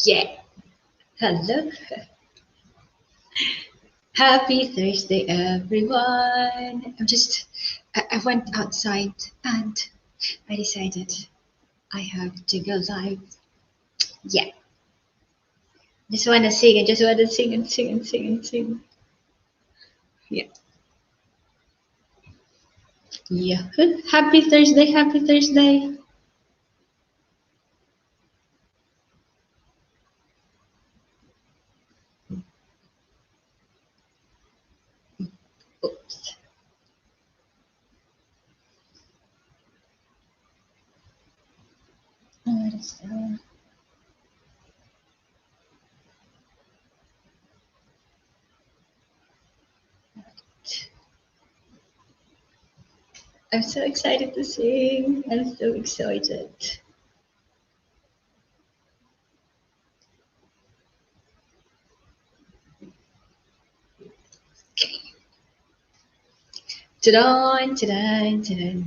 Yeah, hello. Happy Thursday, everyone. I went outside and I decided I have to go live. Yeah, just want to sing. I just want to sing and sing and sing and sing. Yeah, yeah. Happy Thursday, happy Thursday. Oops. What is that? I'm so excited to sing. I'm so excited. Okay. Ta-da, ta-da, ta-da.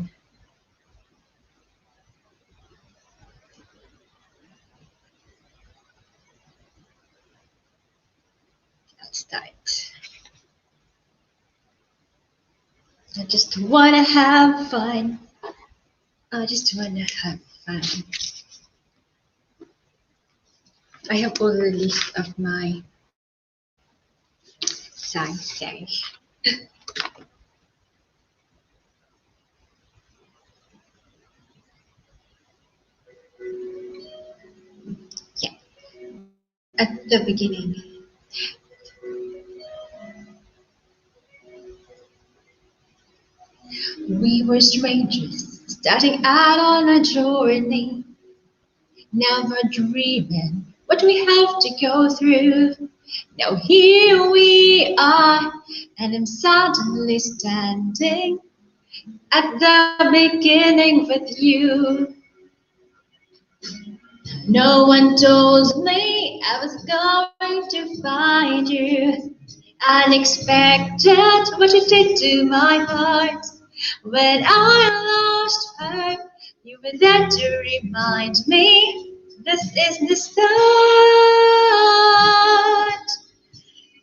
Let's start. I just wanna have fun. I just wanna have fun. I have all the list of my songs there. Yeah, at the beginning. We were strangers, starting out on a journey, never dreaming what we have to go through. Now here we are, and I'm suddenly standing at the beginning with you. No one told me I was going to find you. Unexpected, what you did to my heart. When I lost hope, you were there to remind me this is the start.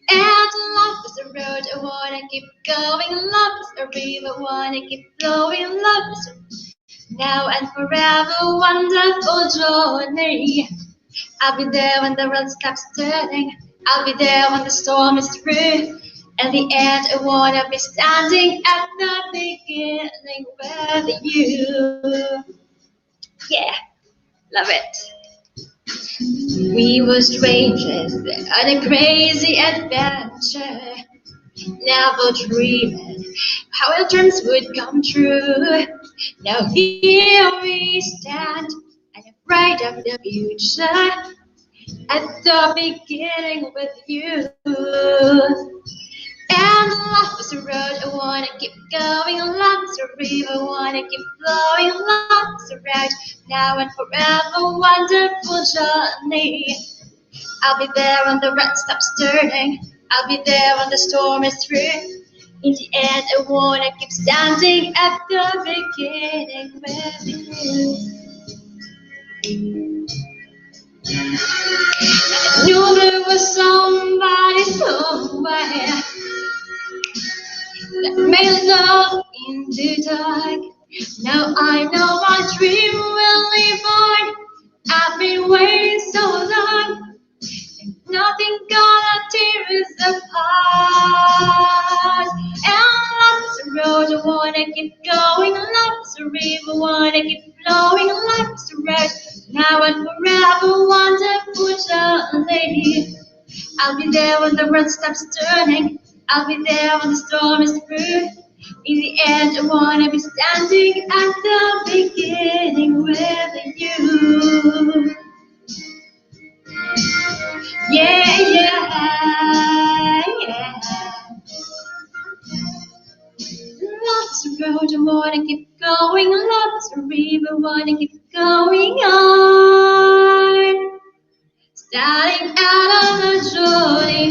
And love is a road I wanna keep going. Love is a river I wanna keep flowing. Love is a now and forever wonderful journey. I'll be there when the world stops turning. I'll be there when the storm is through. In the end, I wanna be standing at the beginning with you. Yeah, love it. We were strangers on a crazy adventure, never dreaming how our dreams would come true. Now here we stand, and afraid of the future. At the beginning with you. And love is a road I wanna keep going. Love is a river I wanna keep flowing. Love is a ride now and forever wonderful journey. I'll be there when the road stops turning. I'll be there when the storm is through. In the end, I wanna keep standing at the beginning with you. I knew there was somebody somewhere that made love in the dark. Now I know my dream will live on. I've been waiting so long, and nothing gonna tear us apart. And love's a road I wanna keep going. Love's a river I wanna keep flowing. Love's a road now and forever wonderful journey. I'll be there when the world stops turning. I'll be there when the storm is through. In the end, I wanna be standing at the beginning with you. Yeah, yeah, yeah. Love's a road I wanna keep going. Love's a river I wanna keep going on. Starting out on a journey.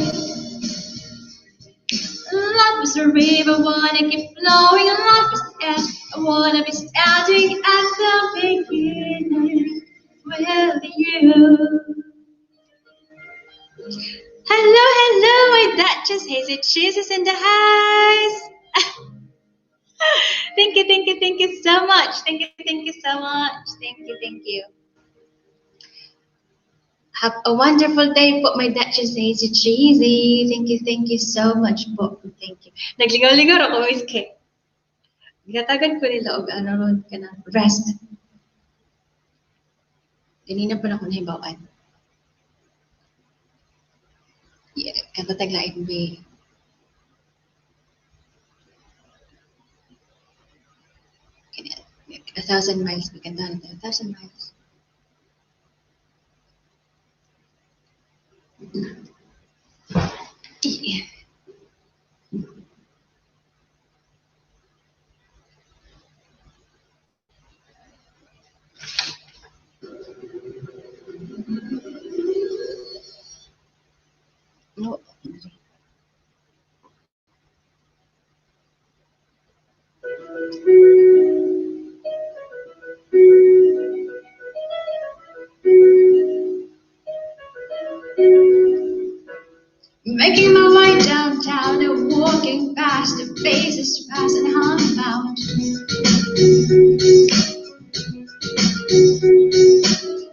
Love is a river, wanna keep flowing. Love is the end, I wanna be standing at the beginning with you. Duchess Hazy Cheese is in the house. Thank you, thank you, thank you so much. Thank you so much. Thank you, thank you. Have a wonderful day po, my Duchess Hazy Cheesy. Thank you so much po. Thank you. Nagligaw-ligaw ako, Miss K. Gatagan ko nila og ano ron ka na rest. Kanina pa na ako nahibawaan. Yeah, katatag lain be. Kanya, 1,000 miles, maganda na 1,000 miles. Yeah. No. Making my way downtown and walking fast, the faces fast and homebound.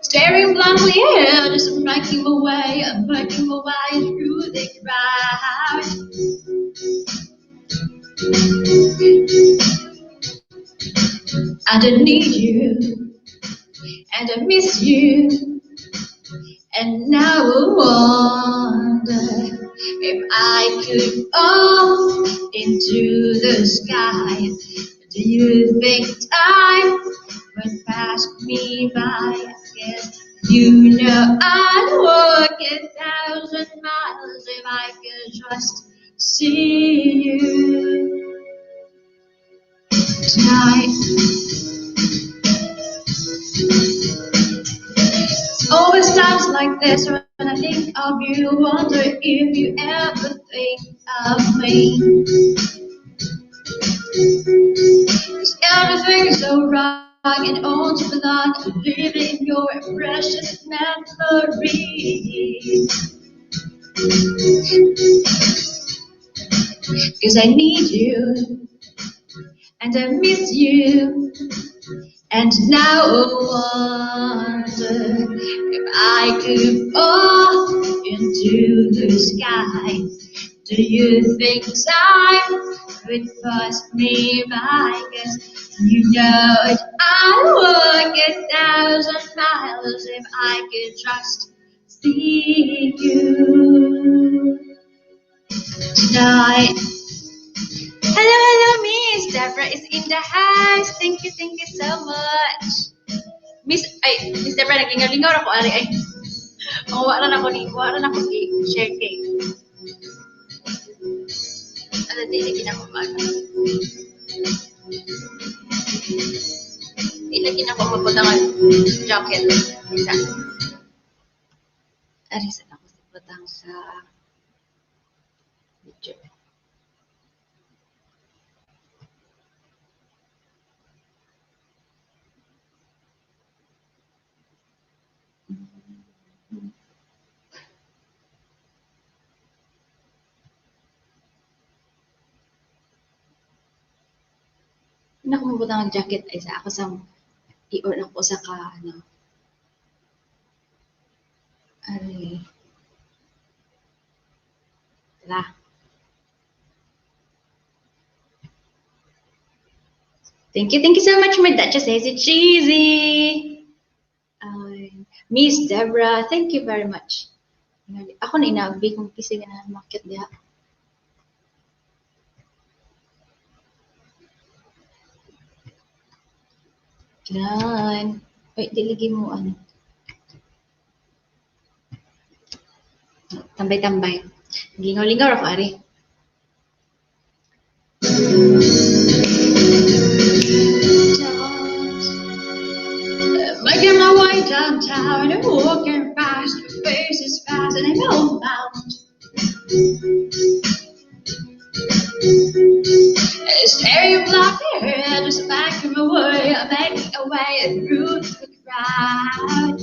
Staring blankly ahead, just making my way through the crowd. And I need you, and I miss you, and now I wonder if I could fall into the sky. Do you think time would pass me by? Yes, you know I'd walk 1,000 miles if I could just see you tonight. Always times like this when I think of you, wonder if you ever think of me. 'Cause everything is so wrong and all too long, living in your precious memory. 'Cause I need you and I miss you. And now I wonder if I could fall into the sky. Do you think time would pass me by? 'Cause you know it, I'd walk 1,000 miles if I could just see you tonight. Hello, Miss Deborah is in the house. Thank you so much. Miss Deborah, naglingaw-lingaw ako, ari ay. Waran ako share cake. Ano, hindi kinakabahan. Hindi kinakabahan jacket. Isa. Ari sa ako sa batang sa video. Nakumubutang ang jacket ay sa ako sa i-or ako sa ka ano. Ari. Tara. Thank you so much, my Duchess Hazy Cheesy. Miss Deborah, thank you very much. Ako na inabi kung kisig na market diha. Yan. Wait, diligi mo ano. Tambay-tambay. Gingaw-lingaw ako, ari. Making my way downtown and walking fast, your face is fast and I'm homebound. Staring black ahead, just backing away through the crowd.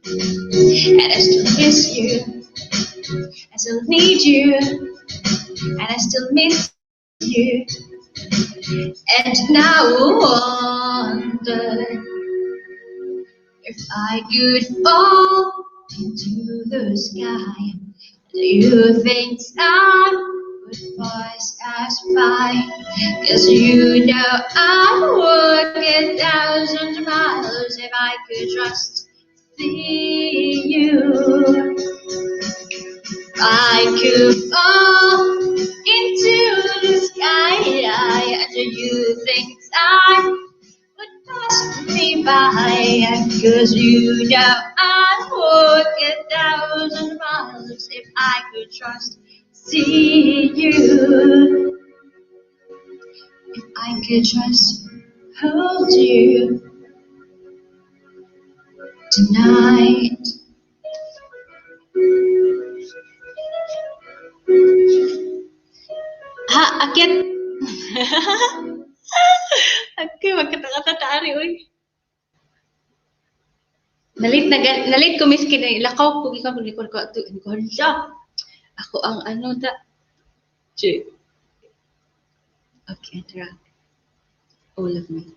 And I still miss you, still need you, and I still miss you. And now I wonder if I could fall into the sky. Do you think time would pass us by? 'Cause you know I'd walk 1,000 miles if I could just see you. I could fall into the sky. Do you think time would pass me by? 'Cause you know I'd walk 1,000 miles if I could just see you. If I could just hold you tonight. Ha, akit. Okay, magkata-kata-tari, uy. Nalit ko miskin na ilakaw ko ikaw likod ko ato ko hala. Ako ang ano da. Che. Okay, tara. All of me.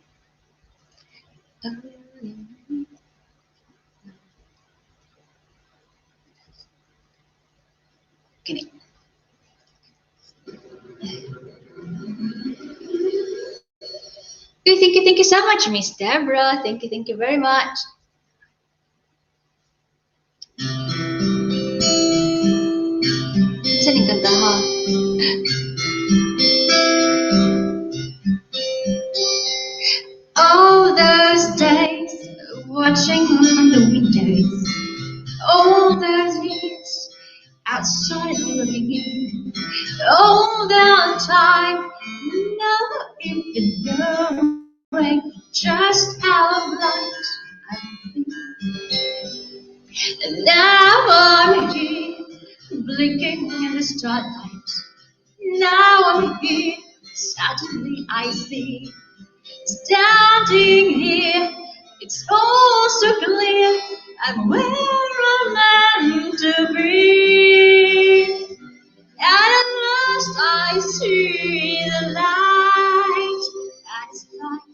Kini. Okay, thank you so much, Miss Deborah. Thank you very much. Saan yung kanta ha? All those days watching from the windows, all those years outside looking in, all that time never even knowing just how blind I've been. And now I'm here, blinking in the starlight. Now I'm here, suddenly I see. Standing here, it's all so clear. I'm where I'm meant to be. And at last I see the light. And it's like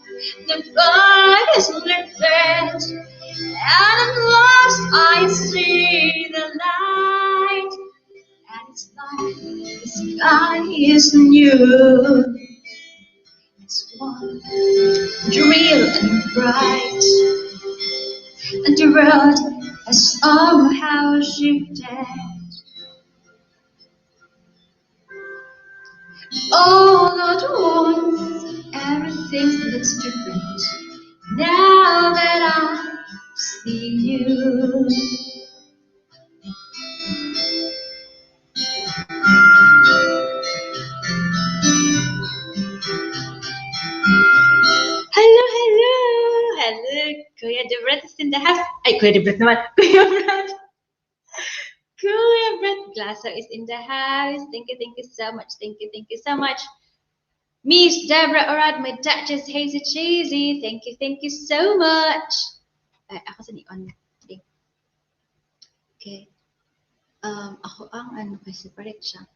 the fire is lifted. And at last I see the light. And it's like the sky is new. It's one real and bright, and the world has somehow shifted. All at once, everything looks different now that I see you. Hello. Kuya Debret is in the house. Ay, Kuya Debret naman. Kuya Brett Glasso is in the house. Thank you so much. Thank you so much. Miss Deborah Orad, my Duchess Hazy Cheesy. Thank you so much. Ako sa ni-on. Okay. Ako ang ano kay separate siya.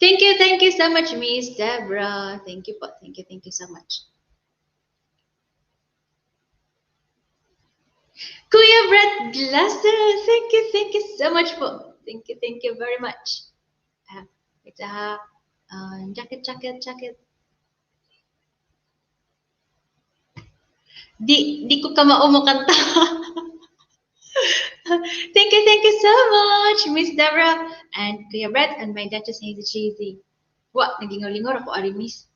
Thank you so much, Miss Deborah. Thank you po. Thank you so much. Kuya Brett Glasso, thank you so much po. Thank you very much. It's a jacket. Di ko ka maumukanta. Thank you so much, Miss Deborah and Kuya Brett and my Duchess Hazy Cheesy. Wa, nagingol-lingor ako ari Miss.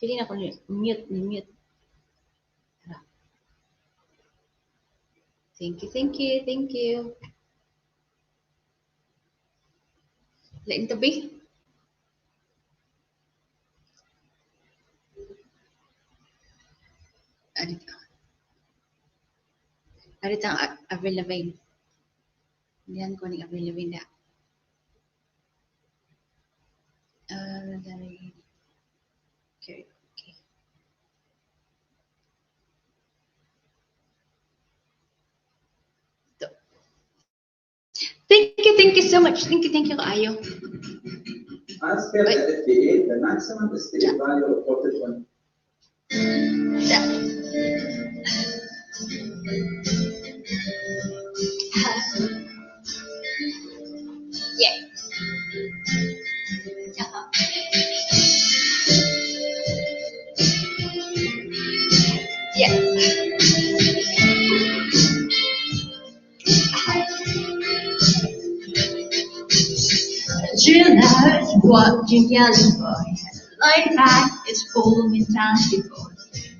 Feeling ako mute. Thank you. Lain tabi. Arit ang Avril Lavigne. Diyan ko ni Avril Lavigne na. Okay. thank you so much. Thank you, Ayo. As per the FDA, the maximum escape value of 4020. Yeah. Yeah. You know what you're yelling for. Like that is full me time before.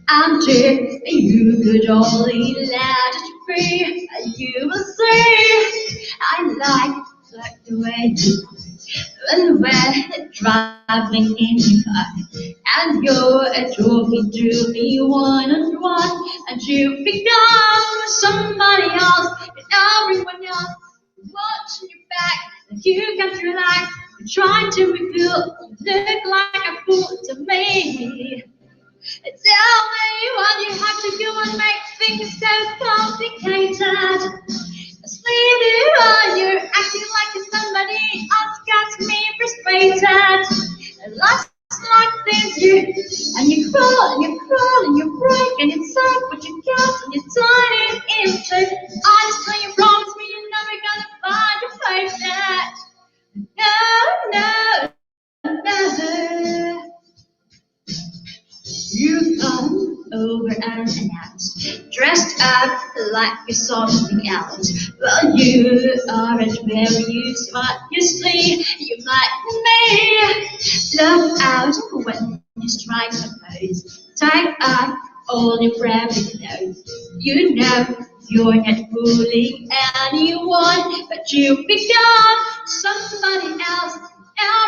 I'm sure you could only let it be. You will see. I like the way you when we're driving in the car, and you're talking to me one on one, and you become somebody else, and everyone else watching your back, and you can't relax, you're trying to be cool, you look like a fool to me. Tell me what you have to do and make things so complicated. Sleepy while you're acting like somebody else gets me frustrated. And life's like this, and you crawl and you crawl and you break and you suck what you get and you turn it into. Honestly, you promised me you're never gonna find your fake that. No, no, no. You come over unannounced, dressed up like you're something else. Well, you aren't very obviously you like me. Look out when you strike a pose. Type up all your private notes. You know you're not fooling anyone, but you become somebody else.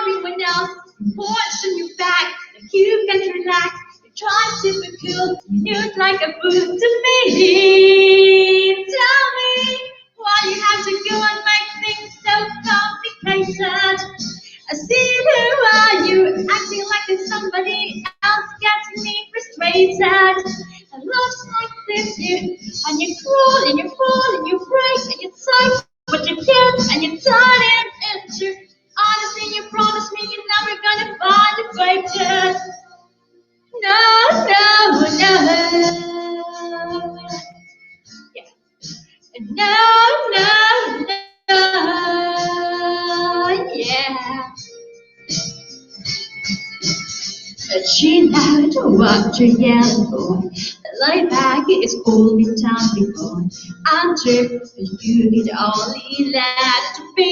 Everyone else watching you back, like you can't relax. Try to be cool, you look like a fool to me. Tell me why you have to go and make things so complicated. I see who are you acting like it's somebody else gets me frustrated. And love's like this, and you crawl and you fall and you break and you type what you get and you turn it into. Honestly, you promised me you're never gonna find a greater. No, no, no. Yeah. No, no, no. Yeah. She knows what you're yelling for. Like back is all the time before. I'm sure you could only let it be.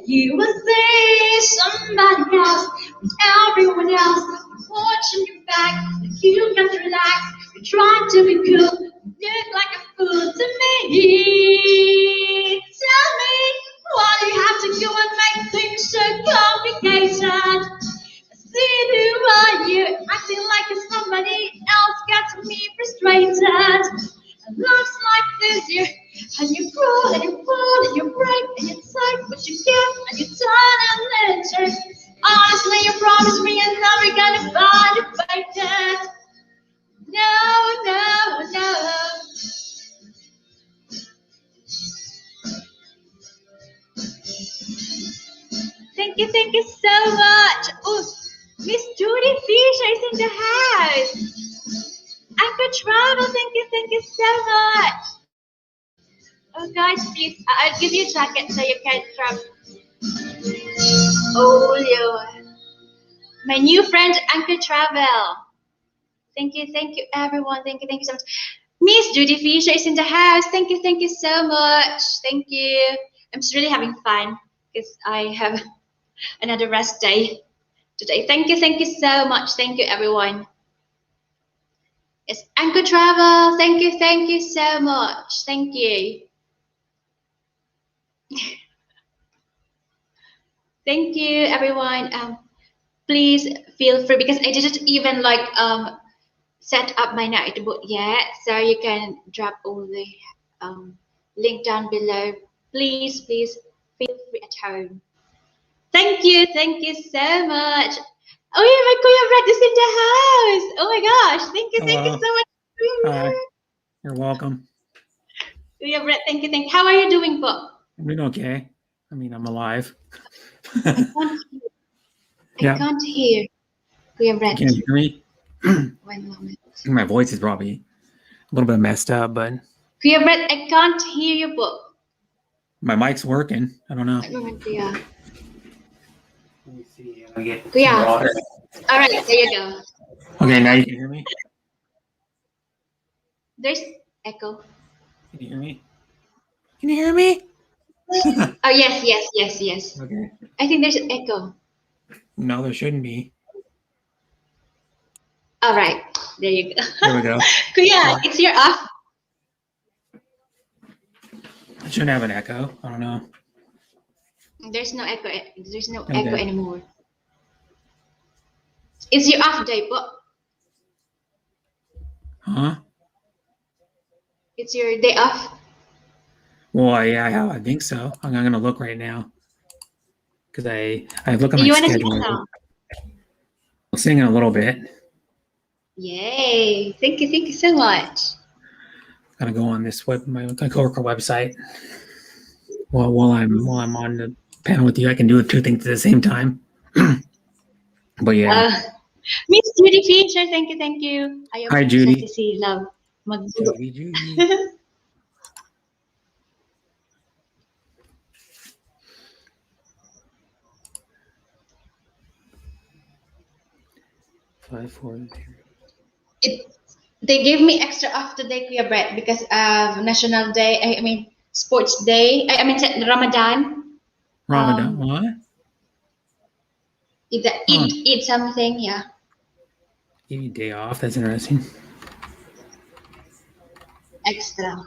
You will see somebody else with everyone else watching your back. You can't relax. You're trying to be cool. You look like a fool to me. Tell me why you have to go and make things so complicated. See who are you acting like it's somebody else gets me frustrated. And life's like this, and you crawl and you fall and you break and you take what you get and you turn and later. Honestly, you promised me you're never gonna find it better. No, no, no. Thank you so much. Oh, Miss Judy Fisher is in the house. Anchor Travel, thank you so much. Oh guys, please, I'll give you a jacket so you can travel. Oh, Lord. My new friend, Anchor Travel. Thank you everyone. Thank you so much. Miss Judy Fisher is in the house. Thank you so much. Thank you. I'm just really having fun because I have another rest day today. Thank you so much. Thank you everyone. Yes, Anchor Travel. Thank you so much. Thank you. Thank you everyone. Please feel free because I didn't even like set up my notebook yet, so you can drop all the link down below. Please feel free at home. Thank you so much. Oh yeah, my Kuya Brett is in the house. Oh my gosh, thank you so much. Hi, you're welcome. Kuya Brett, thank you. How are you doing, Po? I'm doing okay. I mean, I'm alive. I can't hear. Yeah. I can't hear. Kuya Brett. Can you hear me? 1 moment. My voice is probably a little bit messed up, but Kuya Brett, I can't hear you po. my mic's working. I don't know. 1 moment, Kuya. Let me see. I'll get Kuya. water. All right, there you go. Okay, now you can hear me? There's echo. Can you hear me? Can you hear me? Oh, yes. Okay. I think there's echo. No, there shouldn't be. All right, there you go. There we go. Kuya, it's your off. I shouldn't have an echo. I don't know. There's no echo. There's no Okay. echo anymore. It's your off day po. Huh? It's your day off. Well, yeah, I think so. I'm gonna look right now because I look at my You want to schedule. sing now? I'll sing in a little bit. Yay! Thank you so much. Gotta go on this my coworker website. While I'm on the panel with you, I can do 2 things at the same time. But yeah. Miss Judy Fisher, thank you. I Hi, appreciate Judy. to see love. Judy. 5, 4. They gave me extra off today, Kuya Brett, because of National Day. I mean, Sports Day. I mean, Ramadan. Ramadan, what? Eat something, yeah. Give you a day off. That's interesting. Extra.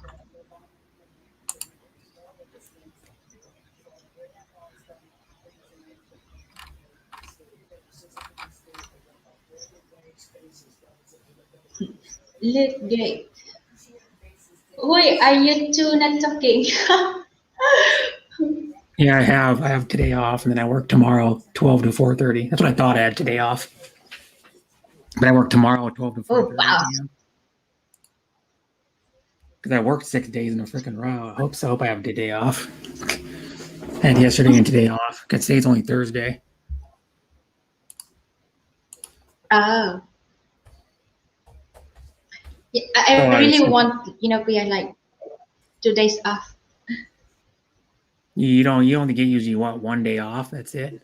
Look great. Wait, are you two not talking? Yeah, I have today off, and then I work tomorrow, 12 to 4:30. That's what I thought I had today off. But I work tomorrow, 12 to 4:30 Oh, wow. p.m. Because I worked 6 days in a freaking row. I hope I have the day off. I had yesterday and today off. Because today's only Thursday. Oh. Yeah, I really want, Kuya, like 2 days off. You only get usually 1 day off. That's it.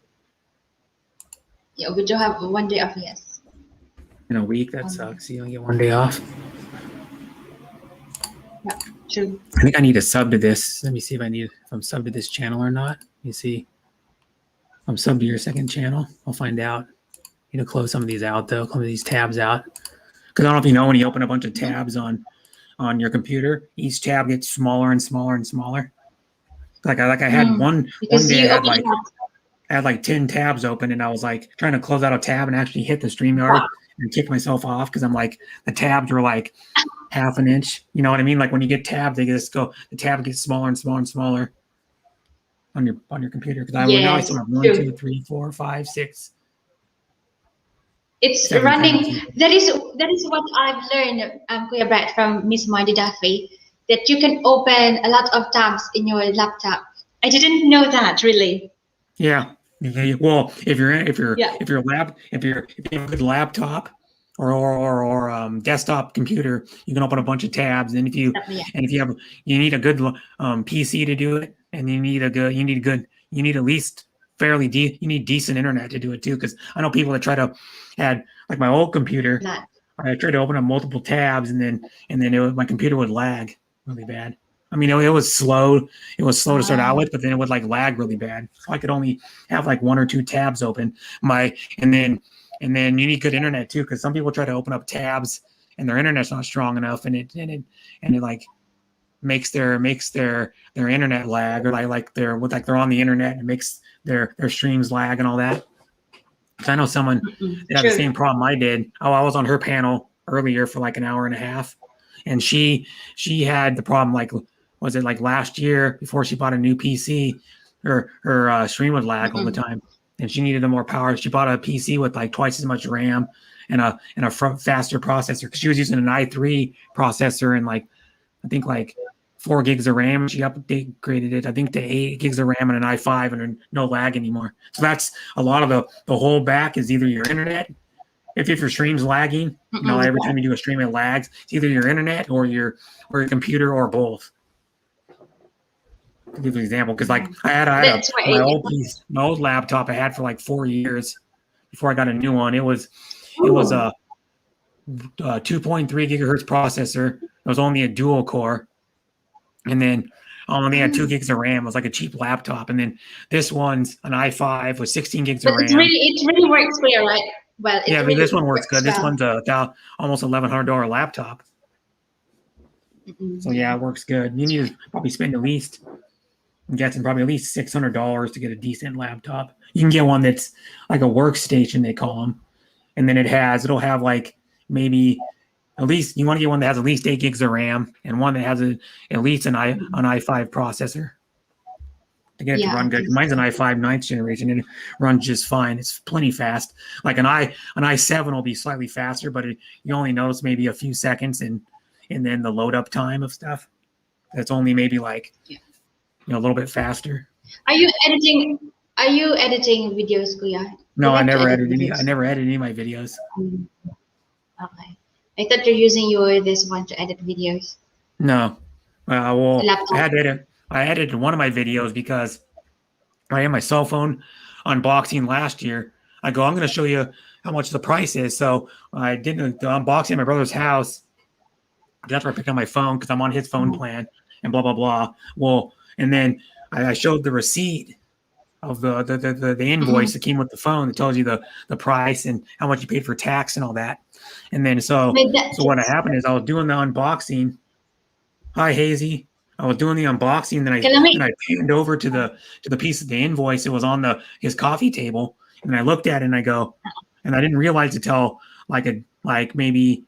Yeah, we do have 1 day off, yes. In a week, that sucks. You only get 1 day off. Yeah, true. I think I need to sub to this. Let me see if I'm sub to this channel or not. Let me see. If I'm sub to your second channel. I'll find out. You know, close some of these out though. Close these tabs out. Because I don't know if you know, when you open a bunch of tabs on your computer, each tab gets smaller and smaller and smaller. Like I had one day I had like 10 tabs open, and I was like trying to close out a tab and actually hit the StreamYard and kick myself off because I'm like, the tabs were like half an inch. You know what I mean? Like when you get tabs, the tab gets smaller and smaller and smaller on your computer. Because I still have 1, 2, 3, 4, 5, 6. It's running. That is what I've learned, Kuya Brett, from Miss Marty Duffy, that you can open a lot of tabs in your laptop. I didn't know that, really. Yeah. Well, if you have a good laptop or desktop computer, you can open a bunch of tabs. And you need a good PC to do it, and you need at least you need decent internet to do it too. Because I know people that try to add, like my old computer, I tried to open up multiple tabs, and then my computer would lag really bad. I mean, it was slow. It was slow to start out with, but then it would like lag really bad. So I could only have like 1 or 2 tabs open. And then you need good internet too, because some people try to open up tabs and their internet's not strong enough, and it like makes their internet lag, or like they're on the internet, and it makes their streams lag and all that. Because I know someone that had the same problem I did. I was on her panel earlier for like an hour and a half, and she had the problem, like, was it like last year before she bought a new PC, her stream would lag all the time, and she needed more power. She bought a PC with like twice as much RAM and a faster processor, because she was using an i3 processor and like, I think like 4 gigs of RAM. She upgraded it, I think, to 8 gigs of RAM and an i5 and no lag anymore. So that's a lot of the whole back is either your internet. If your stream's lagging, every time you do a stream it lags. It's either your internet or your computer or both. To give you an example, because like I had my old laptop I had for like 4 years before I got a new one. It was a 2.3 gigahertz processor. It was only a dual core, and then only had 2 gigs of RAM. It was like a cheap laptop. And then this one's an i5 with 16 gigs of RAM. It really works for you, right? Well, yeah, really this one works good. Well. This one's almost $1,100 laptop. So yeah, it works good. You need to probably spend at least $600 to get a decent laptop. You can get one that's like a workstation, they call them, and then it'll have like maybe at least you want to get one that has at least 8 gigs of RAM and one that has at least an i5 processor to get it to run good. Mine's an i5 9th generation and it runs just fine. It's plenty fast. Like an i7 will be slightly faster, but you only notice maybe a few seconds and then the load up time of stuff. That's only maybe like a little bit faster. Are you editing videos, Kuya? No, I never edit any of my videos. Okay. I thought you're using this one to edit videos. No. Well, I edited one of my videos because I had my cell phone unboxing last year. I'm going to show you how much the price is. So I did the unboxing at my brother's house. That's where I picked up my phone because I'm on his phone plan and blah, blah, blah. Well, and then I showed the receipt of the invoice that came with the phone that tells you the price and how much you paid for tax and all that. And then so what happened is I was doing the unboxing. Hi, Hazy. I was doing the unboxing, and then I panned over to the piece of the invoice. It was on his coffee table, and I looked at it and I go, and I didn't realize until like maybe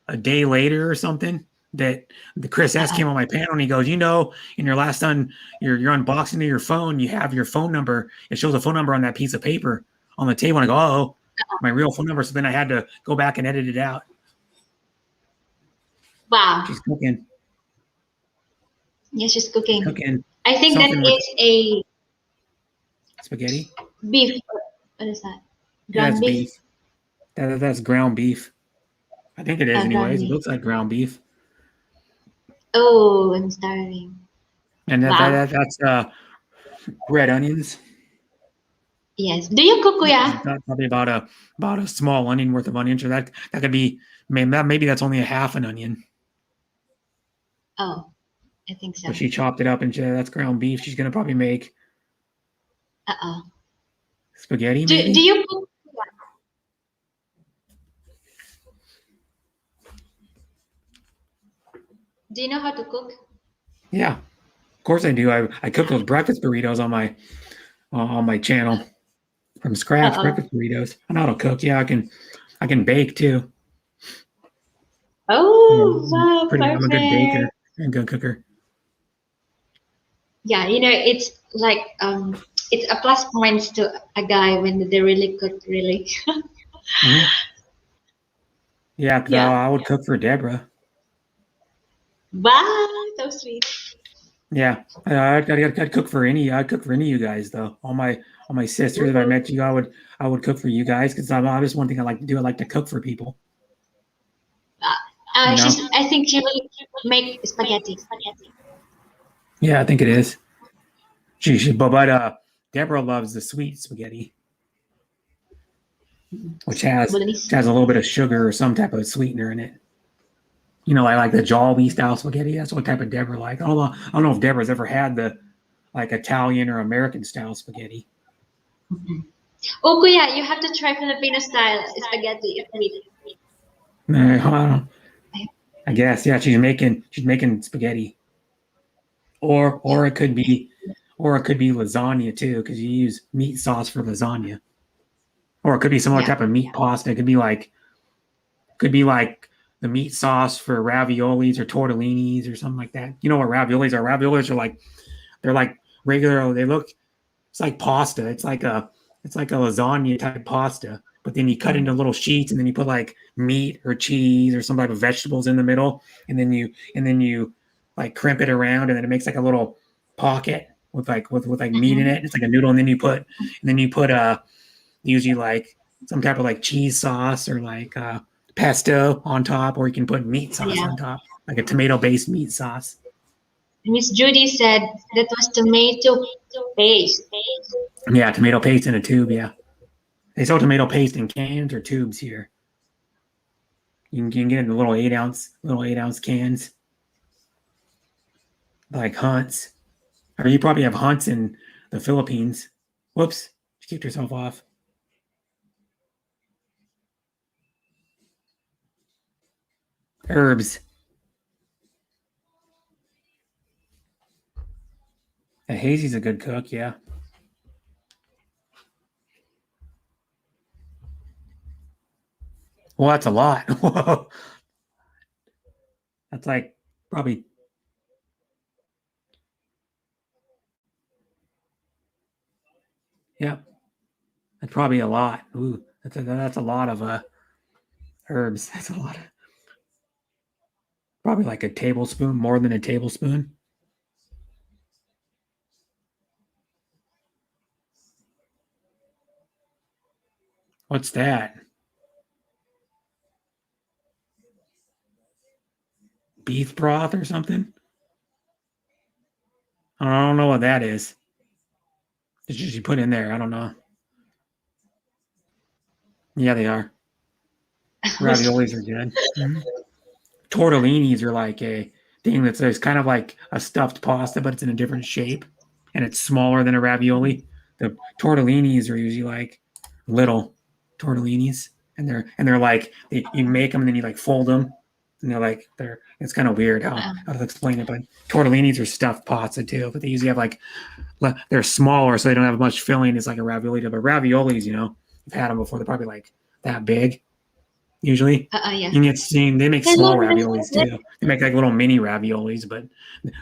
a day later or something that the Chris S came on my panel and he goes, in your last your unboxing of your phone, you have your phone number. It shows a phone number on that piece of paper on the table. And I go, my real phone number. So then I had to go back and edit it out. Wow. She's cooking. Yes, she's cooking. Cooking. I think that is a spaghetti. Beef. What is that? Ground beef. That's ground beef. I think it is anyways. It looks like ground beef. Oh, I'm starving. And that's red onions. Yes. Do you cook, Kuya? Probably about a small onion worth of onions, or that could be maybe that's only a half an onion. Oh, I think so. So she chopped it up and that's ground beef. She's gonna probably make spaghetti. Do you cook? Do you know how to cook? Yeah, of course I do. I cook those breakfast burritos on my channel from scratch. Breakfast burritos. I know how to cook. Yeah, I can bake too. Oh, wow, I'm a good baker and good cooker. Yeah, it's like it's a plus points to a guy when they really cook, really. Mm-hmm. Yeah, because I would cook for Deborah. Wow, so sweet. Yeah, I'd cook for any. I'd cook for any of you guys though. All my sisters. If I met you, I would cook for you guys because that's one thing I like to do. I like to cook for people. I think she will make spaghetti. Yeah, I think it is. But Deborah loves the sweet spaghetti, which has a little bit of sugar or some type of sweetener in it. I like the Jolly style spaghetti. That's what type of Deborah like. I don't know if Deborah's ever had the like Italian or American style spaghetti. Mm-hmm. Oh, Kuya, you have to try Filipino style spaghetti. I guess she's making spaghetti, or it could be lasagna too because you use meat sauce for lasagna, or it could be some other type of meat pasta. It could be like the meat sauce for raviolis or tortellinis or something like that. You know what raviolis are? Raviolis are they're like regular. It's like pasta. It's like a lasagna type pasta, but then you cut into little sheets and then you put like meat or cheese or some type of vegetables in the middle, and then you like crimp it around, and then it makes like a little pocket with like meat in it. It's like a noodle, and then you put usually like some type of like cheese sauce or like pesto on top, or you can put meat sauce on top, like a tomato-based meat sauce. Miss Judy said that was tomato paste. Yeah, tomato paste in a tube. Yeah, they sell tomato paste in cans or tubes here. You can get it in the little 8-ounce cans, like Hunt's. Or you probably have Hunt's in the Philippines. Whoops, you kicked yourself off. Herbs. Hazy's a good cook, yeah. Well, that's a lot. Whoa. That's like probably. Yeah. That's probably a lot. Ooh, that's a lot of herbs. That's a lot. Probably like a tablespoon, more than a tablespoon. What's that? Beef broth or something? I don't know what that is. It's just you put in there. I don't know. Yeah, they are. Raviolis are good. Mm-hmm. Tortellinis are like a thing that's kind of like a stuffed pasta, but it's in a different shape, and it's smaller than a ravioli. The tortellinis are usually like little tortellinis, and they're like you make them and then you like fold them, and it's kind of weird how to explain it, but tortellinis are stuffed pasta too, but they usually have like they're smaller, so they don't have much filling. It's like a ravioli, but raviolis, you've had them before. They're probably like that big. Usually, yeah. You get seen. They make small raviolis too. They make like little mini raviolis, but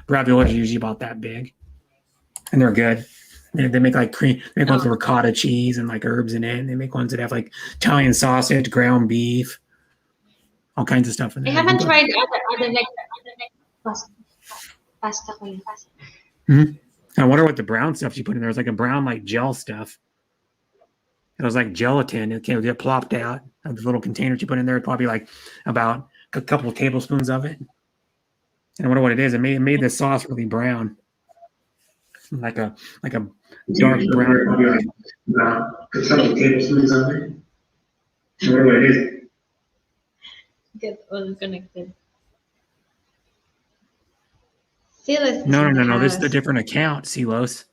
raviolis are usually about that big, and they're good. They make like cream. They make ones with ricotta cheese and like herbs in it. And they make ones that have like Italian sausage, ground beef, all kinds of stuff in there. I haven't tried other like pasta. I wonder what the brown stuff you put in there is, like a brown like gel stuff. It was like gelatin. It can get plopped out of the little containers you put in there. Probably like about a couple of tablespoons of it. And I wonder what it is. It made the sauce really brown, like a dark brown. Probably like about a couple of tablespoons of it. I wonder what it is. Get all connected. No. This is a different account, Silos.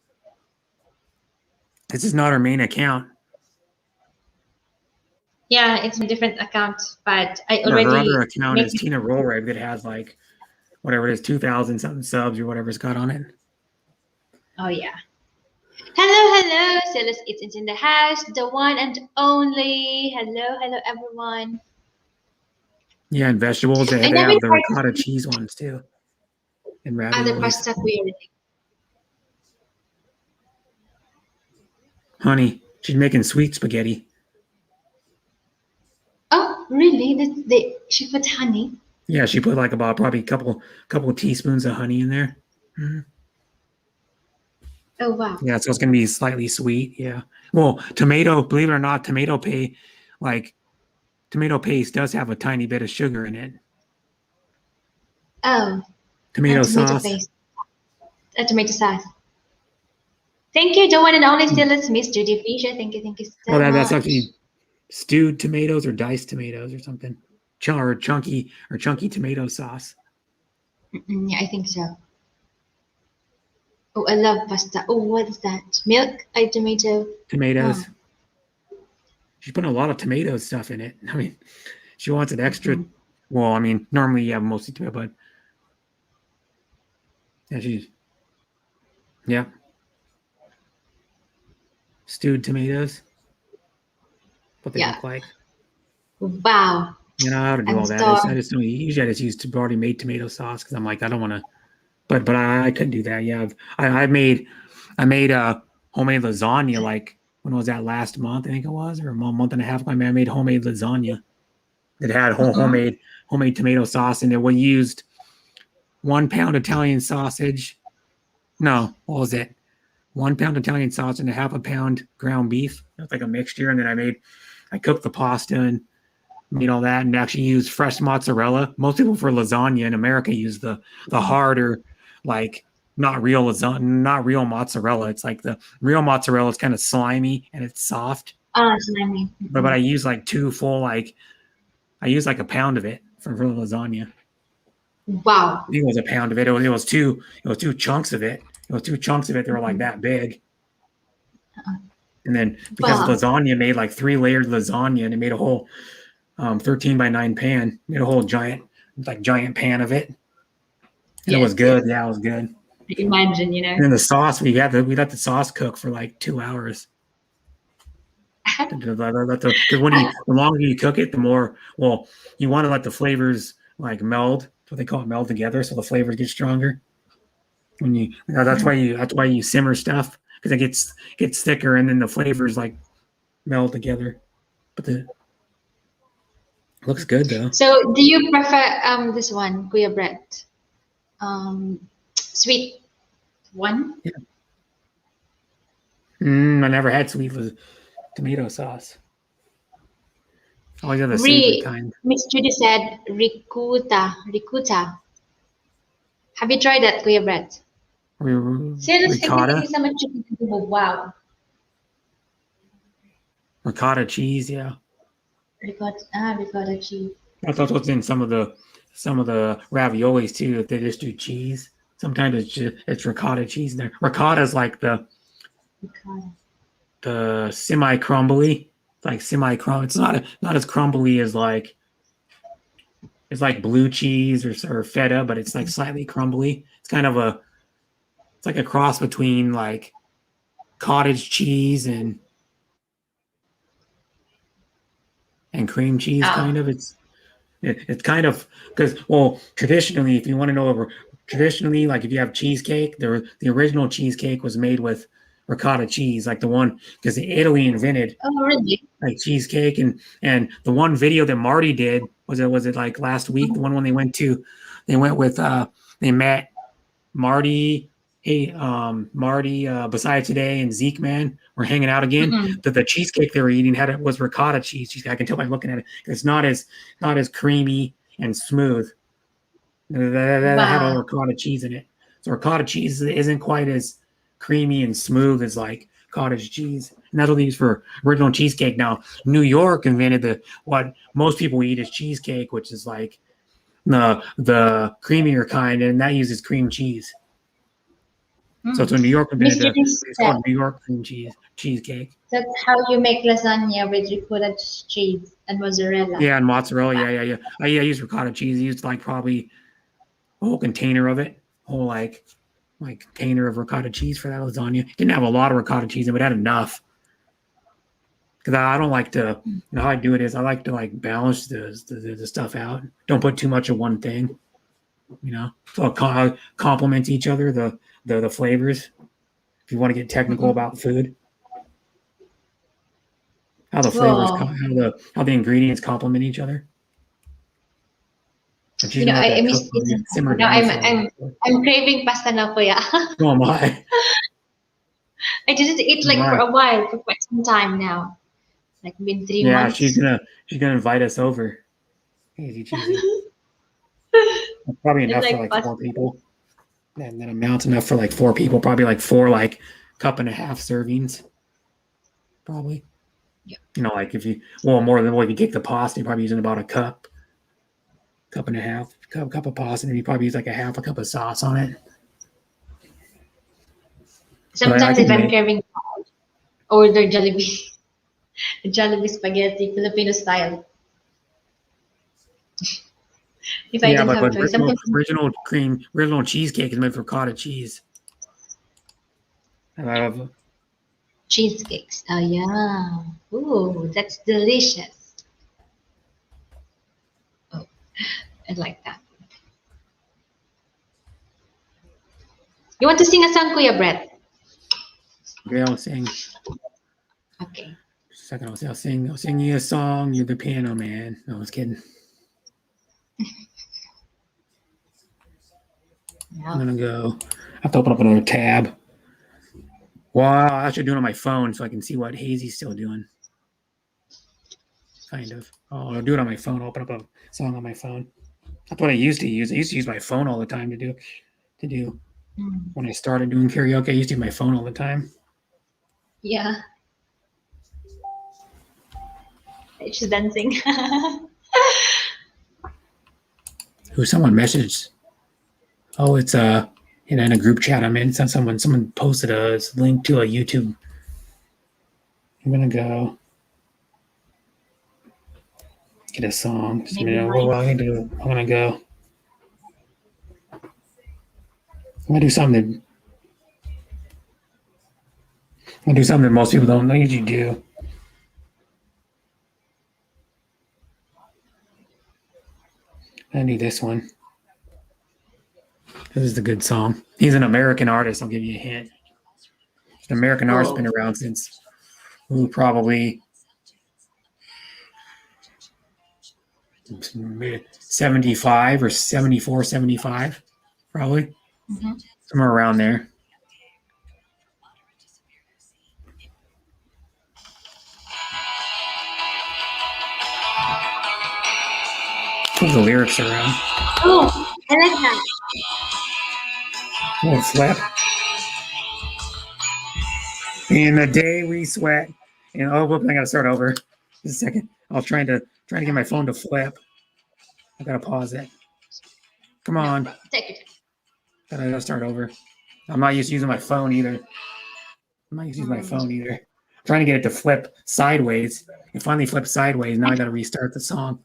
This is not our main account. Yeah, it's a different account, but I already. Her other account is Tina Rolreg that has like whatever it is, 2,000 something subs or whatever's got on it. Oh yeah. Hello, Silas. It's in the house, the one and only. Hello, everyone. Yeah, and vegetables. They have the ricotta cheese ones too. And raviolis. Other pasta query. Honey, she's making sweet spaghetti. Oh, really? She put honey? Yeah, she put like about probably a couple of teaspoons of honey in there. Mm-hmm. Oh, wow. Yeah, so it's going to be slightly sweet. Yeah. Well, believe it or not, tomato paste does have a tiny bit of sugar in it. Oh. Tomato sauce. Paste. Tomato sauce. Thank you, the one and only Silas, Miss Judy Fisher. Thank you so much. That's actually stewed tomatoes or diced tomatoes or something. Or chunky tomato sauce. Yeah, I think so. Oh, I love pasta. Oh, what is that? Milk? Tomato. Tomatoes. Oh. She's putting a lot of tomato stuff in it. I mean, she wants it extra. Mm-hmm. Well, I mean, normally you have mostly tomato, but yeah. Stewed tomatoes. What they look like. Wow. You know how to do all that. I just use already made tomato sauce because I'm like, I don't want to. But I couldn't do that. Yeah, I made homemade lasagna like when was that, last month I think it was, or a month and a half ago. I made homemade lasagna that had homemade tomato sauce in it. We used 1 pound Italian sausage. No, what was it? 1 pound Italian sausage and a half a pound ground beef. It's like a mixture. And then I cooked the pasta and made all that, and actually used fresh mozzarella. Most people for lasagna in America use the harder, like not real lasagna, not real mozzarella. It's like the real mozzarella is kind of slimy and it's soft. Slimy. But I use like two full, I use like a pound of it for the lasagna. Wow. I think it was a pound of it. It was two chunks of it. It was 2 chunks of it. They were like that big. And then because lasagna made like 3 layered lasagna, and it made a whole 13 by 9 pan. Made a whole giant pan of it. And it was good. Yeah, it was good. Imagine, you know. And then the sauce, we let the sauce cook for like 2 hours. Because the longer you cook it, the more, well, you want to let the flavors like meld. What they call it, meld together, so the flavors get stronger. That's why you simmer stuff, because it gets thicker, and then the flavors like meld together. But it looks good though. So, do you prefer this one, Kuya Brett? Sweet one? Yeah. I never had sweet tomato sauce. Always have the savory kind. Miss Judy said ricotta. Have you tried that, Kuya Brett? Ricotta? Wow. Ricotta cheese, yeah. Ricotta cheese. That's what's in some of the raviolis too. If they just do cheese, sometimes it's ricotta cheese in there. Ricotta is like the semi crumbly, like semi crumb. It's not as crumbly as like it's like blue cheese or feta, but it's like slightly crumbly. It's kind of it's like a cross between like cottage cheese and cream cheese, kind of. It's kind of, because, well, traditionally, if you want to know, traditionally, like if you have cheesecake, the original cheesecake was made with ricotta cheese, like the one, because Italy invented like cheesecake, and the one video that Marty did was it like last week, the one when they went with they met Marty. Hey, Marty, Besides Today, and Zeke Man were hanging out again. The cheesecake they were eating was ricotta cheese. I can tell by looking at it. It's not as creamy and smooth. That had all ricotta cheese in it. So ricotta cheese isn't quite as creamy and smooth as like cottage cheese. And that's what they use for original cheesecake. Now, New York invented what most people eat is cheesecake, which is like the creamier kind, and that uses cream cheese. So New York invented it's called New York cream cheesecake. That's how you make lasagna with ricotta cheese and mozzarella. Yeah, and mozzarella. Yeah. I use ricotta cheese. I used like probably a whole container of it, whole like container of ricotta cheese for that lasagna. Didn't have a lot of ricotta cheese, but it had enough. Because I don't like to, how I do it is I like to like balance the stuff out. Don't put too much of one thing, so it complements each other, the flavors. If you want to get technical about food, how the flavors, how the ingredients complement each other. I miss it. I'm craving pasta now, Kuya. Oh, am I? I didn't eat for a while, for quite some time now. Like been 3 months. Yeah, she's gonna invite us over. Easy cheesy. Probably enough for like pasta. 4 people. And then amounts enough for like 4 people. Probably like 4 like 1.5 cup servings. Probably. Yeah. Like if you more than if you take the pasta, you're probably using about a cup. 1.5 cup of pasta, and you probably use like a 1/2 cup of sauce on it. Sometimes if I'm craving, order Jollibee. Jollibee spaghetti, Filipino style. If I don't have to, original cheesecake is made for cottage cheese. I love cheesecakes. Oh yeah. Ooh, that's delicious. Oh, I like that. You want to sing a song, Kuya Brett? Okay, I'll sing. Okay. Just a second, I'll sing you a song. You're the piano man. No, I was kidding. I'm gonna go. I have to open up another tab. Wow, I should do it on my phone so I can see what Hazy's still doing. Kind of. Oh, I'll do it on my phone. I'll open up a song on my phone. That's what I used to use. I used to use my phone all the time to do. When I started doing karaoke, I used to use my phone all the time. Yeah. She's dancing. Who someone messaged? Oh, it's in a group chat I'm in. Someone posted a link to a YouTube. I'm gonna go get a song. Just a minute. What I need to do? I'm gonna go. I'm gonna do something that most people don't usually do. I need this one. This is the good song. He's an American artist. I'll give you a hint. An American artist been around since probably 75 or 74, 75, probably. Somewhere around there. Move the lyrics around. Oh, I like that. Oh, flip. In the day we sweat. And I gotta start over. Just a second. I was trying to get my phone to flip. I gotta pause it. Come on. Take your I gotta start over. I'm not used to using my phone either. I'm trying to get it to flip sideways. It finally flipped sideways. Now I gotta restart the song.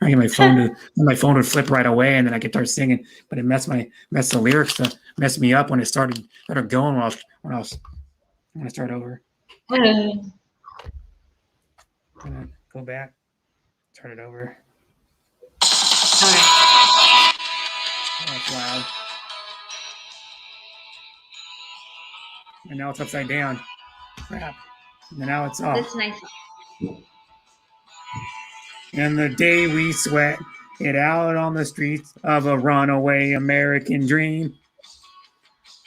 I get my phone would flip right away, and then I could start singing. But it messed the lyrics to mess me up when it started going when I start over. I'm gonna go back, start it over. All right. Oh, that's loud. And now it's upside down. Crap. And now it's off. That's nice. And the day we sweat it out on the streets of a runaway American dream.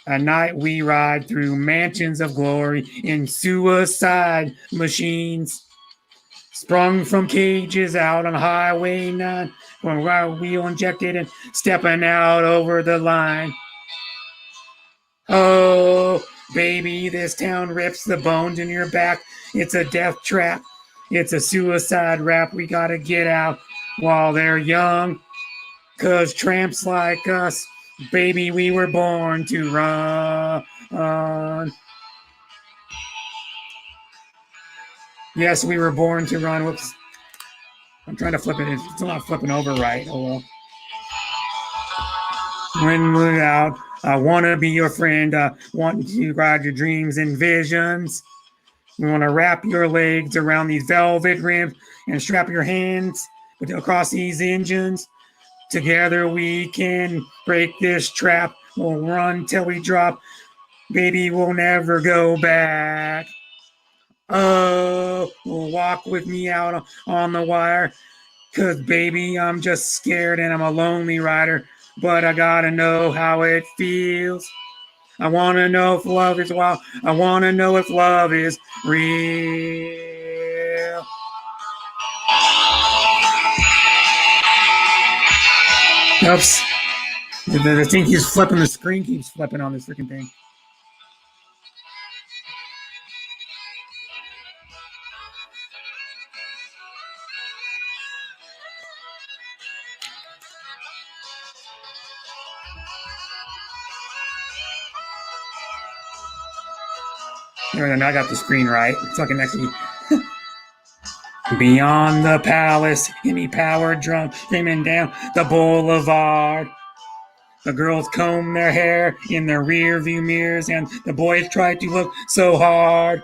A night we ride through mansions of glory in suicide machines. Sprung from cages out on Highway 9, from right wheel injected and stepping out over the line. Oh, baby, this town rips the bones in your back. It's a death trap. It's a suicide rap. We gotta get out while they're young. 'Cause tramps like us, baby, we were born to run. Yes, we were born to run. Whoops. I'm trying to flip it. It's not flipping over right. Oh well. When we're out, I want to be your friend. I want to ride your dreams and visions. We want to wrap your legs around these velvet rims and strap your hands across these engines. Together we can break this trap. We'll run till we drop. Baby, we'll never go back. Oh, walk with me out on the wire. 'Cause baby, I'm just scared and I'm a lonely rider. But I gotta know how it feels. I wanna know if love is wild. I wanna know if love is real. Oops. The thing keeps flipping, the screen keeps flipping on this freaking thing. Now I got the screen right. It's like actually. Beyond the palace, hemi-powered drum streaming down the boulevard. The girls comb their hair in their rear view mirrors, and the boys try to look so hard.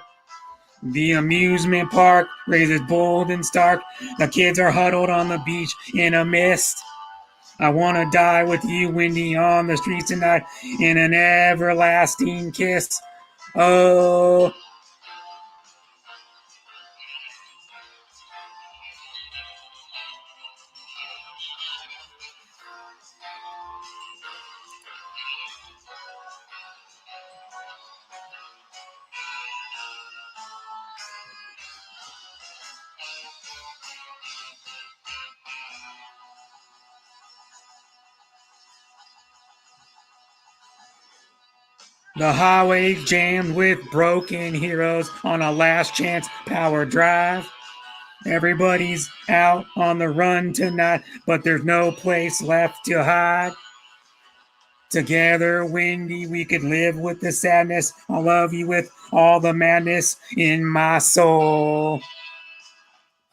The amusement park raises bold and stark. The kids are huddled on the beach in a mist. I want to die with you, Wendy, on the streets tonight in an everlasting kiss. Oh. The highway's jammed with broken heroes on a last chance power drive. Everybody's out on the run tonight, but there's no place left to hide. Together, Wendy, we could live with the sadness. I'll love you with all the madness in my soul.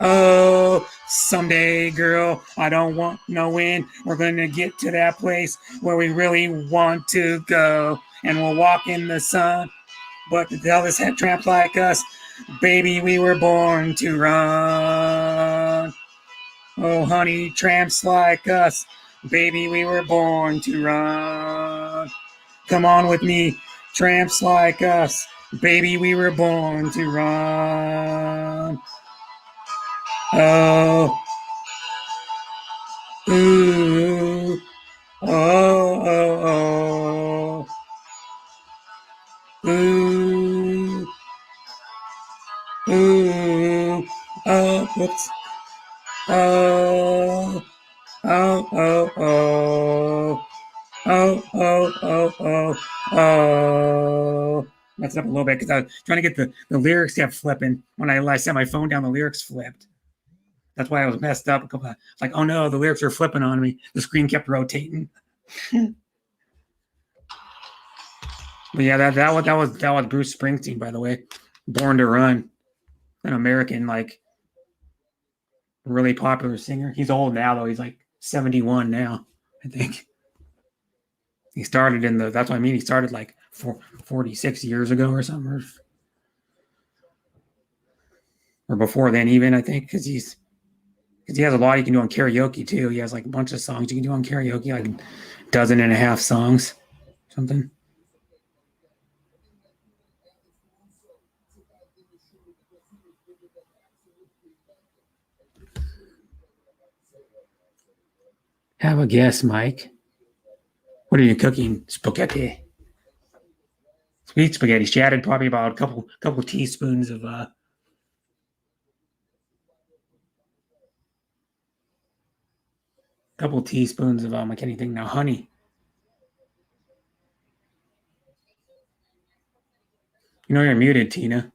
Oh, someday, girl, I don't want no when we're gonna get to that place where we really want to go, and we'll walk in the sun. But to tell this head tramp like us, baby, we were born to run. Oh, honey, tramps like us, baby, we were born to run. Come on with me, tramps like us, baby, we were born to run. Oh, ooh, oh, oh, oh, ooh, ooh, oh, whoops, oh, oh, oh, oh, oh, oh, oh, oh. Messed up a little bit because I was trying to get the lyrics kept flipping. When I set my phone down, the lyrics flipped. That's why I was messed up. Like, oh no, the lyrics are flipping on me. The screen kept rotating. But yeah, that was Bruce Springsteen, by the way. Born to Run, an American, like, really popular singer. He's old now though. He's like 71 now, I think. He started that's what I mean. He started like 46 years ago or something, or before then even, I think, because he has a lot you can do on karaoke too. He has like a bunch of songs you can do on karaoke, like a dozen and a half songs, something. Have a guess, Mike. What are you cooking? Spaghetti. Sweet spaghetti. She added probably about a couple teaspoons of I can't even think now, honey. You know you're muted, Tina.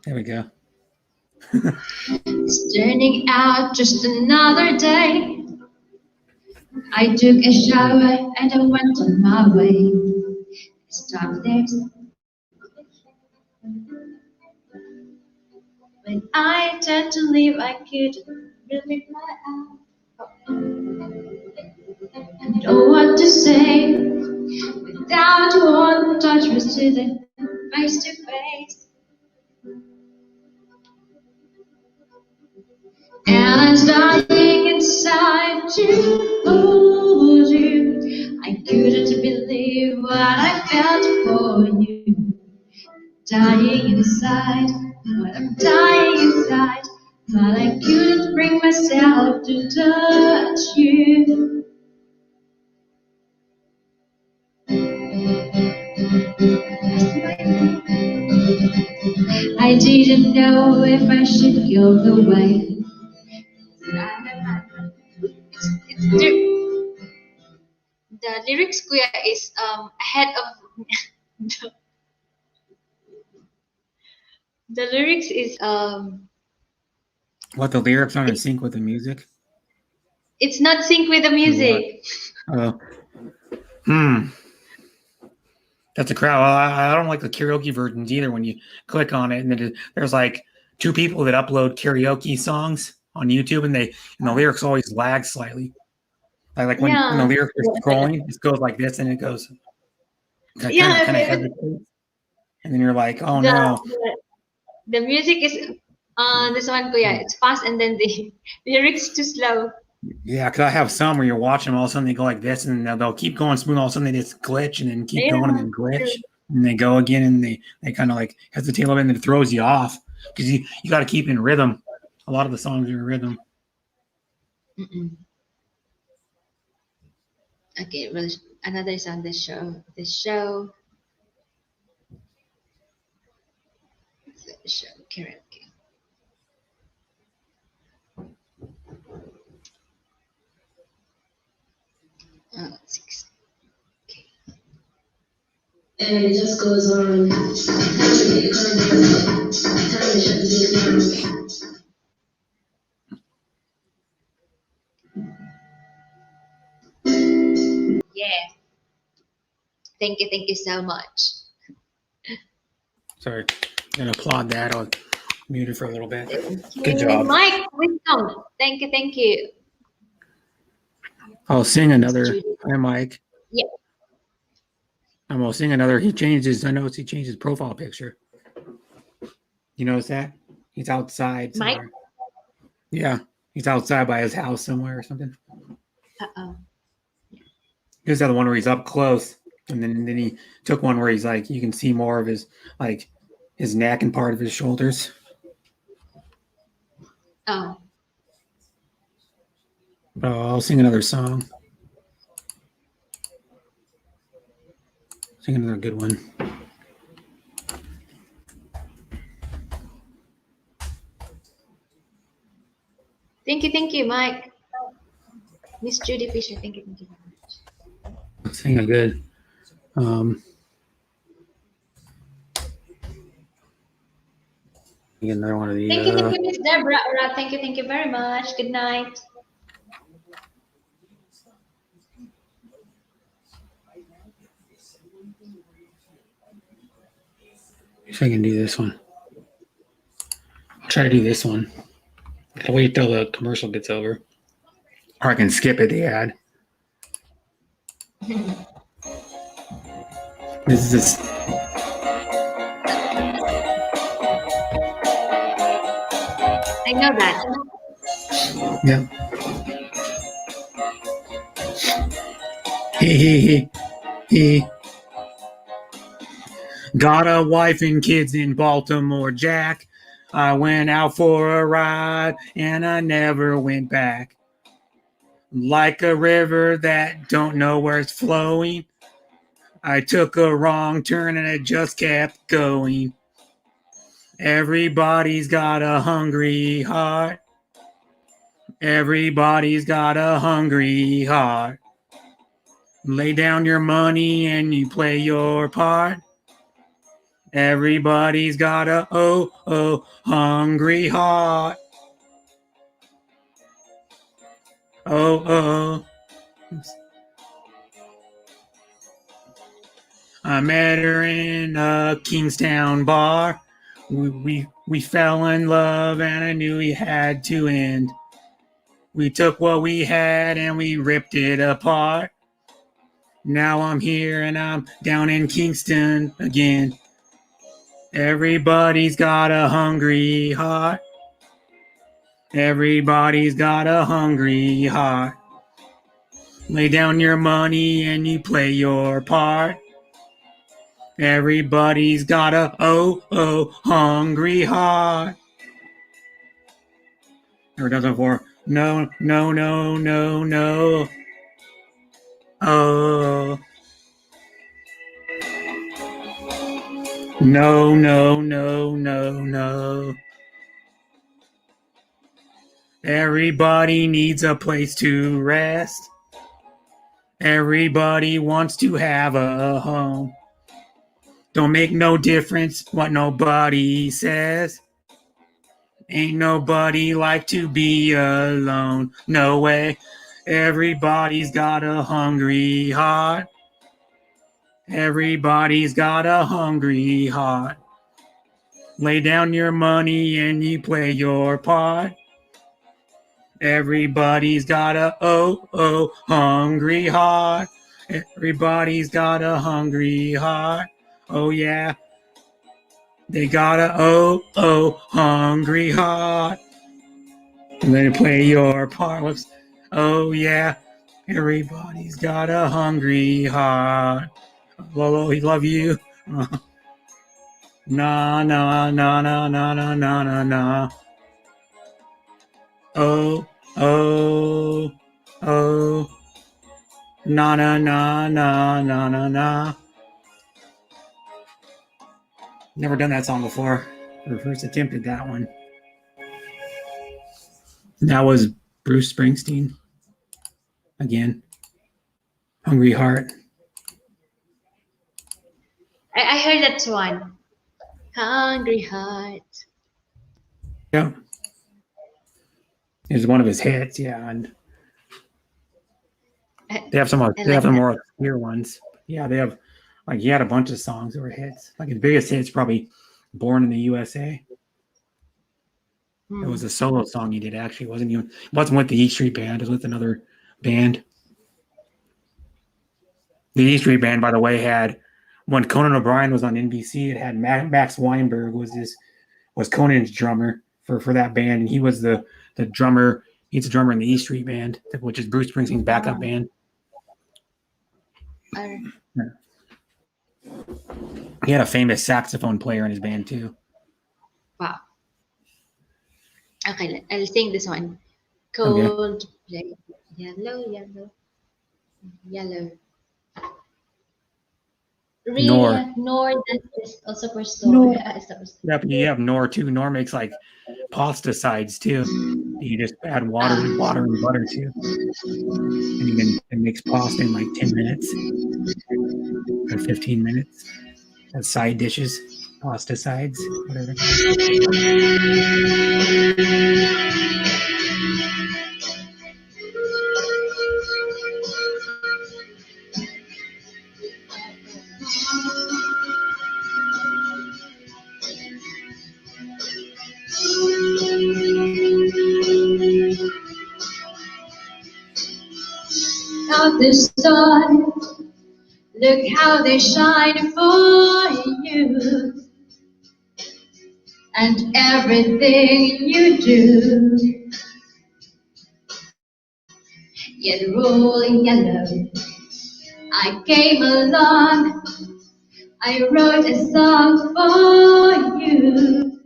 There we go. It's turning out just another day. I took a shower and I went on my way. Stop there. When I tend to leave, I could really fly out. I know what to say without one touch me to the face to face. And I'm dying inside to hold you. I couldn't believe what I felt for you. Dying inside, but I'm dying inside. But I couldn't bring myself to touch you. I didn't know if I should go the way. The lyrics kuya is ahead of the lyrics is What, the lyrics aren't in sync with the music? It's not sync with the music. Oh. That's a crowd. I don't like the karaoke versions either. When you click on it, and there's like two people that upload karaoke songs on YouTube, and the lyrics always lag slightly. Like when the lyrics are scrolling, it goes like this, and it goes kind of hesitates, and then you're like, oh no. The music is this one kuya. It's fast, and then the lyrics too slow. Yeah, because I have some where you're watching them, all of a sudden they go like this, and then they'll keep going smooth, all of a sudden they just glitch, and then keep going, and then glitch, and they go again, and they kind of like hesitate a little bit, and then it throws you off, because you got to keep in rhythm. A lot of the songs are in rhythm. Okay, well, another song, the show karaoke. And it just goes on. Time to get your content. Time to shut the business down. Yeah. Thank you so much. Sorry, I'm gonna applaud that. I'll mute it for a little bit. Good job. Mike, wisdom. Thank you. I'll sing another. Hi, Mike. Yeah. I'm gonna sing another. He changed his. I noticed he changed his profile picture. You notice that? He's outside somewhere. Mike? Yeah, he's outside by his house somewhere or something. Uh-oh. Here's the other one where he's up close, and then he took one where he's like, you can see more of his his neck and part of his shoulders. Oh. I'll sing another song. Sing another good one. Thank you, Mike. Miss Judy Fisher, thank you very much. I'll sing a good. Another one of these. Thank you, Miss Deborah. Thank you very much. Good night. If I can do this one. I'll try to do this one. I'll wait till the commercial gets over. Or I can skip it, the ad. This is I know that. Yeah. He. Got a wife and kids in Baltimore, Jack. I went out for a ride and I never went back. Like a river that don't know where it's flowing. I took a wrong turn and it just kept going. Everybody's got a hungry heart. Everybody's got a hungry heart. Lay down your money and you play your part. Everybody's got a hungry heart. Oh. I met her in a Kingstown bar. We fell in love and I knew we had to end. We took what we had and we ripped it apart. Now I'm here and I'm down in Kingston again. Everybody's got a hungry heart. Everybody's got a hungry heart. Lay down your money and you play your part. Everybody's got a hungry heart. Never done that before. No. Oh. No. Everybody needs a place to rest. Everybody wants to have a home. Don't make no difference what nobody says. Ain't nobody like to be alone. No way. Everybody's got a hungry heart. Everybody's got a hungry heart. Lay down your money and you play your part. Everybody's got a hungry heart. Everybody's got a hungry heart. Oh yeah. They got a hungry heart. And then play your part. Whoops. Oh yeah. Everybody's got a hungry heart. Lolo, he love you. Na. Oh. Na. Never done that song before. Our first attempt at that one. That was Bruce Springsteen. Again. Hungry Heart. I heard that one. Hungry Heart. Yeah. It's one of his hits, yeah, and they have some more obscure ones. Yeah, they have like he had a bunch of songs that were hits. Like his biggest hit's probably "Born in the USA." It was a solo song he did. Actually, it wasn't with the E Street Band. It was with another band. The E Street Band, by the way, had when Conan O'Brien was on NBC. It had Max Weinberg was Conan's drummer for that band, and he was the drummer. He's a drummer in the E Street Band, which is Bruce Springsteen's backup band. He had a famous saxophone player in his band too. Wow. Okay, I'll sing this one. Cold play, yellow, yellow, yellow. Really, Nor is also for store. Yep, you have Nor too. Nor makes like pasta sides too. You just add water and butter too, and it makes pasta in like 10 minutes or 15 minutes. As side dishes, pasta sides, whatever. Of the sun, look how they shine for you, and everything you do. Yet rolling yellow, I came along, I wrote a song for you,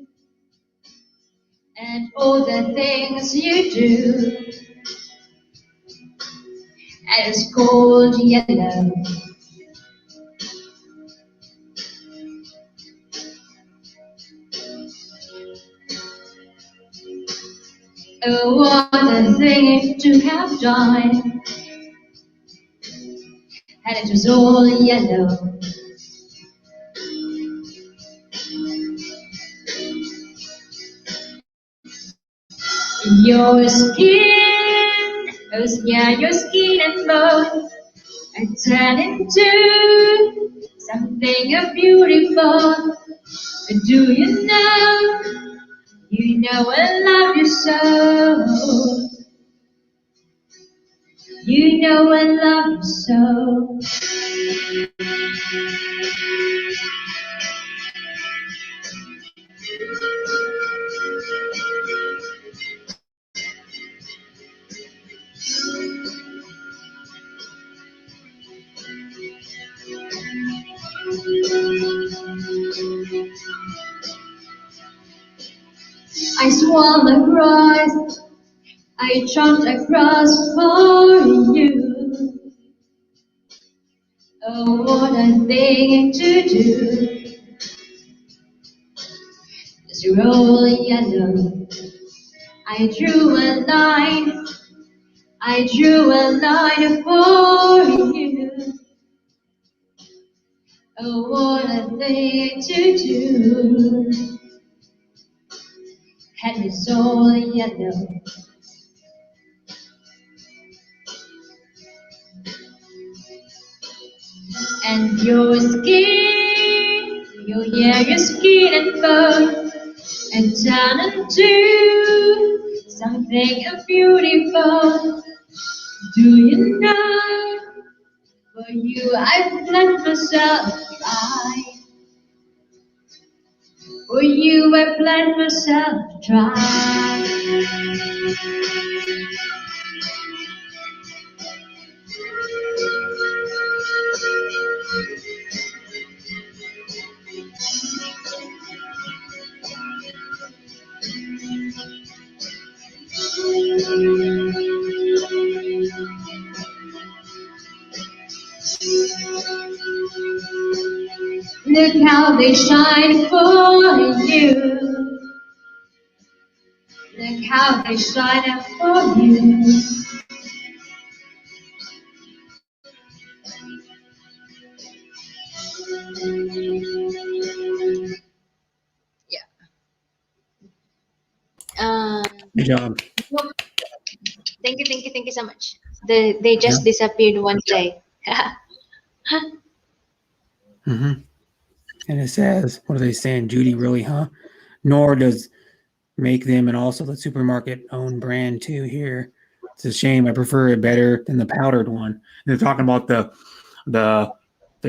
and all the things you do. And it's cold yellow. Oh, what a thing to have done. And it was all yellow. Your skin, oh yeah, your skin and bone are turned into something beautiful. Do you know? You know I love you so. You know I love you so. I swam across, I jumped across for you. Oh, what a thing to do. Just roll yellow. I drew a line for you. Oh, what a thing to do. And it's all yellow. And your skin, your skin and bone, and turn into something beautiful. Do you know? For you, I've let myself dry. For you, I've let myself dry. Look how they shine for you. Look how they shine for you. Good job. Thank you so much. They just disappeared one day. And it says, what are they saying? Judy, really, huh? Nor does make them, and also the supermarket own brand too here. It's a shame. I prefer it better than the powdered one. And they're talking about the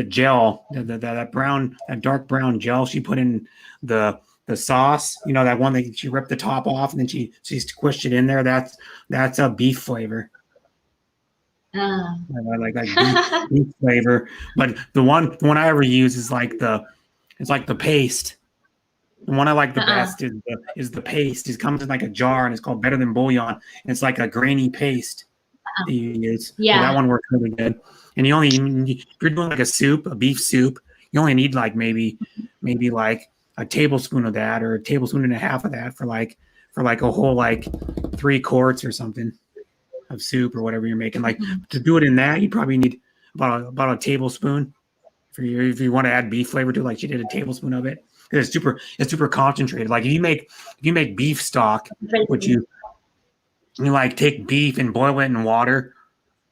gel, that dark brown gel she put in the sauce. You know, that one that she ripped the top off and then she squished it in there. That's a beef flavor. Like beef flavor. But the one I ever use is like the paste. The one I like the best is the paste. It comes in like a jar and it's called Better Than Bouillon. And it's like a grainy paste that you use. Yeah. So that one works really good. And if you're doing like a beef soup, you only need like maybe like a tablespoon of that or a tablespoon and a half of that for like a whole like 3 quarts or something of soup or whatever you're making. Like to do it in that, you probably need about a tablespoon if you want to add beef flavor to it, like she did a tablespoon of it. It's super concentrated. Like if you make beef stock, which you like take beef and boil it in water,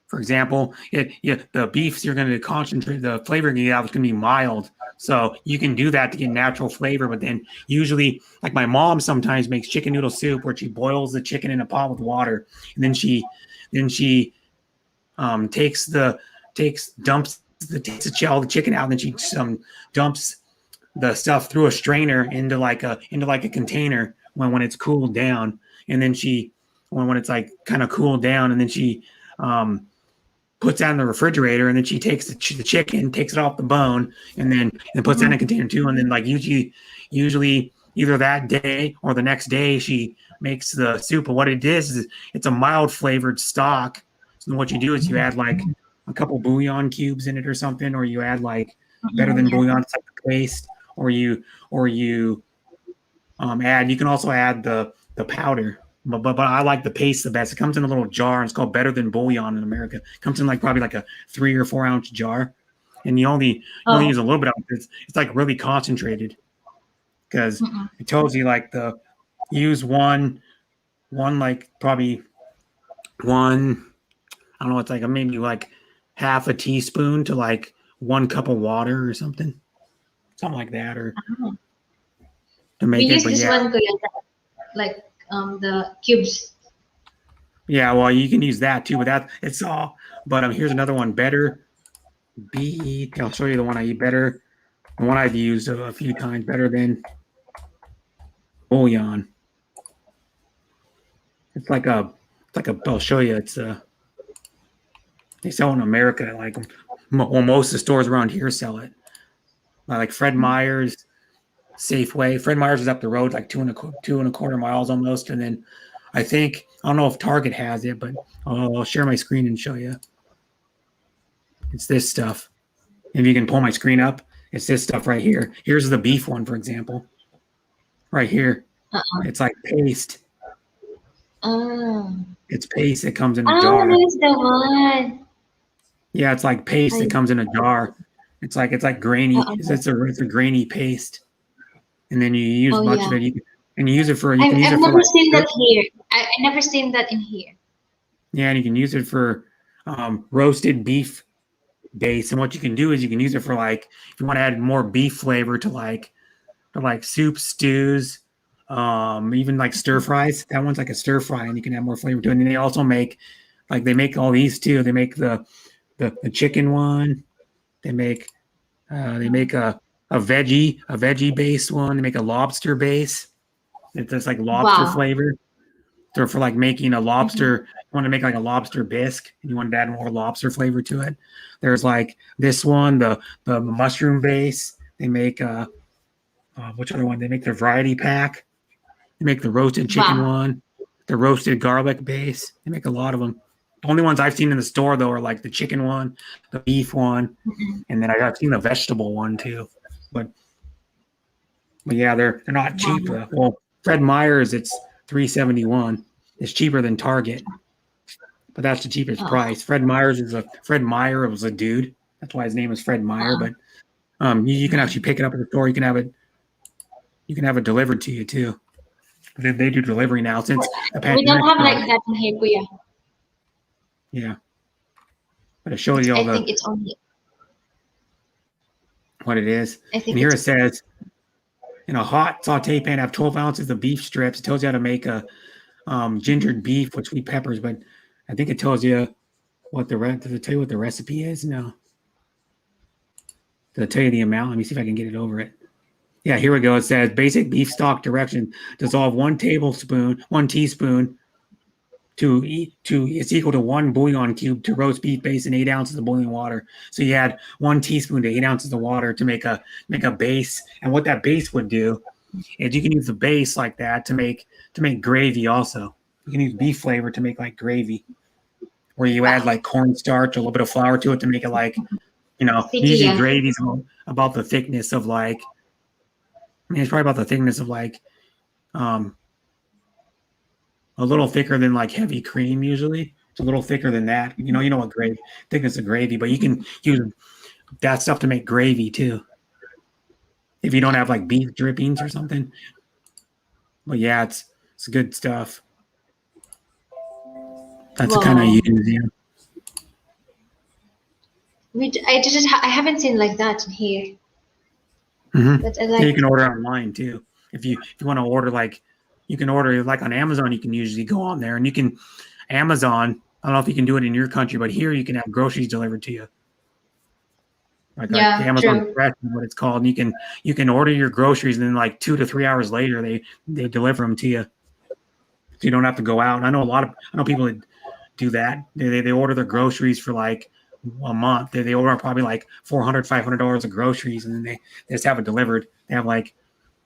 for example, the beefs you're going to concentrate, the flavor you have is going to be mild. So you can do that to get natural flavor. But then usually, like my mom sometimes makes chicken noodle soup where she boils the chicken in a pot with water, and then she dumps the chicken out, and then she dumps the stuff through a strainer into like a container when it's cooled down, and then when it's like kind of cooled down, and then she puts that in the refrigerator, and then she takes the chicken, takes it off the bone, and then puts that in a container too, and then like usually either that day or the next day she makes the soup. But what it is it's a mild flavored stock. So what you do is you add like a couple bouillon cubes in it or something, or you add like Better Than Bouillon, it's like a paste. Or you add. You can also add the powder, but I like the paste the best. It comes in a little jar, and it's called Better Than Bouillon in America. It comes in like probably like a 3 or 4 ounce jar, and you only use a little bit of it. It's like really concentrated because it tells you like use one like probably one. I don't know. It's like maybe like half a teaspoon to like 1 cup of water or something. Something like that, or to make we it. use But this one, like the cubes. Yeah, well, you can use that too, but it's all. But here's another one. Better be. I'll show you the one I eat better. The one I've used a few times. Better Than Bouillon. It's like a. I'll show you. It's they sell it in America. Like most of the stores around here sell it. Like Fred Meyer's, Safeway. Fred Meyer's is up the road, like 2.25 miles almost. And then I don't know if Target has it, but I'll share my screen and show you. It's this stuff. If you can pull my screen up, it's this stuff right here. Here's the beef one, for example. Right here. It's like paste. It's paste that comes in a jar. That's the one. Yeah, it's like paste that comes in a jar. It's like grainy. It's a grainy paste, and then you use much of it. And you use it for. I've never seen that here. I never seen that in here. Yeah, and you can use it for roasted beef base. And what you can do is you can use it for like if you want to add more beef flavor to like soup, stews, even like stir fries. That one's like a stir fry, and you can add more flavor to it. And they also make all these too. They make the chicken one. They make a veggie based one. They make a lobster base. It's like lobster flavor. So for like making a lobster, you want to make like a lobster bisque, and you want to add more lobster flavor to it. There's like this one, the mushroom base. They make which other one? They make the variety pack. They make the roasted chicken one, the roasted garlic base. They make a lot of them. The only ones I've seen in the store though are like the chicken one, the beef one, and then I've seen the vegetable one too. But yeah, they're not cheap. Well, Fred Meyer's it's $3.71. It's cheaper than Target, but that's the cheapest price. Fred Meyer was a dude. That's why his name is Fred Meyer. But you can actually pick it up at the store. You can have it delivered to you too. They do delivery now since the pandemic. We don't have like that in here, Kuya. Yeah. But it shows you all I think it's only what it is. I think and here it says, in a hot saute pan, have 12 ounces of beef strips. It tells you how to make a gingered beef with sweet peppers, but I think it tells you what does it tell you what the recipe is? No. Does it tell you the amount? Let me see if I can get it over it. Yeah, here we go. It says basic beef stock direction. Dissolve 1 teaspoon it's equal to 1 bouillon cube to roast beef base in 8 ounces of boiling water. So you add 1 teaspoon to 8 ounces of water to make a base. And what that base would do is you can use the base like that to make gravy also. You can use beef flavor to make like gravy, where you add like cornstarch, a little bit of flour to it to make it like, usually gravy's about the thickness of like, it's probably about the thickness of like, a little thicker than like heavy cream usually. It's a little thicker than that. You know what thickness of gravy, but you can use that stuff to make gravy too. If you don't have like beef drippings or something. But yeah, it's good stuff. That's the kind I use, yeah. I haven't seen like that in here. Mm-hmm. But I like you can order online too. If you want to order like, you can order like on Amazon. You can usually go on there and you can Amazon. I don't know if you can do it in your country, but here you can have groceries delivered to you. Like Amazon Fresh is what it's called. And you can order your groceries, and then like 2 to 3 hours later they deliver them to you. So you don't have to go out. And I know people that do that. They order their groceries for like a month. They order probably like $400, $500 of groceries, and then they just have it delivered. They have like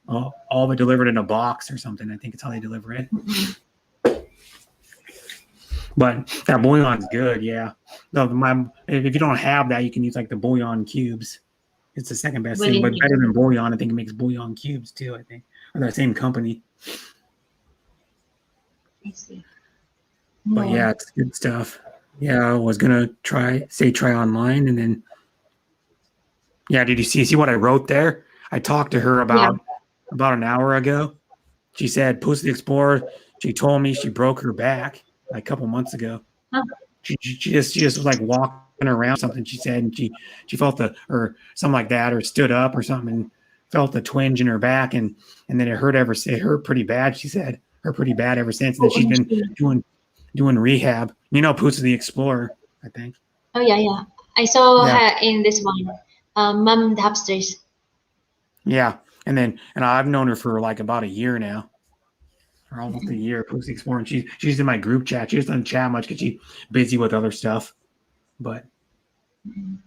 all of it delivered in a box or something. I think it's how they deliver it. But that bouillon's good, yeah. If you don't have that, you can use like the bouillon cubes. It's the second best thing, but better than bouillon. I think it makes bouillon cubes too, I think. Or that same company. I see. But yeah, it's good stuff. Yeah, I was gonna try online, and then did you see what I wrote there? I talked to her about an hour ago. She said Pussy Explorer. She told me she broke her back like a couple months ago. Huh. She just was like walking around something. She said, and she felt or something like that, or stood up or something, and felt the twinge in her back, and then it hurt pretty bad. She said hurt pretty bad ever since. And then she's been doing rehab. Pussy the Explorer, I think. Oh yeah. I saw her in this one, Mom the Upstairs. Yeah. And I've known her for like about a year now, or almost a year. Pussy Explorer. And she's in my group chat. She doesn't chat much because she's busy with other stuff. But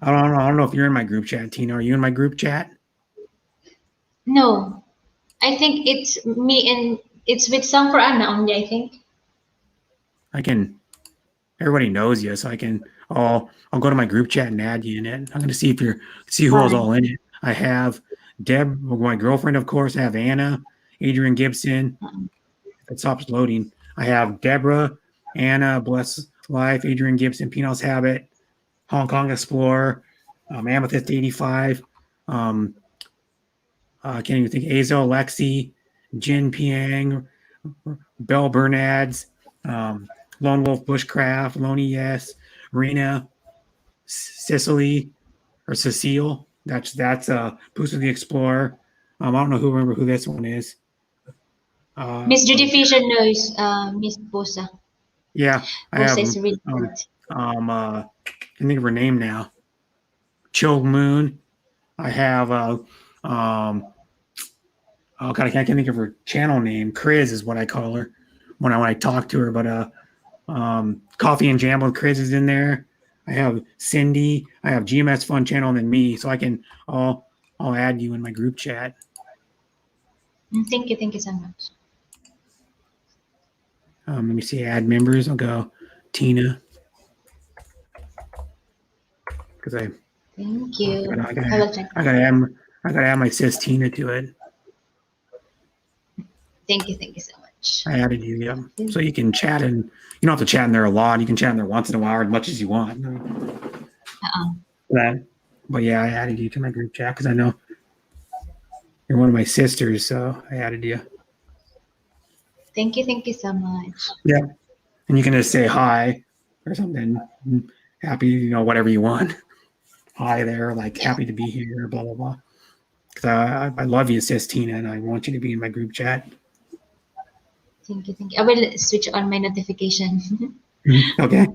I don't know if you're in my group chat, Tina. Are you in my group chat? No, I think it's me and it's with some for Anna only. I think. Everybody knows you, so I can. I'll go to my group chat and add you in it. I'm gonna see who all's all in it. I have Deb, my girlfriend, of course. I have Anna, Adrian Gibson. If it stops loading, I have Deborah, Anna, Bless Life, Adrian Gibson, Pinot's Habit, Hong Kong Explorer, Amethyst 85. I can't even think. Azo, Lexi, Jin Piang, Belle Bernads, Lone Wolf Bushcraft, Loney Yes, Rena, Cecile. That's Pussy the Explorer. I don't know remember who this one is. Miss Judy Fisher knows Miss Bosa. Yeah, I have. Is really good. I can think of her name now. Chill Moon. I have oh god, I can't think of her channel name. Chris is what I call her when I talk to her. But Coffee and Jam with Chris is in there. I have Cindy. I have GMS Fun Channel, and then me. So I'll add you in my group chat. Thank you so much. Let me see. Add members. I'll go Tina. Because Thank you. I gotta add my sis Tina to it. Thank you so much. I added you, yeah. So you can chat, and you don't have to chat in there a lot. You can chat in there once in a while, or as much as you want. But yeah, I added you to my group chat because I know you're one of my sisters, so I added you. Thank you so much. Yeah, and you can just say hi or something. Happy, you know, whatever you want. Hi there, like happy to be here, blah blah blah. Because I love you, sis Tina, and I want you to be in my group chat. Thank you. I will switch on my notification. Okay.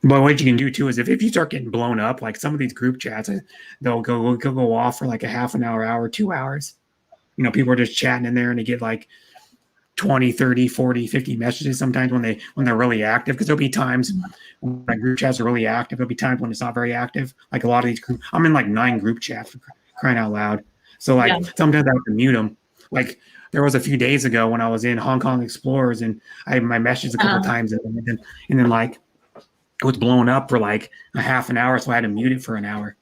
But what you can do too is if you start getting blown up, like some of these group chats, they'll go off for like a half an hour, 2 hours. You know, people are just chatting in there and they get like 20, 30, 40, 50 messages sometimes when they're really active. Because there'll be times when my group chats are really active. There'll be times when it's not very active. Like a lot of these groups, I'm in like 9 group chats, for crying out loud. So like sometimes I have to mute them. Like there was a few days ago when I was in Hong Kong Explorers and I had my messages a couple times and then like it was blown up for like a half an hour, so I had to mute it for an hour.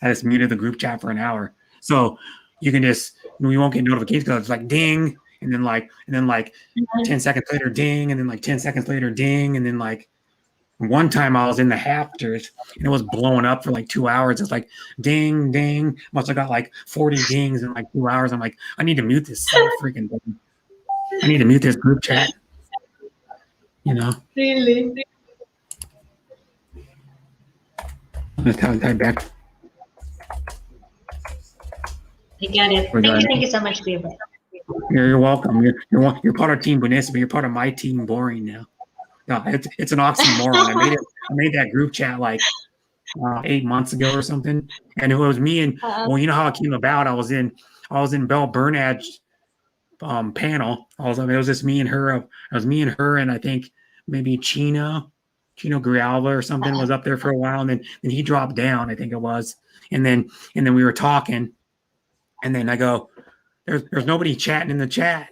I just muted the group chat for an hour. So you can just, we won't get notifications because it's like ding, and then like 10 seconds later ding, and then like 10 seconds later ding, and then like one time I was in the Hafters and it was blowing up for like 2 hours. It's like ding, ding. Must have got like 40 dings in like 2 hours. I'm like, I need to mute this freaking thing. I need to mute this group chat. You know? Really? Let's type back. I got it. Thank you so much, David. You're welcome. You're part of Team Bonissa, but you're part of my team Boring now. No, it's an oxymoron. I made that group chat like 8 months ago or something, and it was me and well, you know how it came about. I was in Belle Bernad's panel. It was just me and her. It was me and her, and I think maybe Chino Grialva or something was up there for a while, and then he dropped down. I think it was, and then we were talking, and then I go, "There's nobody chatting in the chat."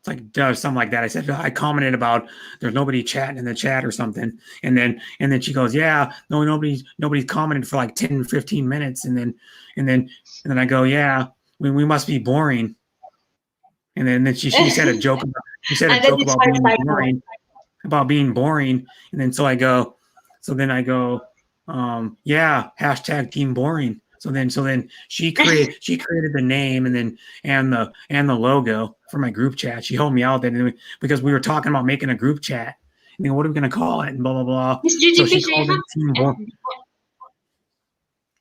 It's like something like that. I said I commented about there's nobody chatting in the chat or something, and then she goes, "Yeah, no, nobody's commented for like 10, 15 minutes," and then I go, "Yeah, we must be boring," and then she said a joke about being boring, and then so I go, yeah, hashtag Team Boring. So then she created the name and the logo for my group chat. She helped me out then because we were talking about making a group chat. And then what are we gonna call it? And blah blah blah. So she called it Team Boring.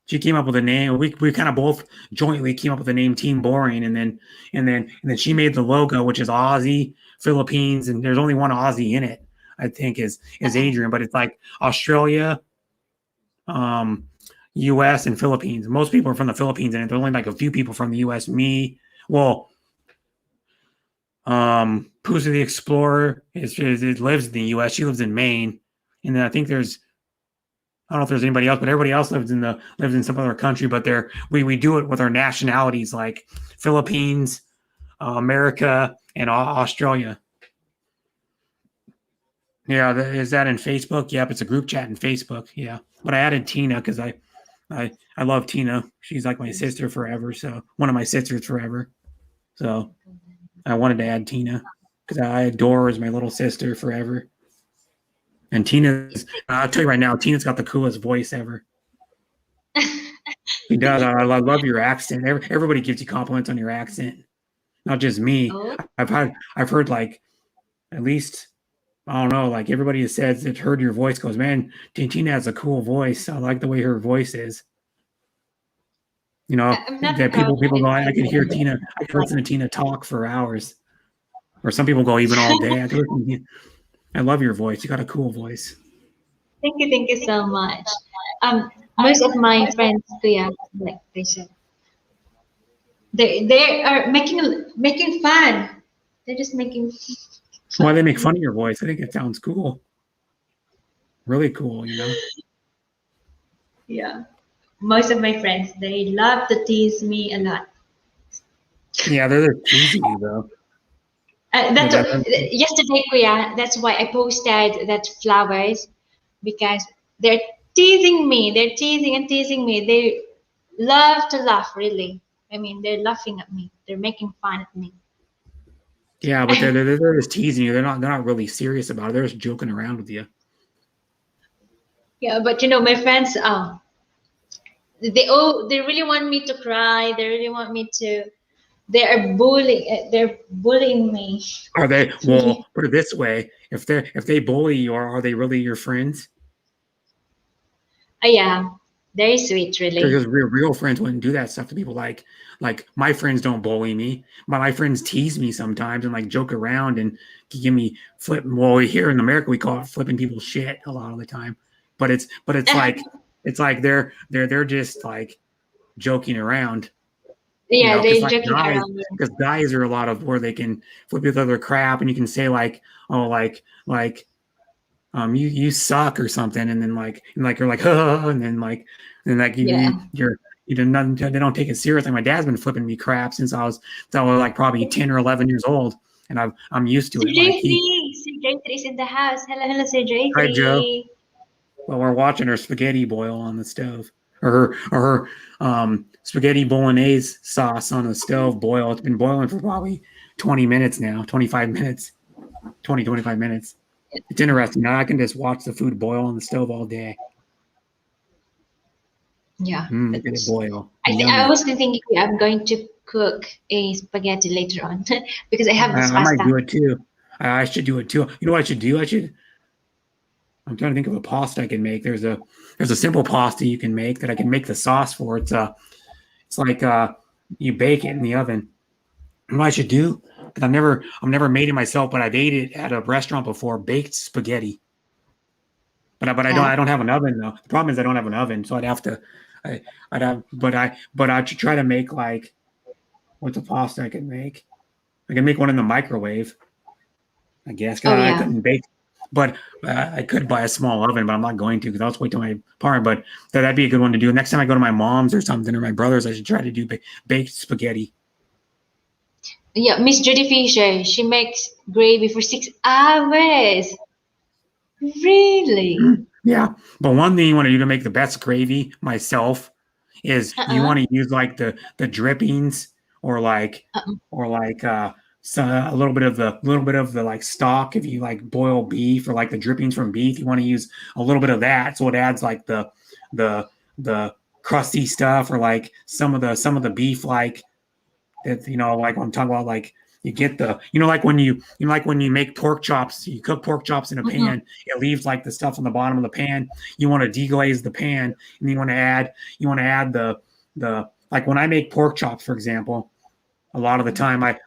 She came up with a name. We kind of both jointly came up with the name Team Boring, and then she made the logo, which is Aussie, Philippines, and there's only one Aussie in it, I think, is Adrian, but it's like Australia, US and Philippines. Most people are from the Philippines in it. There's only like a few people from the US. Me, well, Pusa the Explorer lives in the US. She lives in Maine, and then I think I don't know if there's anybody else, but everybody else lives in some other country. But we do it with our nationalities like Philippines, America, and Australia. Yeah, is that in Facebook? Yep, it's a group chat in Facebook. Yeah, but I added Tina because I love Tina. She's like my sister forever. So one of my sisters forever. So I wanted to add Tina because I adore her as my little sister forever. And I'll tell you right now, Tina's got the coolest voice ever. She does. I love your accent. Everybody gives you compliments on your accent, not just me. I've heard like at least, I don't know, like everybody has said that heard your voice goes, man, Tina has a cool voice. I like the way her voice is. You know, that people go, I can hear Tina, I can listen to Tina talk for hours. Or some people go even all day. I love your voice. You got a cool voice. Thank you so much. Most of my friends, like they said, they are making fun. They're just making fun. Why they make fun of your voice? I think it sounds cool. Really cool, you know? Yeah. Most of my friends, they love to tease me a lot. Yeah, they're teasing you though. Yesterday, Kuya, that's why I posted that flowers, because they're teasing me. They're teasing and teasing me. They love to laugh, really. I mean, they're laughing at me. They're making fun of me. Yeah, but they're just teasing you. They're not really serious about it. They're just joking around with you. Yeah, but you know, my friends, they really want me to cry. They really want me to They're bullying. They're bullying me. Are they? Well, put it this way: if they bully you, are they really your friends? Oh yeah, very sweet, really. Because real friends wouldn't do that stuff to people. Like my friends don't bully me. My friends tease me sometimes and like joke around and give me flip. Well, here in America we call it flipping people's shit a lot of the time. But it's like they're just like joking around. You Yeah, know, because they're like joking around. guys are a lot of where they can flip with other crap and you can say like, oh, you suck or something, and then you're like, oh, and then Yeah. you do nothing. They don't take it seriously. My dad's been flipping me crap since I was like probably 10 or 11 years old, and I'm used to Sir it. Like Sir J3 is in the house. Hello, hello, Sir hi Joe. J3. Well, we're watching her spaghetti boil on the stove, or her spaghetti bolognese sauce on the stove boil. It's been boiling for probably 20 minutes now, 25 minutes, 25 minutes. It's interesting. Now I can just watch the food boil on the stove all day. Yeah. Look at it boil. I was thinking I'm going to cook a spaghetti later on because I have this I might pasta. do it too. I should do it too. You know what I should do? I'm trying to think of a pasta I can make. There's a simple pasta you can make that I can make the sauce for. It's like you bake it in the oven. And what I should do? Because I've never made it myself, but I've ate it at a restaurant before. Baked spaghetti. But I don't have an oven though. The problem is I don't have an oven, so I'd have to. I should try to make like what's a pasta I can make. I can make one in the microwave, I guess. Oh, I yeah. couldn't bake, but I could buy a small oven, but I'm not going to because I'll just wait till my apartment. But that'd be a good one to do. Next time I go to my mom's or something or my brother's, I should try to do baked spaghetti. Yeah, Miss Judy Fisher, she makes gravy for 6 hours. Really? Yeah, but one thing you want to do to make the best gravy myself is you want to use like the drippings or like so a little bit of the like stock. If you like boil beef or like the drippings from beef, you want to use a little bit of that so it adds like the crusty stuff or like some of the beef like that, like when I'm talking about like you get the like when you make pork chops, you cook pork chops in a pan, it leaves like the stuff on the bottom of the pan. You want to deglaze the pan and you want to add the like when I make pork chops, for example, a lot of the time I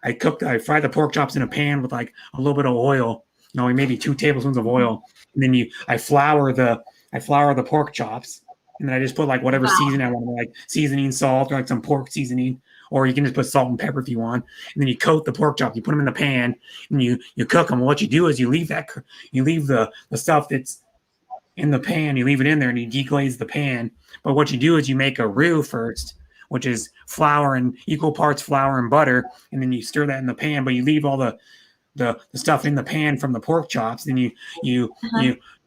fry the pork chops in a pan with like a little bit of oil, maybe 2 tablespoons of oil, and then I flour the pork chops, and then I just put like whatever seasoning I want, like seasoning, salt, or like some pork seasoning, or you can just put salt and pepper if you want, and then you coat the pork chop, you put them in the pan, and you cook them. What you do is you leave the stuff that's in the pan, you leave it in there, and you deglaze the pan. But what you do is you make a roux first, which is flour and equal parts flour and butter, and then you stir that in the pan. But you leave all the stuff in the pan from the pork chops. Then you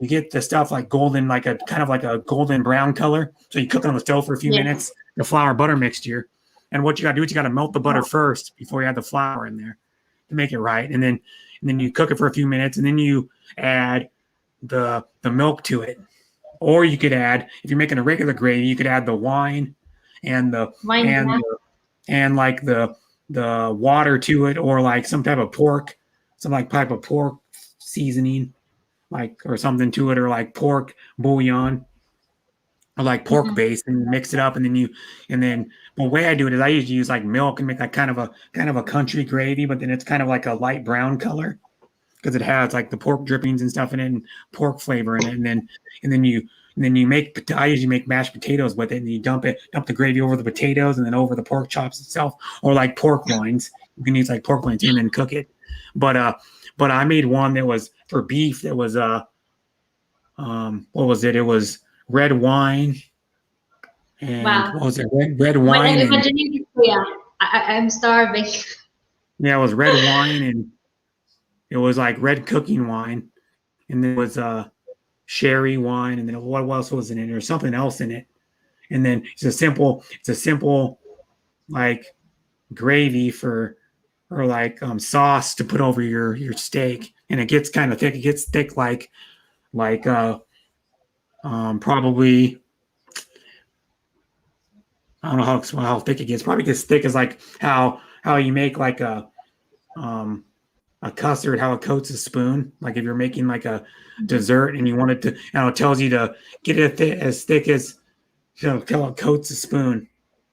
get the stuff like golden, like a kind of like a golden brown color. So you cook it on the stove for a few minutes, the flour butter mixture. And what you got to do is you got to melt the butter first before you add the flour in there to make it right. And then you cook it for a few minutes, and then you add the milk to it. Or you could add, if you're making a regular gravy, you could add the wine and the like the water to it, or like some type of pork seasoning, like, or something to it, or like pork bouillon, or like pork base, and you mix it up, and then the way I do it is I usually use like milk and make like kind of a country gravy, but then it's kind of like a light brown color because it has like the pork drippings and stuff in it and pork flavor in it, and then you make, I usually make mashed potatoes with it, and you dump the gravy over the potatoes and then over the pork chops itself, or like pork loins. You can use like pork loins and then cook it. But I made one that was for beef that was what was it? It was red wine and what was it? Red wine. I'm starving. Yeah, it was red wine, and it was like red cooking wine, and there was sherry wine, and then what else was in it? There's something else in it, and then it's a simple like gravy or like sauce to put over your steak, and it gets kind of thick. It gets thick like probably, I don't know how thick it gets. Probably gets thick as like how you make like a custard, how it coats a spoon. Like if you're making like a dessert and you want it to, and it tells you to get it as thick as, till it coats a spoon.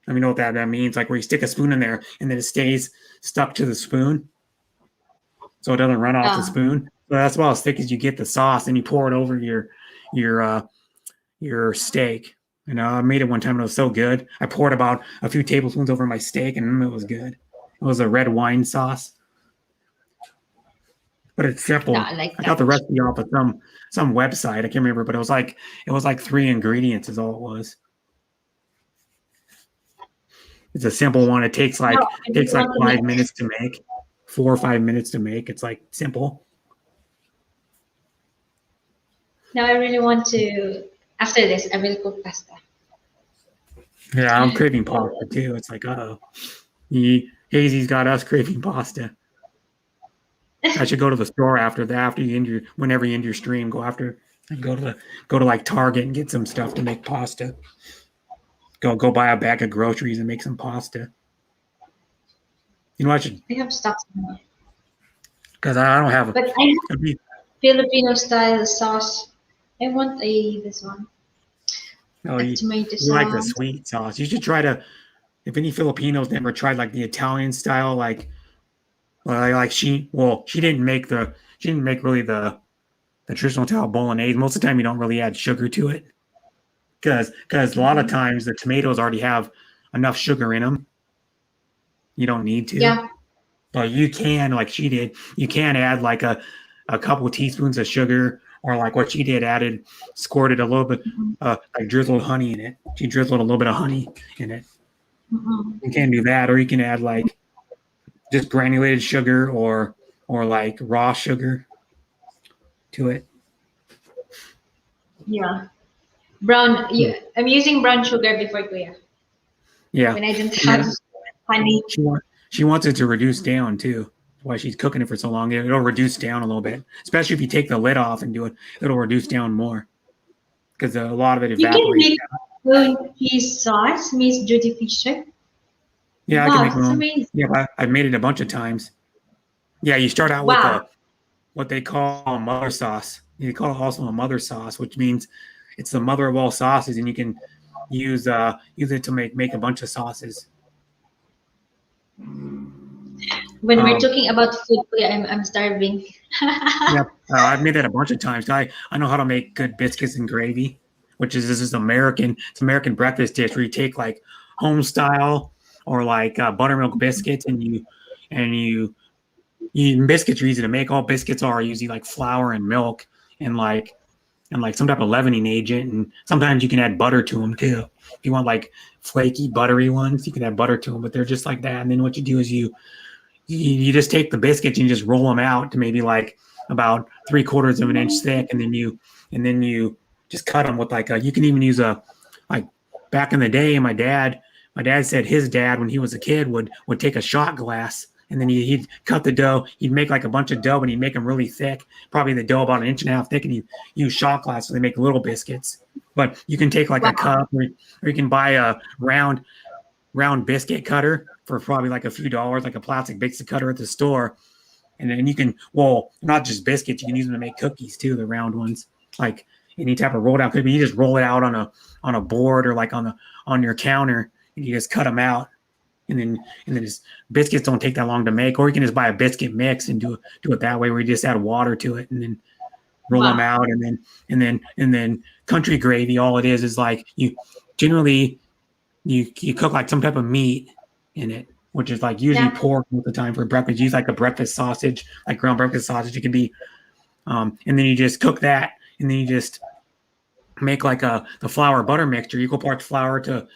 Let me know what that means. Like where you stick a spoon in there and then it stays stuck to the spoon, so it doesn't run off the spoon. So that's about as thick as you get the sauce, and you pour it over your steak. I made it one time and it was so good. I poured about a few tablespoons over my steak and it was good. It was a red wine sauce. But it's simple. Yeah, I got the recipe off of some website. I can't remember, but it was like 3 ingredients is all it was. It's a simple one. It takes like 5 minutes to make, 4 or 5 minutes to make. It's like simple. Now I really want to. After this, I will cook pasta. Yeah, I'm craving pasta too. It's like, Hazy's got us craving pasta. I should go to the store whenever you end your stream, go to like Target and get some stuff to make pasta. Go buy a bag of groceries and make some pasta. I should. I have stuff. Because I don't have. But I have Filipino style sauce. I want this one. Oh, you like the sweet sauce. You should try to. If any Filipinos never tried like the Italian style, she didn't make really the traditional style bolognese. Most of the time, you don't really add sugar to it, because a lot of times the tomatoes already have enough sugar in them. You don't need to. Yeah. But you can, like she did, you can add like a couple of teaspoons of sugar, or like what she did, squirted a little bit, like drizzled honey in it. She drizzled a little bit of honey in it. You can do that, or you can add like just granulated sugar or like raw sugar to it. Yeah. Brown. Yeah. I'm using brown sugar before, Kuya. Yeah. When I didn't have honey. She wants it to reduce down too. Why she's cooking it for so long. It'll reduce down a little bit, especially if you take the lid off and do it. It'll reduce down more because a lot of it evaporates. You can make own cheese sauce, Miss Judy Fisher. Yeah, wow, I can make my own. Amazing. Yeah, I've made it a bunch of times. Yeah, you start out with what they call a mother sauce. You call it also a mother sauce, which means it's the mother of all sauces, and you can use it to make a bunch of sauces. When we're talking about food, I'm starving. Yep, I've made that a bunch of times. I know how to make good biscuits and gravy, which is this American breakfast dish where you take like home style or like buttermilk biscuits, and you biscuits are easy to make. All biscuits are usually like flour and milk and like some type of leavening agent, and sometimes you can add butter to them too. If you want like flaky, buttery ones, you can add butter to them, but they're just like that. And then what you do is you just take the biscuits and you just roll them out to maybe like about 3/4 of an inch thick, and then you just cut them with like you can even use like back in the day, my dad said his dad when he was a kid would take a shot glass, and then he'd cut the dough. He'd make like a bunch of dough, and he'd make them really thick, probably the dough about 1.5 inches thick, and he'd use shot glass so they make little biscuits. But you can take like a cup, or you can buy a round biscuit cutter for probably like a few dollars, like a plastic biscuit cutter at the store. And then you can, not just biscuits, you can use them to make cookies too, the round ones, like any type of roll down cookie. You just roll it out on a board or like on your counter, and you just cut them out. And then just biscuits don't take that long to make, or you can just buy a biscuit mix and do it that way, where you just add water to it and then roll them out. And then country gravy, all it is like you generally you cook like some type of meat in it, which is like usually pork most of the time for breakfast. Use like a breakfast sausage, like ground breakfast sausage. It can be, and then you just cook that, and then you just make like the flour butter mixture. Equal parts flour to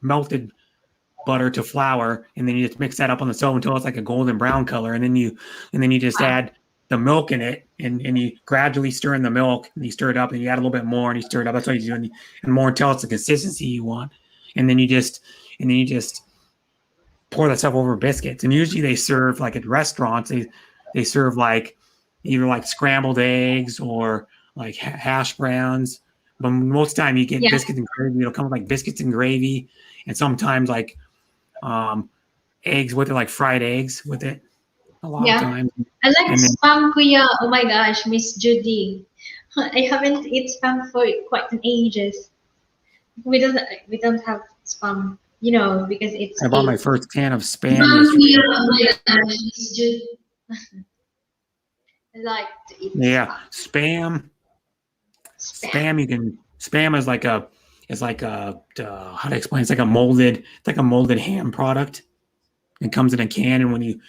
melted butter to flour, and then you just mix that up on the stove until it's like a golden brown color, and then you just add the milk in it, and you gradually stir in the milk, and you stir it up, and you add a little bit more, and you stir it up. That's what you do, and more until it's the consistency you want, and then you just pour that stuff over biscuits. And usually they serve like at restaurants, they serve like either like scrambled eggs or like hash browns. But most of the time you get biscuits and gravy. It'll come with like biscuits and gravy, and sometimes like eggs with it, like fried eggs with it a lot of times. I like And then, spam, kuya. Oh my gosh, Miss Judy. I haven't eaten spam for quite an ages. We don't have spam, because it's I bought my first can of spam spam, yesterday. kuya. Oh my gosh, Miss Judy. I like to eat Yeah, spam. spam. Spam is like a how to explain? It's like a molded ham product. It comes in a can, and when you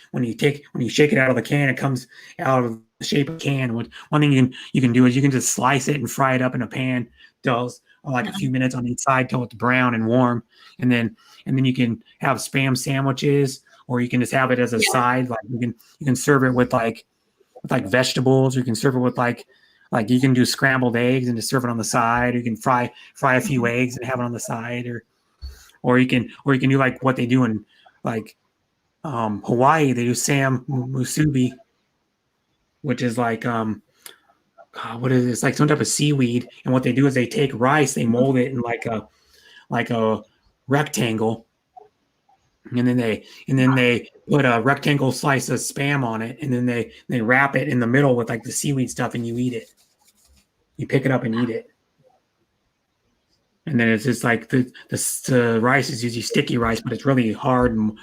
shake it out of the can, it comes out of the shape of a can. One thing you can do is you can just slice it and fry it up in a pan till like a few minutes on each side till it's brown and warm, and then you can have spam sandwiches, or you can just have it as a side. Like you can serve it with like vegetables. You can serve it with like you can do scrambled eggs and just serve it on the side. Or you can fry a few eggs and have it on the side, or you can do like what they do in like Hawaii. They do sam musubi, which is like what is it? It's like some type of seaweed. And what they do is they take rice, they mold it in like a rectangle, and then they put a rectangle slice of spam on it, and then they wrap it in the middle with like the seaweed stuff, and you eat it. You pick it up and eat it. And then it's just like the rice is usually sticky rice, but it's really hard and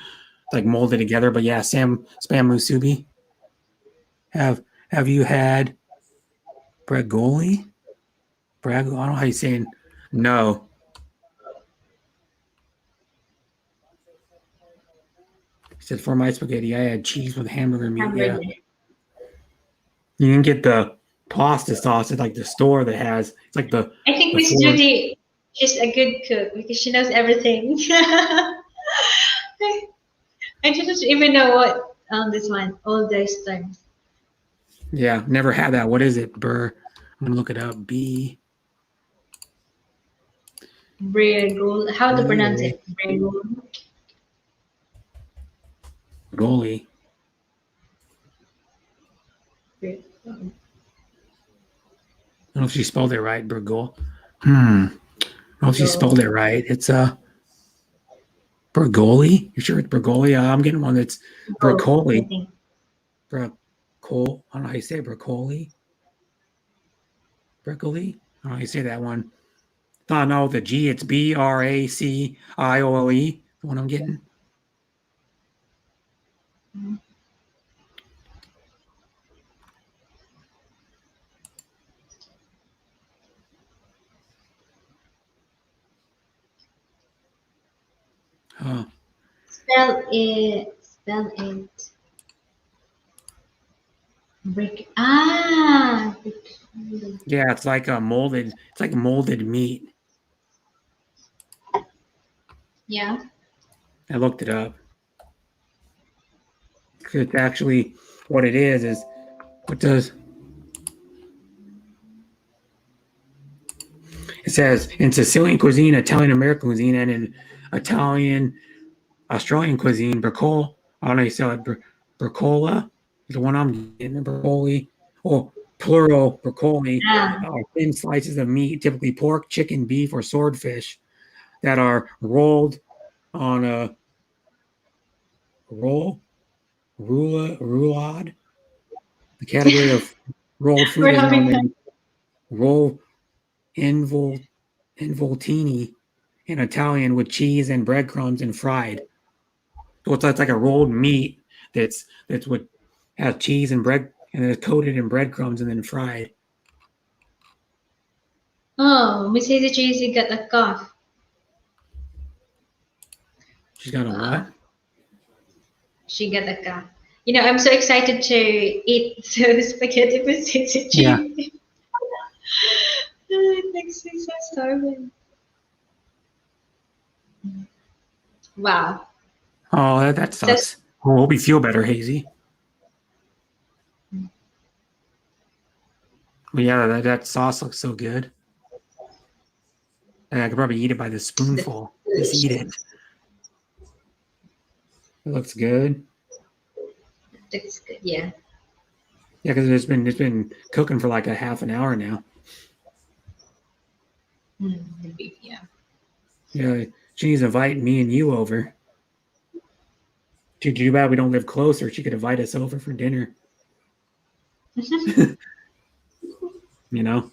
like molded together. But yeah, spam musubi. Have you had bragoli? I don't know how you saying. No. He said for my spaghetti, I had cheese with hamburger meat. Yeah. You can get the pasta sauce at like the store that has it's like the. I think Miss Judy, she's a good cook because she knows everything. I didn't even know what this one all those terms. Yeah, never had that. What is it, Burr? I'm gonna look it up. Bragol. How to pronounce it? Bragol. Goalie. I don't know if she spelled it right, Burgol. I don't know if she spelled it right. It's Bergoli. You sure it's Bergoli? I'm getting one that's Bergoli. Bergol. I don't know how you say it. Bergoli. Bergoli. I don't know how you say that one. Oh, no, the G. It's Braciole. The one I'm getting. Oh. Spell it. Brick. Ah. Yeah, it's like a molded. It's like molded meat. Yeah. I looked it up. It's actually what it is what does it says in Sicilian cuisine, Italian American cuisine, and in Italian Australian cuisine, bracol. I don't know how you say it. Bracola is the one I'm getting. Bracoli, or plural bracoli, are thin slices of meat, typically pork, chicken, beef, or swordfish, that are rolled on a roulade. The category of rolled food is known as roll involtini in Italian, with cheese and breadcrumbs and fried. So it's like a rolled meat that's what has cheese and bread, and then it's coated in breadcrumbs and then fried. Oh, Miss Hazy Cheesy got a cough. She's got a what? She got a cough. I'm so excited to eat spaghetti with Hazy Cheesy. Yeah. It makes me so starving. Wow. Oh, that sucks. I hope you feel better, Hazy. But yeah, that sauce looks so good. And I could probably eat it by the spoonful. Just eat it. It looks good. It looks good, yeah. Yeah, because it's been cooking for like a half an hour now. The beef, yeah. Yeah, she needs to invite me and you over. Too bad we don't live closer. She could invite us over for dinner. You know,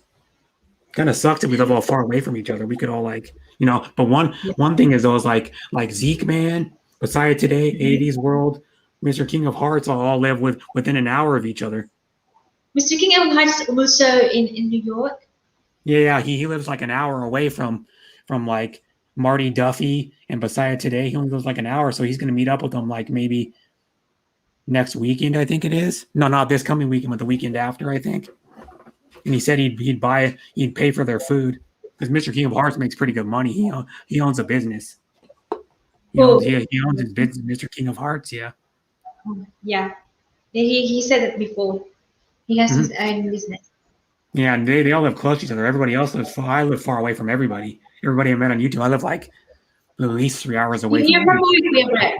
kind of sucks if we live all far away from each other. We could all like, but one thing is those like Zeke Man, Besides Today, 80s World, Mr. King of Hearts all live within an hour of each other. Mr. King of Hearts also in New York. Yeah, he lives like an hour away from like Marty Duffy and Besides Today. He only lives like an hour, so he's gonna meet up with them like maybe next weekend, I think it is. No, not this coming weekend, but the weekend after, I think. And he said he'd pay for their food because Mr. King of Hearts makes pretty good money. He owns a business. He owns his business, Mr. King of Hearts. Yeah. Yeah, he said it before. He has his own business. Yeah, and they all live close to each other. Everybody else lives far. I live far away from everybody. Everybody I met on YouTube, I live like at least 3 hours away. You're from where, Brett?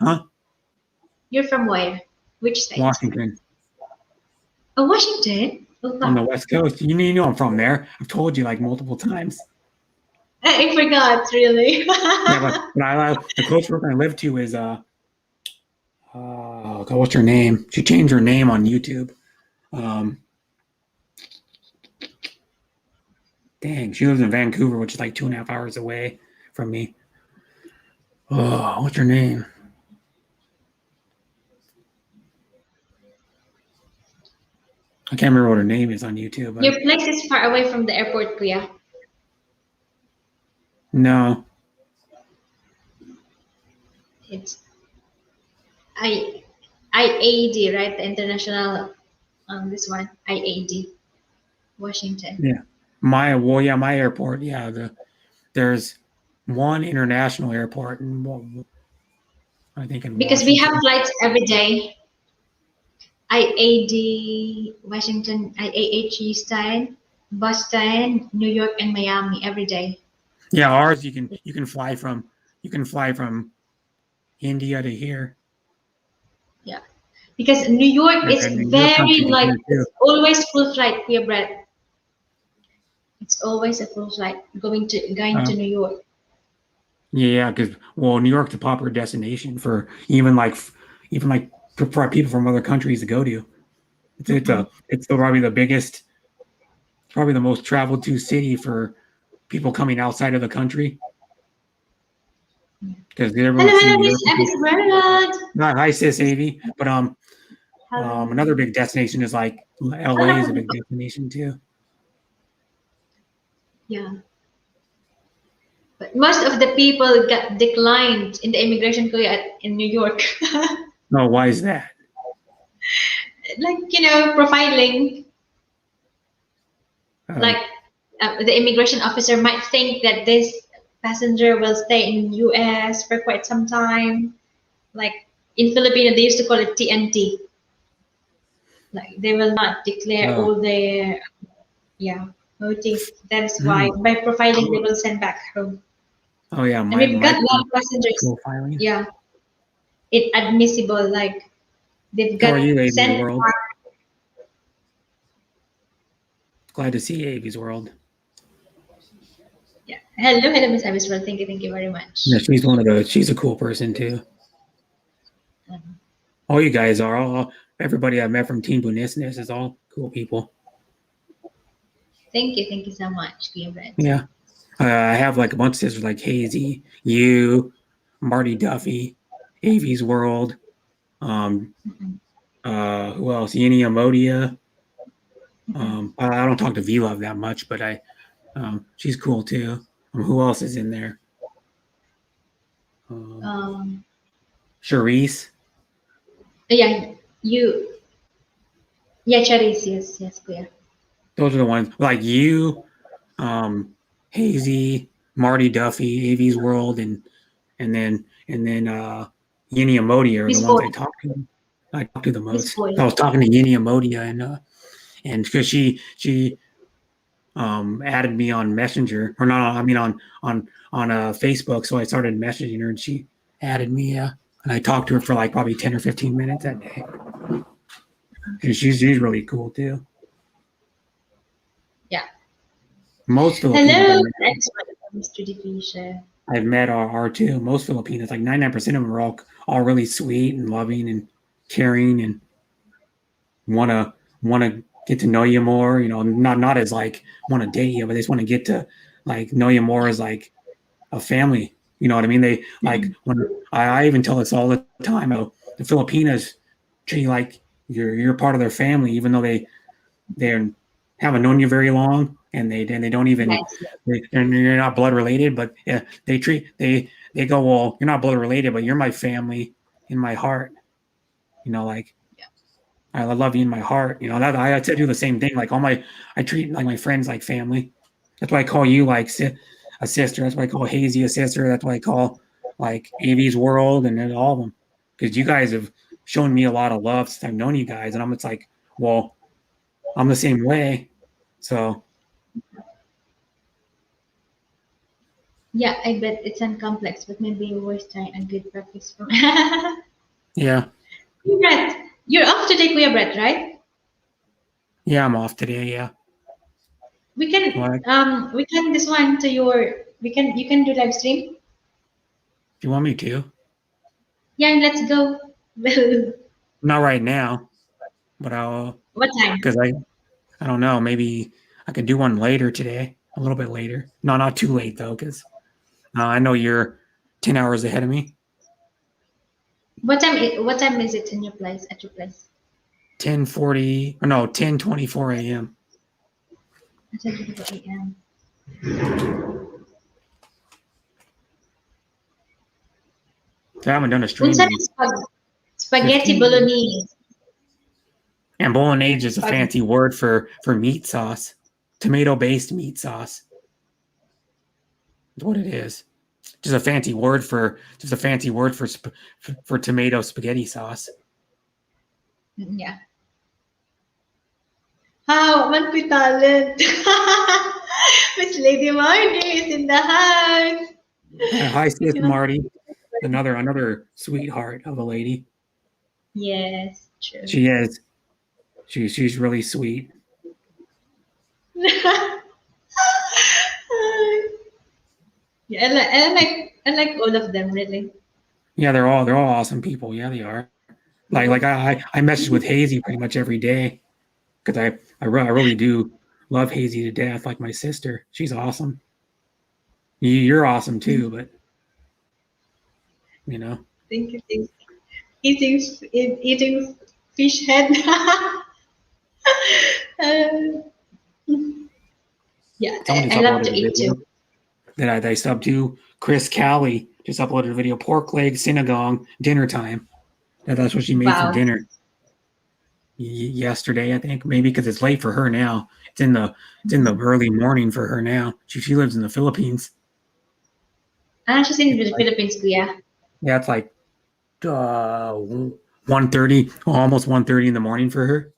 Huh? You're from where? Which state? Washington. Oh, Washington. On the West Coast. You know I'm from there. I've told you like multiple times. I forgot, really. Yeah, but the closest person I live to is what's her name? She changed her name on YouTube. Dang, she lives in Vancouver, which is like 2.5 hours away from me. Oh, what's her name? I can't remember what her name is on YouTube. Your place is far away from the airport, Kuya. No. It's IAD, right? The international this one. IAD. Washington. Yeah. My airport. Yeah. There's one international airport I think in because Washington. We have flights every day. IAD, Washington, IAH Houston, Boston, New York, and Miami every day. Yeah, ours you can fly from India to here. Yeah, because New York is very like it's always full flight. Here, Brett. It's always a full flight going to New York. Yeah, because New York's a popular destination for even like for people from other countries to go to. It's probably the biggest, probably the most traveled to city for people coming outside of the country. Because hi sis Avi, but another big destination is like LA is a big destination too. Yeah. But most of the people got declined in the immigration in New York. Oh, why is that? Like, profiling. Like the immigration officer might think that this passenger will stay in US for quite some time. Like in Filipino, they used to call it TNT. Like they will not declare all their motive. That's why by profiling they will send back home. Oh yeah, and we've got a lot of passengers. Profiling. Yeah, inadmissible. Like they've got sent back. Glad to see Avi's World. Yeah. Hello, Miss Avi's World. Thank you very much. Yeah, she's a cool person too. All you guys are everybody I met from Team Bungisngis is all cool people. Thank you so much, Brett. Yeah. I have like a bunch of sisters like Hazy, you, Marty Duffy, Avi's World, who else? Yini Amodia. I don't talk to V-Love that much, but she's cool too. Who else is in there? Charisse. Yeah, Charisse, yes, clear. Those are the ones like you, Hazy, Marty Duffy, Avi's World, and then Yini Amodia are the ones I talk to. I talk to the most. I was talking to Yini Amodia and because she added me on Messenger or not, I mean on Facebook, so I started messaging her and she added me, and I talked to her for like probably 10 or 15 minutes that day. And she's really cool too. Yeah. Most of the hello, Mr. Defisha. I've met are too. Most Filipinos, like 99% of them, are all really sweet and loving and caring and wanna get to know you more. You know, not as like want to date you, but they just want to get to like know you more as like a family. You know what I mean? They like when I even tell this all the time. The Filipinos treat you like you're part of their family, even though they haven't known you very long, and they don't even you're not blood related, but yeah, they go, well, you're not blood related, but you're my family in my heart. You know, like I love you in my heart. You know, that I do the same thing. Like I treat like my friends like family. That's why I call you like a sister. That's why I call Hazy a sister. That's why I call like AV's World and then all of them, because you guys have shown me a lot of love since I've known you guys, and I'm it's like, well, I'm the same way. So yeah, I bet it's uncomplex, but maybe worth trying a good practice from. yeah, Brett, you're off today, Kuya Brett, right? yeah, I'm off today. Yeah, We can this one to your you can do live stream. if you want me to, Yeah, let's go. not right now, but I'll What time? because I don't know. Maybe I could do one later today, a little bit later. No, not too late though, because I know you're 10 hours ahead of me. What time is it in your place? At your place? 10:40 or no 10:24 a.m. At 10:24 a.m. So I haven't done a stream Unsa in na spaghetti 15 years. bolognese. And bolognese is a fancy word for meat sauce, tomato-based meat sauce. That's what it is. Just a fancy word for for tomato spaghetti sauce. Yeah. How man ko talent. Miss Lady Marnie is in the house. Hi, sis Marty. Another sweetheart of a lady. Yes, true. She is. She's really sweet. Yeah, I like all of them really. Yeah, they're all awesome people. Yeah, they are. Like I message with Hazy pretty much every day because I really do love Hazy to death, like my sister. She's awesome. You're awesome too, but you know. Thank you. Eating eating fish head. Yeah, I love to eat too. That I subbed to Chris Callie just uploaded a video, pork leg synagogue dinner time. That's what she made for dinner yesterday, I think, maybe because it's late for her now. It's in the early morning for her now. She lives in the Philippines. She's in the Philippines, yeah. Yeah, it's like 1:30, almost 1:30 in the morning for her.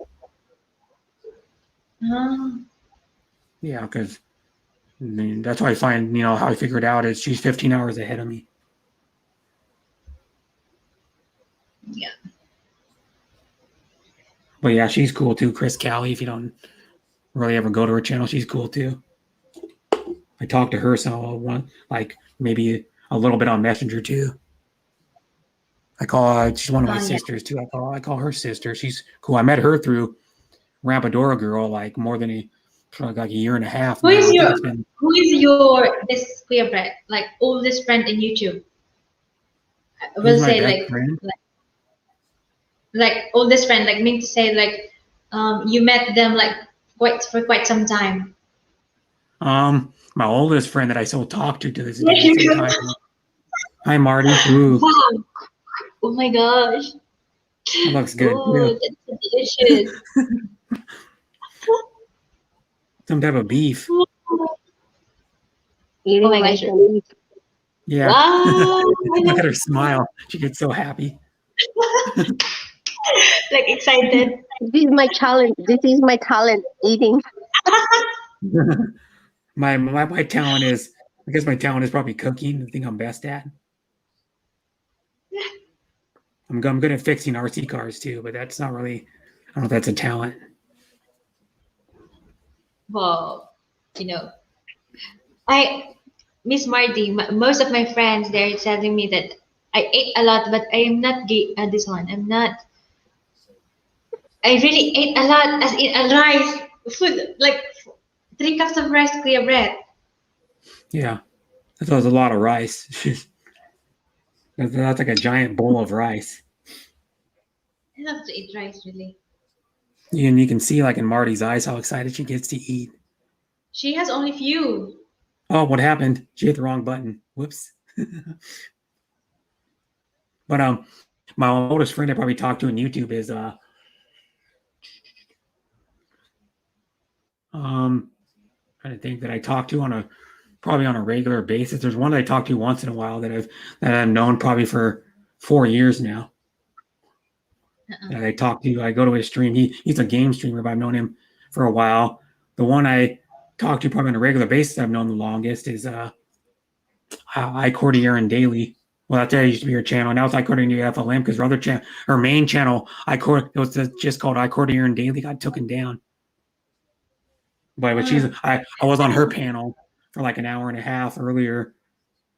Yeah, because that's why I find, how I figured out is she's 15 hours ahead of me. Yeah. But yeah, she's cool too. Chris Callie, if you don't really ever go to her channel, she's cool too. I talked to her like maybe a little bit on Messenger too. She's one of my sisters too. I call her sister. She's cool. I met her through Rampadora Girl like more than like a year and a half. Who is your this queer friend, like oldest friend in YouTube? I will say like oldest friend, like mean to say like you met them like for quite some time. My oldest friend that I still talk to this day. Hi Marty. Ooh. Wow. Oh my gosh. That looks good. Oh, that's delicious. Some type of beef. Oh my gosh. Yeah. Wow. Look at her smile. She gets so happy. Like excited. This is my challenge. This is my talent, eating. my talent is, I guess my talent is probably cooking, the thing I'm best at. I'm good at fixing RC cars too, but that's not really, I don't know if that's a talent. Well, I Miss Marty, most of my friends they're telling me that I ate a lot, but I am not gay. This one, I'm not. I really ate a lot, as in a rice, food like 3 cups of rice, clear bread. Yeah, that was a lot of rice. That's like a giant bowl of rice. I love to eat rice, really. And you can see, like in Marty's eyes, how excited she gets to eat. She has only few. Oh, what happened? She hit the wrong button. Whoops. But my oldest friend I probably talked to on YouTube is trying to think that I talk to probably on a regular basis. There's one that I talk to once in a while that I've known probably for 4 years now. That I talk to. I go to his stream. He's a game streamer, but I've known him for a while. The one I talk to probably on a regular basis I've known the longest is iCordier Daily. Well, that used to be her channel. Now it's iCordier FLM because her other channel, her main channel, it was just called iCordier Daily, got taken down. But I was on her panel for like an hour and a half earlier.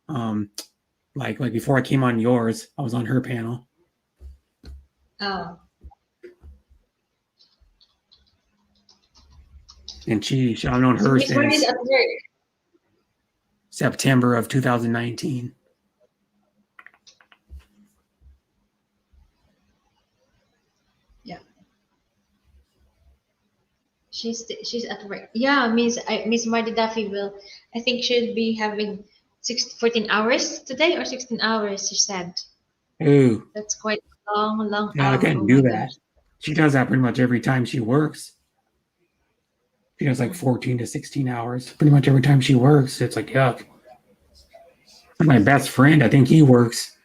Like before I came on yours, I was on her panel. Oh. And I've known her since September of 2019. Yeah. She's at work. Yeah, Miss Marty Duffy will. I think she'll be having 14 hours today or 16 hours. She said. Ooh. That's quite long. Yeah, I can't do that. Gosh. She does that pretty much every time she works. She does like 14 to 16 hours pretty much every time she works. It's like, yuck. My best friend, I think he works.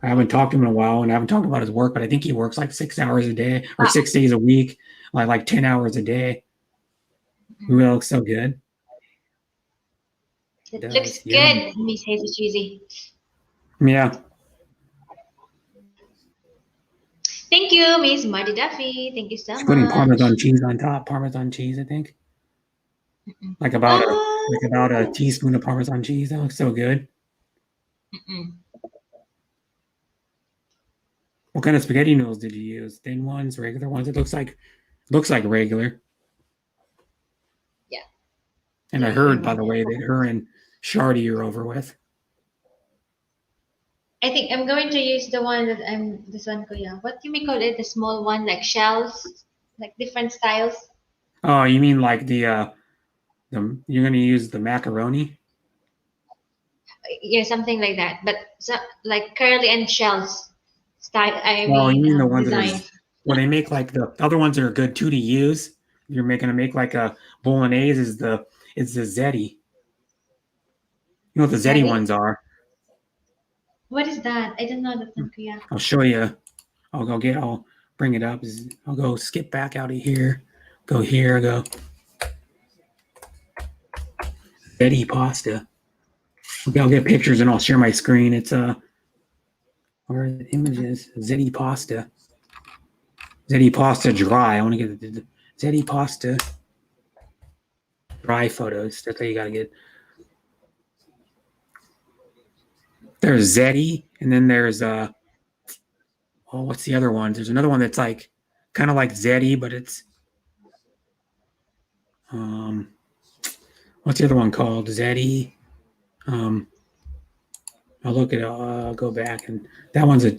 I haven't talked to him in a while, and I haven't talked about his work, but I think he works like 6 hours a day or 6 days a week, like 10 hours a day. He looks so good. It looks good, Miss Hazel Cheesy. Yeah. Thank you, Miss Marty Duffy. Thank you so much. Putting Parmesan cheese on top. Parmesan cheese, I think. Like about a teaspoon of Parmesan cheese. That looks so good. What kind of spaghetti noodles did you use? Thin ones, regular ones? It looks like regular. Yeah. And I heard, by the way, that her and Shardy are over with. I think I'm going to use the one that this one, Kuya. What do you call it? The small one, like shells, like different styles. Oh, you mean like you're going to use the macaroni? Yeah, something like that. But like curly and shells style. You mean the ones that when they make like the other ones that are good too to use. You're make like a bolognese is the ziti. You know what the ziti ones are? What is that? I don't know that one, Kuya. I'll show you. I'll bring it up. I'll go skip back out of here. Go here. Go. Ziti pasta. Okay, I'll get pictures and I'll share my screen. It's where are the images? Ziti pasta. Ziti pasta dry. I want to get the Ziti pasta dry photos. That's how you gotta get. There's Zeti, and then there's what's the other one? There's another one that's like kind of like Zeti, but it's what's the other one called? Zeti. I'll look at I'll go back, and that one's a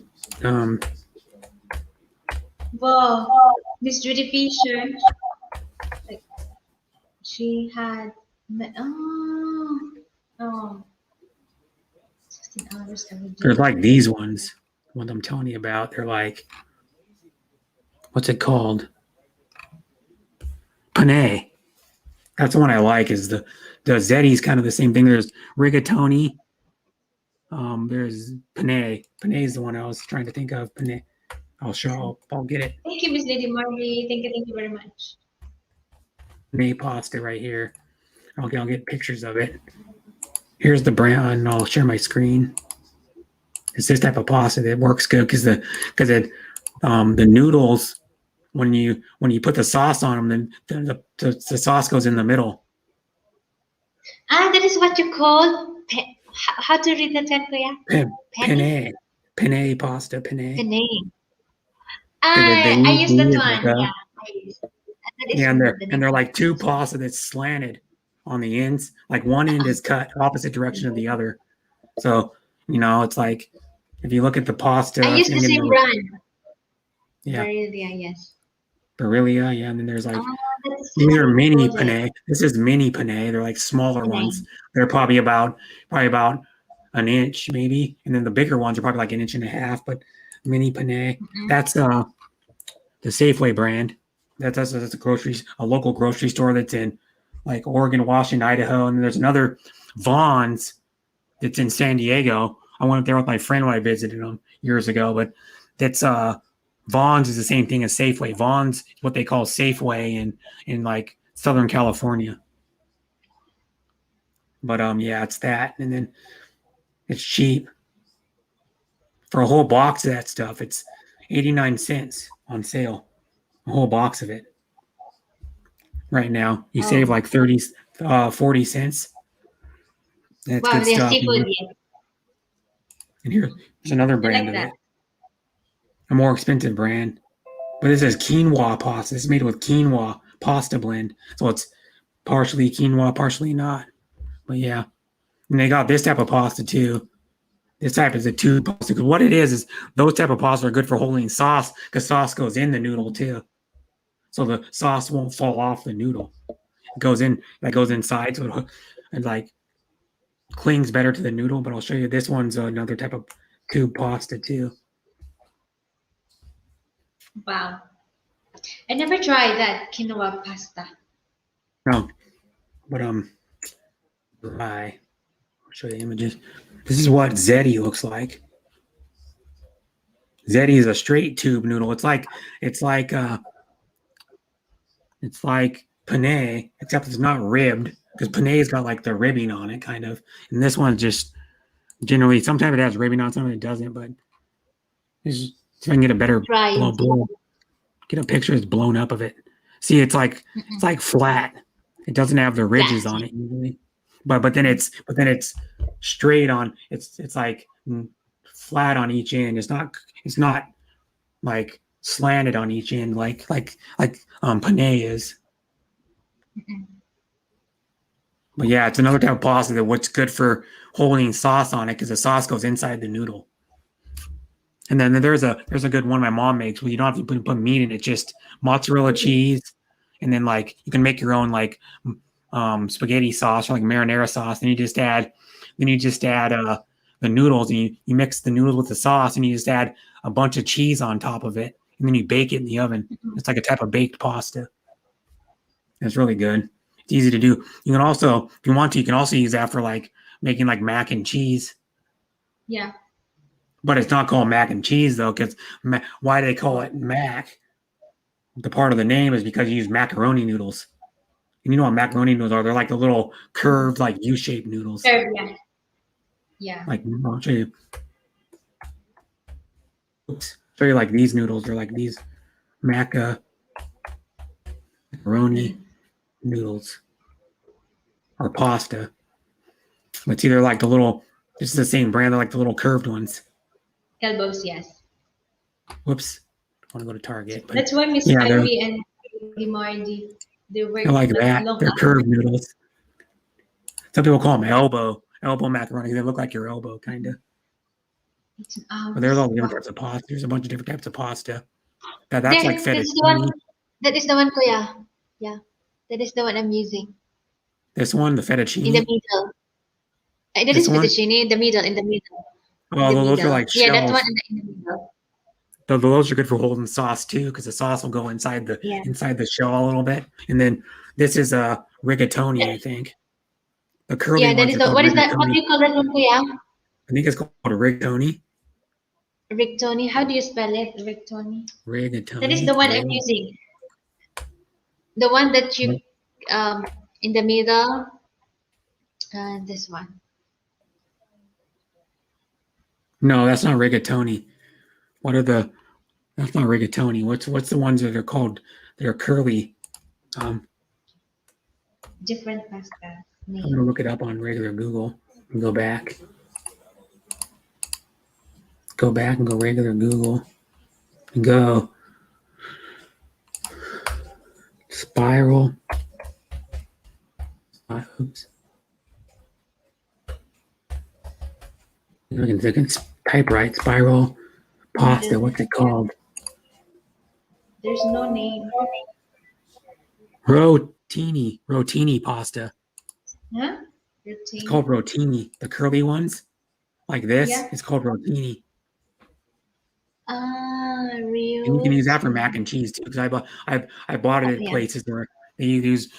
Wow, Miss Judy Fisher. Like, she had 16 hours every day. There's like these ones. What I'm telling you about. They're like, what's it called? Panay. That's the one I like. Is the Zeti's kind of the same thing. There's rigatoni. There's Panay. Panay is the one I was trying to think of. Panay. I'll get it. Thank you, Miss Lady Marley. Thank you very much. Panay pasta right here. I'll get pictures of it. Here's the brand, and I'll share my screen. It's this type of pasta that works good because the noodles, when you put the sauce on them, then the sauce goes in the middle. That is what you call How to read that, Kuya? Penne. Penne pasta. Penne. Penne. The I use that E is one. like Yeah, I use. That is yeah, the and name they're of like it. two pasta that's slanted on the ends. Like one end is cut opposite direction of the other. So, it's like if you look at the pasta, I use the same brand. yeah, Barilia, yes. Barilia, yeah, and then there's like That's these how are you mini call it. penne. This is mini penne. They're like smaller ones. Penne. They're probably about an inch maybe, and then the bigger ones are probably like an inch and a half. But mini penne, that's the Safeway brand. That's a local grocery store that's in like Oregon, Washington, Idaho, and then there's another Vaughn's that's in San Diego. I went up there with my friend when I visited them years ago, but that's Vaughn's is the same thing as Safeway. Vaughn's is what they call Safeway in like Southern California. But yeah, it's that, and then it's cheap for a whole box of that stuff. It's 89 cents on sale, a whole box of it. Right now, you save like 40 cents. That's Wow, good the stuff. seafood. Yeah. And here's another brand like of that. it, a more expensive brand. But this is quinoa pasta. It's made with quinoa pasta blend. So it's partially quinoa, partially not. But yeah. And they got this type of pasta too. This type is a tube pasta. Because what it is those type of pasta are good for holding sauce because sauce goes in the noodle too. So the sauce won't fall off the noodle. It goes inside. So it like clings better to the noodle. But I'll show you this one's another type of tube pasta too. Wow. I never tried that quinoa pasta. No. But I'll show you images. This is what Zeti looks like. Zeti is a straight tube noodle. It's like penne, except it's not ribbed because penne's got like the ribbing on it, kind of. And this one's just generally sometimes it has ribbing on, sometimes it doesn't. But see if I can get a better get a picture that's blown up of it. See, it's like flat. It doesn't have the ridges on it usually. But then it's straight on. It's like flat on each end. It's not like slanted on each end like penne is. But yeah, it's another type of pasta that what's good for holding sauce on it because the sauce goes inside the noodle. And then there's a good one my mom makes where you don't have to put meat in it, just mozzarella cheese, and then like you can make your own like spaghetti sauce or like marinara sauce, and you just add the noodles, and you mix the noodles with the sauce, and you just add a bunch of cheese on top of it, and then you bake it in the oven. It's like a type of baked pasta. It's really good. It's easy to do. You can also, if you want to, you can also use that for like making like mac and cheese. Yeah. But it's not called mac and cheese though, because why do they call it mac? The part of the name is because you use macaroni noodles. And you know what macaroni noodles are? They're like the little curved, like U-shaped noodles. Yeah. Like I'll show you. Show you like these noodles. They're like these macaroni noodles or pasta. But it's either like the little. This is the same brand. They're like the little curved ones. Elbows, yes. Whoops. I want to go to Target. But that's why Miss Ivy and Mardi, they work like that. They're curved noodles. Some people call them elbow macaroni. They look like your elbow, kind of. But there's all the different types of pasta. There's a bunch of different types of pasta. That's like fettuccine. That is the one, Kuya. Yeah, that is the one I'm using. This one, the fettuccine. In the middle. That is fettuccine in the middle. Oh, those are like shells. Yeah, that one in the middle. Those are good for holding sauce too, because the sauce will go inside the shell a little bit. And then this is a rigatoni, I think. The curly ones. That is the. What is that? What do you call that one, Kuya? I think it's called a rigatoni. Rigatoni. How do you spell it? Rigatoni. Rigatoni. That is the one I'm using. The one that you in the middle. This one. No, that's not rigatoni. That's not rigatoni. What's the ones that are called that are curly? Different pasta. I'm gonna look it up on regular Google. Go back. Go back and go regular Google. And go spiral. Oops. You can type right spiral pasta. What's it called? There's no name. Rotini pasta. Huh? It's called rotini. The curly ones, like this, it's called rotini. Real. And you can use that for mac and cheese too. Because I bought it at places where they use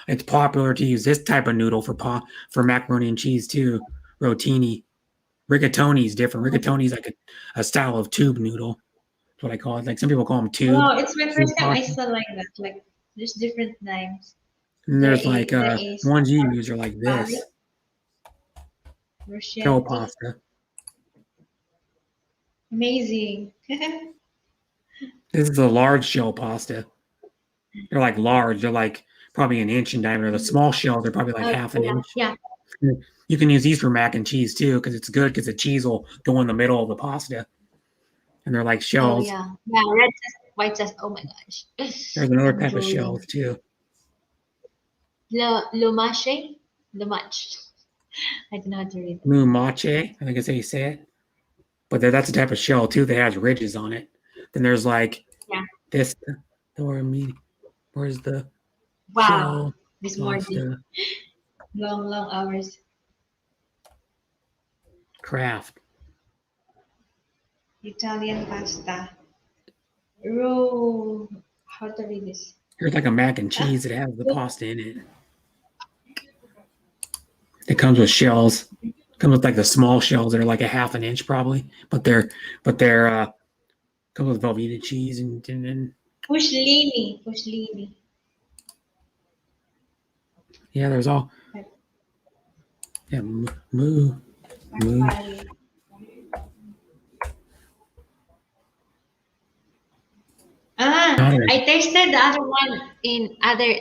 it's popular to use this type of noodle for macaroni and cheese too. Rotini. Rigatoni is different. Rigatoni is like a style of tube noodle. That's what I call it. Like some people call them tube. Oh, it's my first time I saw like that. Like there's different names. And there's ones you use are like this. Shell pasta. Amazing. This is a large shell pasta. They're like large. They're like probably an inch in diameter. The small shells are probably like half an inch. Yeah. You can use these for mac and cheese too because it's good because the cheese will go in the middle of the pasta. And they're like shells. Oh, yeah. Yeah, red sauce, white sauce. Oh my gosh. There's another type of shells too. Lumache? Lumach. I don't know how to read it. Lumache, I think that's how you say it. But that's a type of shell too that has ridges on it. Then there's like this. Where's the shell? This more deep. Long hours. Kraft. Italian pasta. How to read this? Here's like a mac and cheese that has the pasta in it. It comes with shells. It comes with like the small shells that are like a half an inch probably, but they're comes with Velveeta cheese and Fusilli. Yeah, there's all. Yeah, moo. I tasted the other one in other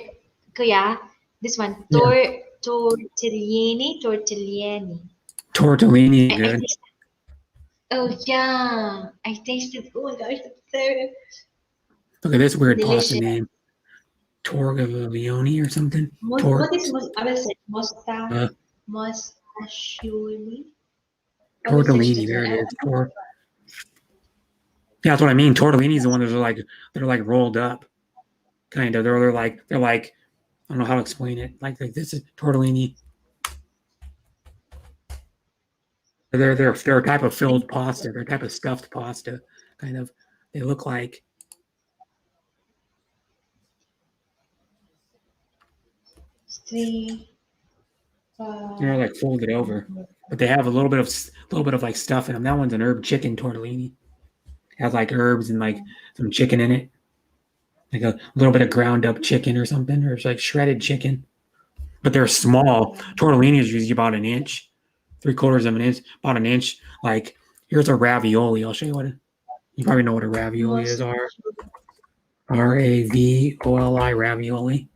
kuya. This one, tortellini. Tortellini, good. Oh yeah, I tasted. Oh my gosh, it's so. Look at this weird pasta name. Tortellini or something. What is I will say mostaccioli. Tortellini, there it is. Yeah, that's what I mean. Tortellini is the one that are like rolled up, kind of. They're like I don't know how to explain it. Like this is tortellini. They're a type of filled pasta. They're a type of stuffed pasta, kind of. They look like. They're like folded over, but they have a little bit of like stuff in them. That one's an herb chicken tortellini. It has like herbs and like some chicken in it, like a little bit of ground up chicken or something, or it's like shredded chicken. But they're small. Tortellini is usually about an inch, 3/4 of an inch, about an inch. Like here's a ravioli. I'll show you you probably know what a ravioli is. Ravoli ravioli.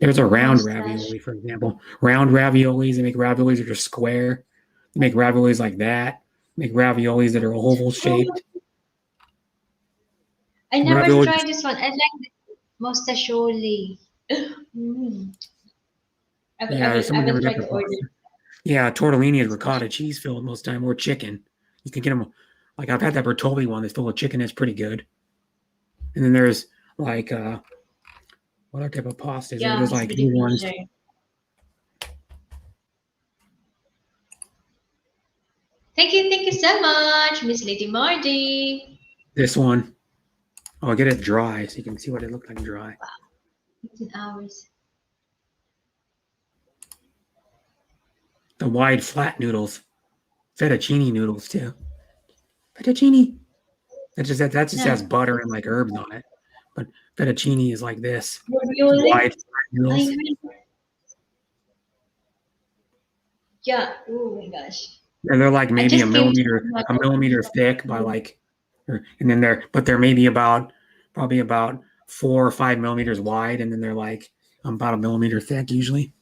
There's a round ravioli, for example. Round raviolis, they make raviolis that are square. They make raviolis like that. They make raviolis that are oval shaped. I never tried this one. I like the mostaccioli. Yeah, tortellini is ricotta cheese filled most of the time, or chicken. You can get them. Like I've had that Bertolli one that's full of chicken. It's pretty good. And then there's like what other type of pasta is there? There's like these ones. Thank you so much, Miss Lady Marty. This one. I'll get it dry so you can see what it looks like dry. Wow. 15 hours. The wide flat noodles. Fettuccine noodles too. Fettuccine. That just has butter and like herbs on it. But fettuccine is like this. Wide flat noodles. Yeah. Oh my gosh. And they're like maybe a millimeter thick by like, and then they're maybe probably about 4 or 5 millimeters wide, and then they're like about a millimeter thick usually,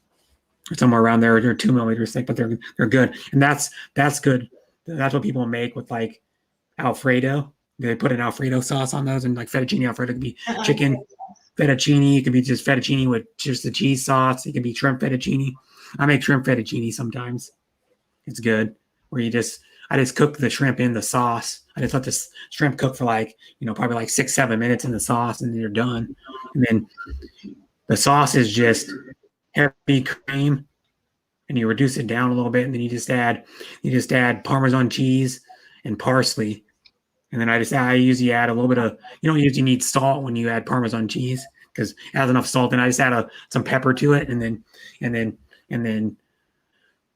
or somewhere around there. They're 2 millimeters thick, but they're good, and that's good. That's what people make with like Alfredo. They put an Alfredo sauce on those, and like fettuccine Alfredo could be chicken fettuccine. It could be just fettuccine with just the cheese sauce. It could be shrimp fettuccine. I make shrimp fettuccine sometimes. It's good. Where I just cook the shrimp in the sauce. I just let the shrimp cook for like, probably like 6-7 minutes in the sauce, and then you're done. And then the sauce is just heavy cream, and you reduce it down a little bit, and then you just add Parmesan cheese and parsley. And then I usually add a little bit of, you don't usually need salt when you add Parmesan cheese because it has enough salt. And I just add some pepper to it, and then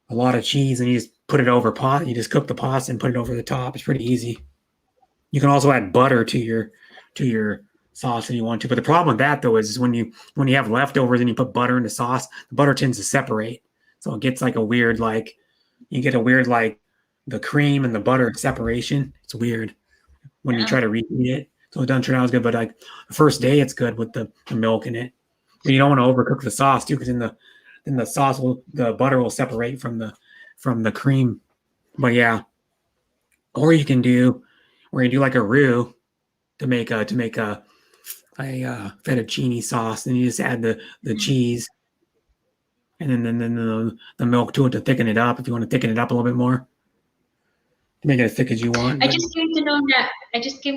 a lot of cheese, and you just put it over pot. You just cook the pasta and put it over the top. It's pretty easy. You can also add butter to your sauce if you want to. But the problem with that though is when you have leftovers and you put butter in the sauce, the butter tends to separate. So it gets like a weird the cream and the butter separation. It's weird when you try to reheat it. So it doesn't turn out as good. But like the first day it's good with the milk in it. But you don't want to overcook the sauce too, because then the sauce the butter will separate from the cream. But yeah. Or you can do like a roux to make a fettuccine sauce, and you just add the cheese and then the milk to it to thicken it up if you want to thicken it up a little bit more. To make it as thick as you want. I just came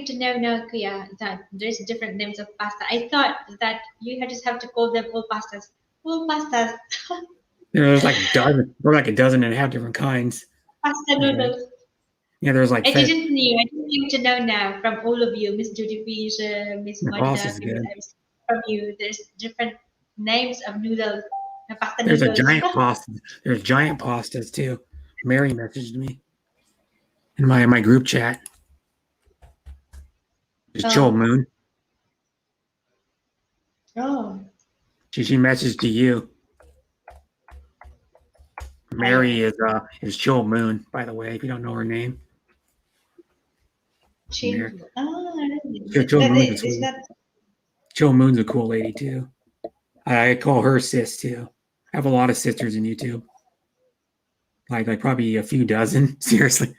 to know now, Kuya, that there's different names of pasta. I thought that you just have to call them all pastas. All pastas. There's like a dozen and a half different kinds. Pasta noodles. Yeah, there's like. I didn't know. I just came to know now from all of you, Miss Judy Fisher, Miss Magda, from you. There's different names of noodles. There's a giant pasta. There's giant pastas too. Mary messaged me in my group chat. It's Joel Moon. Oh. She messaged to you. Mary is Joel Moon, by the way, if you don't know her name. Joel Moon's a cool lady too. I call her sis too. I have a lot of sisters in YouTube. Like probably a few dozen, seriously.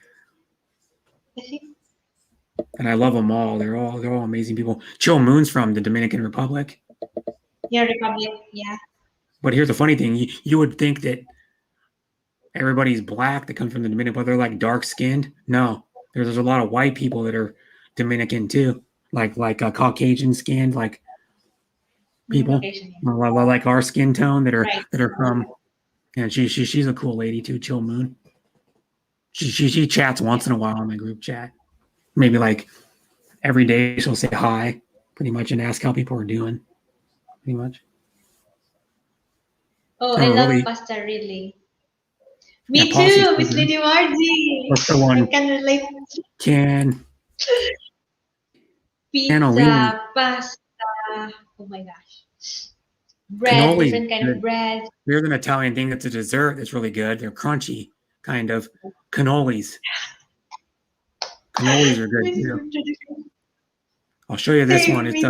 And I love them all. They're all amazing people. Joel Moon's from the Dominican Republic. Yeah, Republic, yeah. But here's the funny thing: you would think that everybody's black that comes from the Dominican, but they're like dark skinned. No, there's a lot of white people that are Dominican too, like a Caucasian skinned, like people, like our skin tone that are from. And she's a cool lady too, Chill Moon. She chats once in a while in my group chat. Maybe like every day she'll say hi, pretty much, and ask how people are doing, pretty much. Oh, I love pasta, really. Me too, Miss Lady Margie. What's the one? I can relate. Pizza, pasta. Oh my gosh. Bread, different kind of bread. There's an Italian thing that's a dessert that's really good. They're crunchy, kind of. Cannolis. Cannolis are good too. I'll show you this one. It's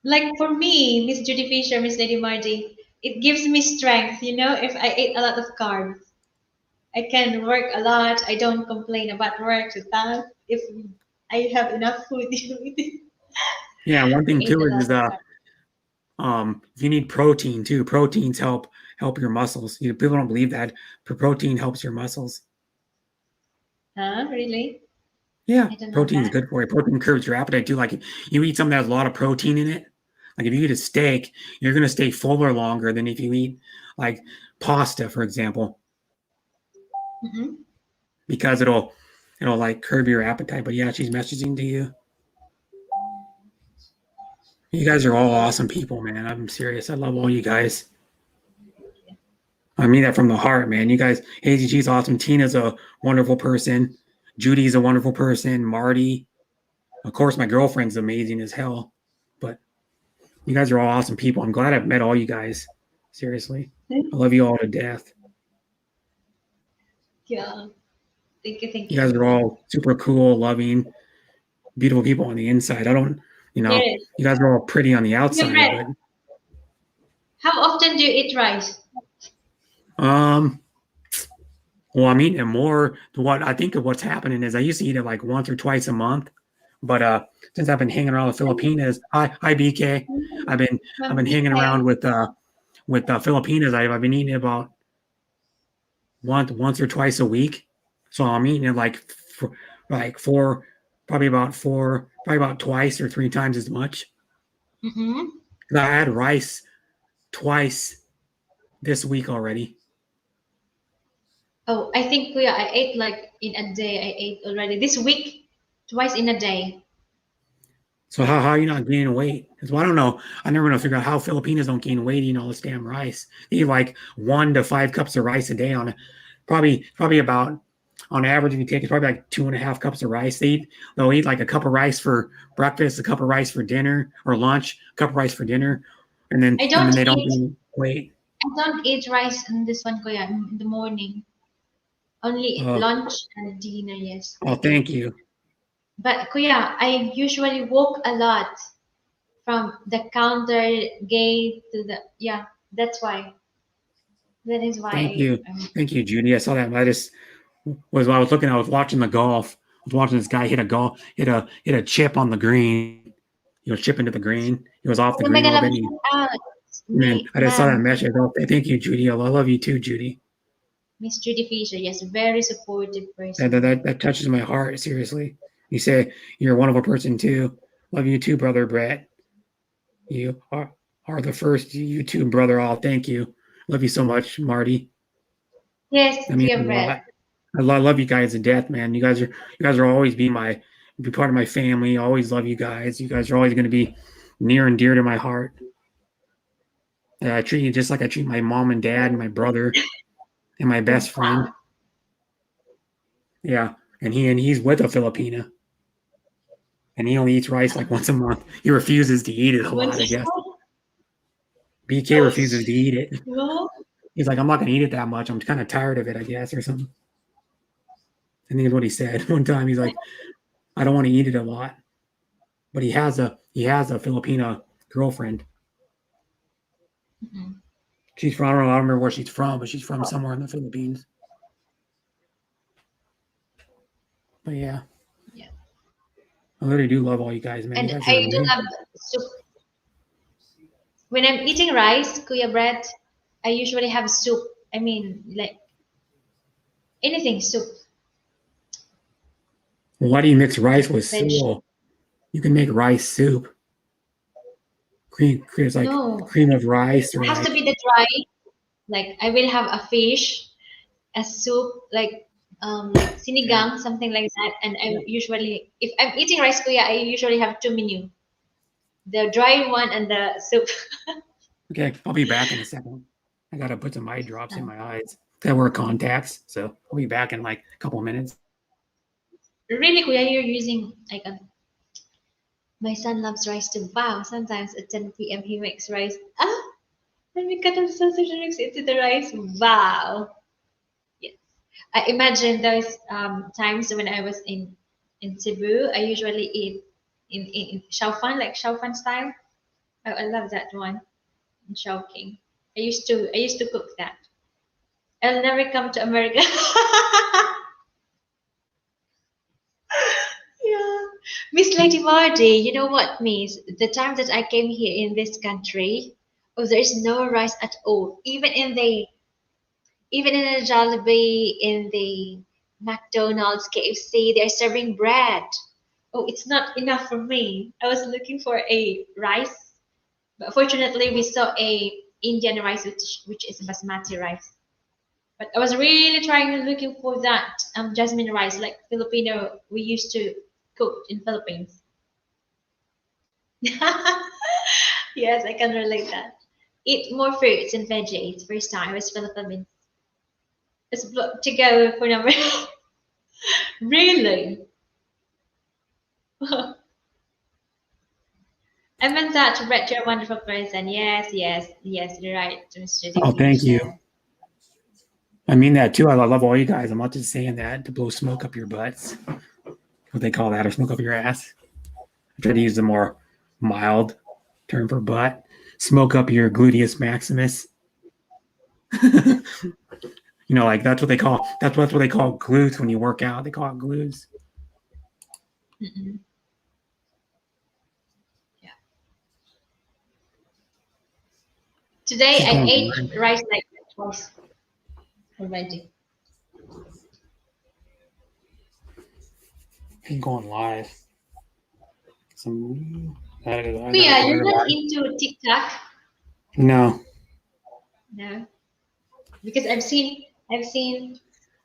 like for me, Miss Judy Fisher, Miss Lady Margie, it gives me strength, if I ate a lot of carbs. I can work a lot. I don't complain about work sometimes if I have enough food. Yeah, one thing too is if you need protein too. Proteins help your muscles. People don't believe that, but protein helps your muscles. Huh? Really? Yeah, protein is good for you. Protein curbs your appetite too. Like you eat something that has a lot of protein in it. Like if you eat a steak, you're going to stay fuller longer than if you eat like pasta, for example. Mm-hmm. Because it'll like curb your appetite. But yeah, she's messaging to you. You guys are all awesome people, man. I'm serious. I love all you guys. I mean that from the heart, man. You guys, Hazy G's awesome. Tina's a wonderful person. Judy's a wonderful person. Marty. Of course, my girlfriend's amazing as hell. But you guys are all awesome people. I'm glad I've met all you guys. Seriously. I love you all to death. Yeah. Thank you. You guys are all super cool, loving, beautiful people on the inside. I don't You know, Yes. you guys are all pretty on the outside, but how often do you eat rice? well, I'm eating it more. What I think of what's happening is I used to eat it like once or twice a month, but since I've been hanging around the Filipinas, hi BK, I've been hanging around with the Filipinas. I've been eating it about once or twice a week, so I'm eating it probably about twice or three times as much. Mm-hmm. I had rice twice this week already. Oh, I think Kuya, I ate like in a day. I ate already this week, twice in a day. So how are you not gaining weight? Because I don't know. I never know figure out how Filipinos don't gain weight eating all this damn rice. They eat like 1 to 5 cups of rice a day on it. Probably about on average, if you take it's probably like 2.5 cups of rice. They'll eat like a cup of rice for breakfast, a cup of rice for dinner or lunch, a cup of rice for dinner, and then they don't gain weight. I don't eat rice in this one, Kuya, in the morning. Only lunch and dinner, yes. Oh, thank you. But Kuya, I usually walk a lot from the counter gate to the that's why. That is why. Thank you, Judy. I saw that. I was watching the golf. I was watching this guy hit a chip on the green. He was chipping to the green. He was off the green a little bit. Man, I just saw that message. Thank you, Judy. I love you too, Judy. Miss Judy Fisher, yes, very supportive person. That touches my heart, seriously. You say you're a wonderful person too. Love you too, brother Brett. You are the first YouTube brother. Oh, thank you. Love you so much, Marty. Yes, I mean, Brett. I love you guys to death, man. You guys are always be part of my family. I always love you guys. You guys are always going to be near and dear to my heart. I treat you just like I treat my mom and dad and my brother and my best friend. Yeah, and he's with a Filipina, and he only eats rice like once a month. He refuses to eat it a lot, I guess. BK refuses to eat it. He's like, I'm not gonna eat it that much. I'm kind of tired of it, I guess, or something. I think is what he said one time. He's like, I don't want to eat it a lot, but he has a Filipina girlfriend. Mm-hmm. She's from I don't remember where she's from, but she's from somewhere in the Philippines. But yeah, I literally do love all you guys, man. And you guys I do love soup. When I'm eating rice, Kuya Brett, I usually have soup. I mean, like anything soup. Why do you mix rice with soup? You can make rice soup. Cream of rice. It has to be the dry. Like I will have a fish, a soup, like sinigang, something like that. And I usually, if I'm eating rice, Kuya, I usually have 2 menus. The dry one and the soup. Okay, I'll be back in a second. I gotta put some eye drops in my eyes. I wear contacts, so I'll be back in like a couple of minutes. Really, Kuya, you're using like my son loves rice too. Wow, sometimes at 10 p.m. he makes rice. Let me cut up sausage and mix it to the rice. Wow. Yes. I imagine those times when I was in Cebu, I usually eat in Shaofan, like Shaofan style. I love that one. In Chowking. I used to cook that. I'll never come to America. Yeah. Miss Lady Marty, you know what, Miss? The time that I came here in this country, there is no rice at all. Even in the Jollibee, in the McDonald's, KFC, they're serving bread. Oh, it's not enough for me. I was looking for a rice, but fortunately we saw a Indian rice, which is basmati rice. But I was really looking for that jasmine rice, like Filipino we used to cook in Philippines. Yes, I can relate that. Eat more fruits and veggies. First time I was Philippines. It's to go for number. Really? I meant that to Brett, you're a wonderful person. Yes, you're right, Mr. Oh, thank you. I mean that too. I love all you guys. I'm not just saying that to blow smoke up your butts. What they call that, or smoke up your ass. I try to use the more mild term for butt. Smoke up your gluteus maximus. You know, like that's what they call glutes when you work out. They call it glutes. Mm-mm. Yeah. Today She's I going ate live. rice like twice already. She's going live. Some. I gotta Kuya, go you're to not live. into TikTok? No. No, because I've seen.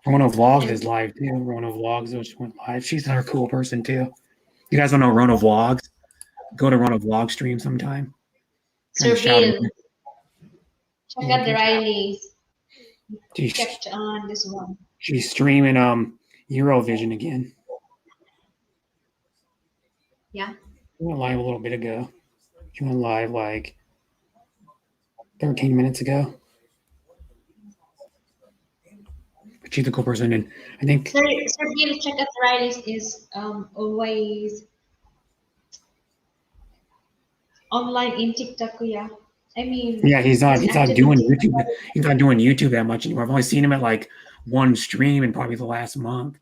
Rona Vlogs And is live too. Rona Vlogs just went live. She's another cool person too. You guys don't know Rona Vlogs? Go to Rona Vlog stream sometime. Kind of Sir shout out. Bill, check Yeah, out the Rileys. she's Kept on this one. she's streaming Eurovision again. Yeah. She went live a little bit ago. She went live like 13 minutes ago. But she's a cool person, and I think Sir Bill, check out the Rileys is always online in TikTok, kuya. I mean, yeah, he's not active in doing TikTok. YouTube. He's not doing YouTube that much anymore. I've only seen him at like one stream in probably the last month,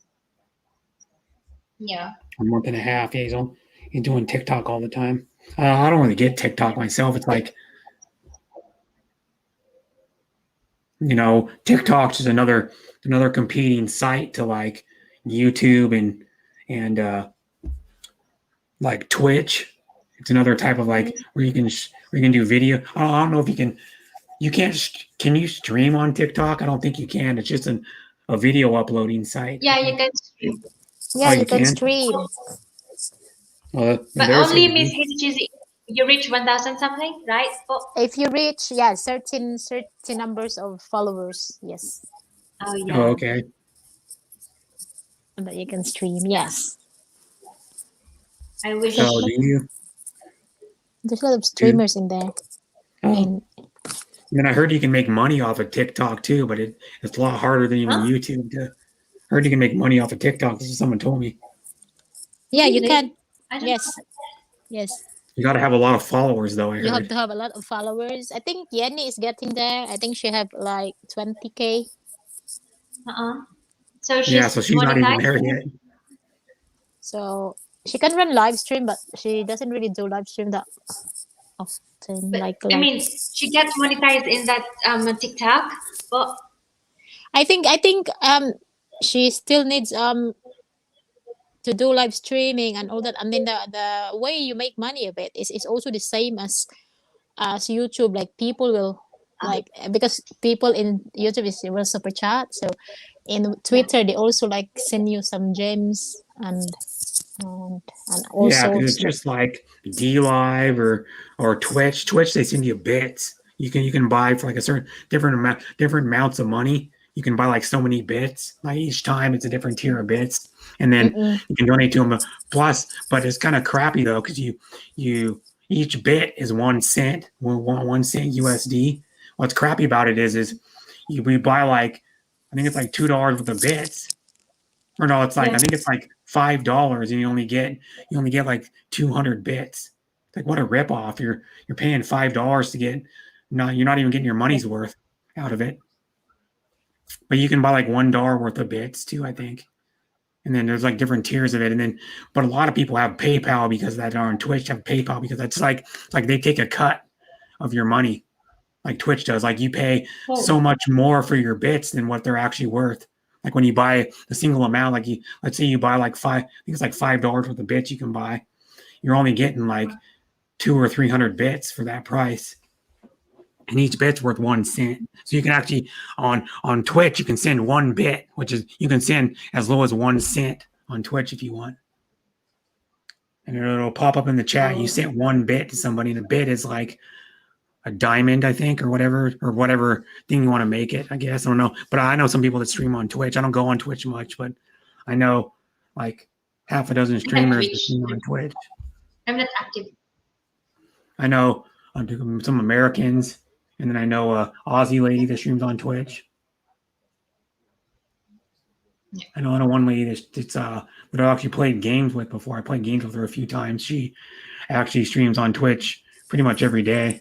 Yeah. a month and a half. Yeah, he's doing TikTok all the time. I don't really get TikTok myself. It's like, you know, TikTok's just another competing site to like YouTube and like Twitch. It's another type of like where you can do video. I don't know if you can. You can't. Can you stream on TikTok? I don't think you can. It's just a video uploading site. Yeah, you can stream. Oh, Yeah, you you can can. stream. But There's only Miss Hidden you reach 1,000 something, right? Oh, If you reach certain numbers of followers, yes, oh Oh, yeah. okay. that you can stream. Yes, I wish. So do you? there's a lot of streamers in there, Oh, and then I heard you can make money off of TikTok too, but it's a lot harder than even Huh? YouTube. I heard you can make money off of TikTok. This is someone told me. yeah, you Really? can. I don't Yes, yes. You got to have a lot of followers, though. I You have heard. to have a lot of followers. I think Yenny is getting there. I think she have like 20K. know. So Yeah, she's so she's not even monetized. there yet. So she can run live stream, but she doesn't really do live stream that often. But Like I mean, she gets monetized in that TikTok. But I think she still needs to do live streaming and all that. And then the way you make money of it is also the same as YouTube. Like people will like, because people in YouTube will super chat. So in Twitter they also like send you some gems and all Yeah, because sorts. it's just like D Live or Twitch. Twitch, they send you bits. You can buy for like a certain different amounts of money. You can buy like so many bits. Like each time it's a different tier of bits, and then you can donate to them. Plus, but it's kind of crappy though because you each bit is 1 cent, 1 cent USD. What's crappy about it is we buy like I think it's like $2 worth of bits. Or no, it's like I think it's like $5, and you only get like 200 bits. Like what a ripoff! You're paying $5 to get you're not even getting your money's worth out of it. But you can buy like $1 worth of bits too, I think. And then there's like different tiers of it, and then but a lot of people have PayPal because that are on Twitch have PayPal because that's like they take a cut of your money, like Twitch does. Like you pay so much more for your bits than what they're actually worth. Like when you buy a single amount, like let's say you buy like I think it's like $5 worth of bits you can buy. You're only getting like 200 or 300 bits for that price, and each bit's worth 1 cent. So you can actually on Twitch you can send 1 bit, which is you can send as low as 1 cent on Twitch if you want, and it'll pop up in the chat. You sent 1 bit to somebody, and a bit is like a diamond, I think, or whatever thing you want to make it. I guess I don't know, but I know some people that stream on Twitch. I don't go on Twitch much, but I know like half a dozen streamers that stream on Twitch. I'm not active. I know some Americans, and then I know a Aussie lady that streams on Twitch. I know one lady that I actually played games with before. I played games with her a few times. She actually streams on Twitch pretty much every day,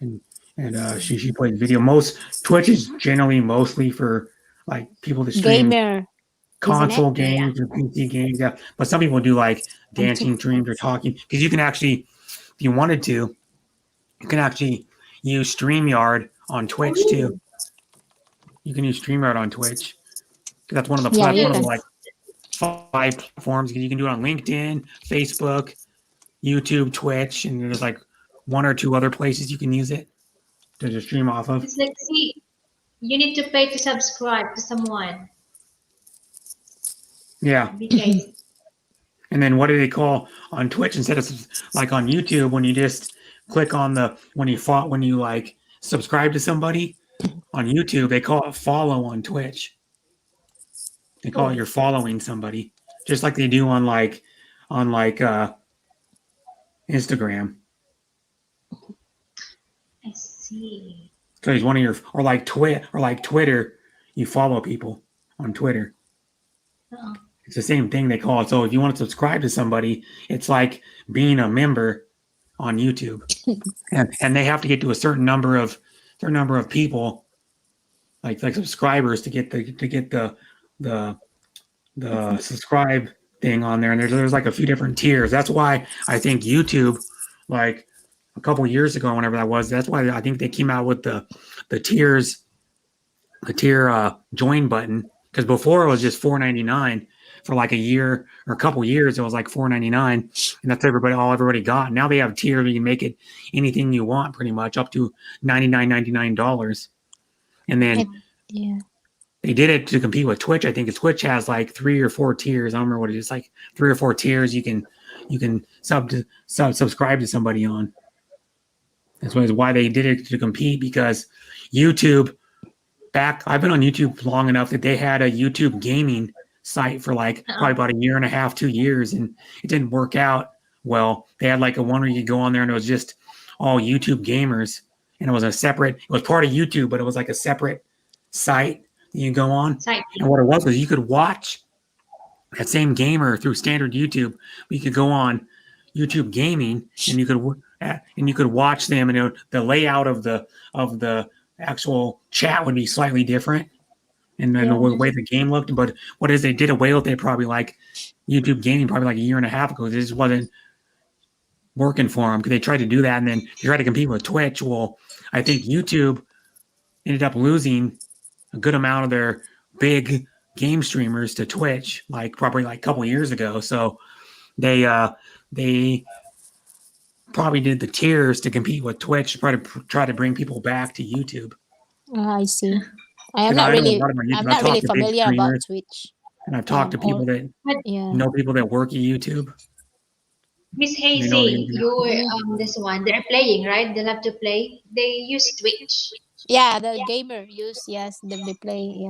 and she plays video. Twitch is generally mostly for like people to stream Gamer, isn't it? console games or PC games. Yeah, but some people do like dancing streams or talking, because you can actually, if you wanted to, you can actually use StreamYard on Twitch too. You can use StreamYard on Twitch. That's one of the like 5 platforms. You can do it on LinkedIn, Facebook, YouTube, Twitch, and there's like 1 or 2 other places you can use it to just stream off of. It's like, see, you need to pay to subscribe to someone. Yeah. And then what do they call on Twitch instead of like on YouTube, when you just click on when you like subscribe to somebody on YouTube, they call it follow on Twitch. They call it you're following somebody, just like they do on Instagram. I see. So he's one of your, or like Twitter, you follow people on Twitter. It's the same thing they call it. So if you want to subscribe to somebody, it's like being a member on YouTube, and they have to get to a certain number of people, like subscribers, to get the subscribe thing on there. And there's like a few different tiers. That's why I think YouTube, like a couple years ago, whenever that was, that's why I think they came out with the tiers, the tier join button, because before it was just $4.99 for like a year or a couple years. It was like $4.99, and that's all everybody got. Now they have tiers where you can make it anything you want, pretty much up to $99.99. And then they did it to compete with Twitch. I think Twitch has like 3 or 4 tiers. I don't remember what it is. Like 3 or 4 tiers you can subscribe to somebody on. That's why they did it, to compete, because YouTube, I've been on YouTube long enough that they had a YouTube gaming site for like probably about a year and a half, 2 years, and it didn't work out well. They had like a one where you could go on there and it was just all YouTube gamers, and it was it was part of YouTube, but it was like a separate site that you go on. And what it was you could watch that same gamer through standard YouTube. You could go on YouTube gaming, and you could watch them, and the layout of the actual chat would be slightly different, and then the way the game looked. But they did away with it probably like YouTube gaming probably like a year and a half ago. It just wasn't working for them, because they tried to do that, and then they tried to compete with Twitch. Well, I think YouTube ended up losing a good amount of their big game streamers to Twitch, probably a couple years ago. So they probably did the tiers to compete with Twitch, to try to bring people back to YouTube. I see. I'm not really familiar about Twitch. And I've talked to people that know people that work at YouTube. Miss Hazy, this one, they're playing, right? They love to play. They use Twitch. Yeah, the gamer they play.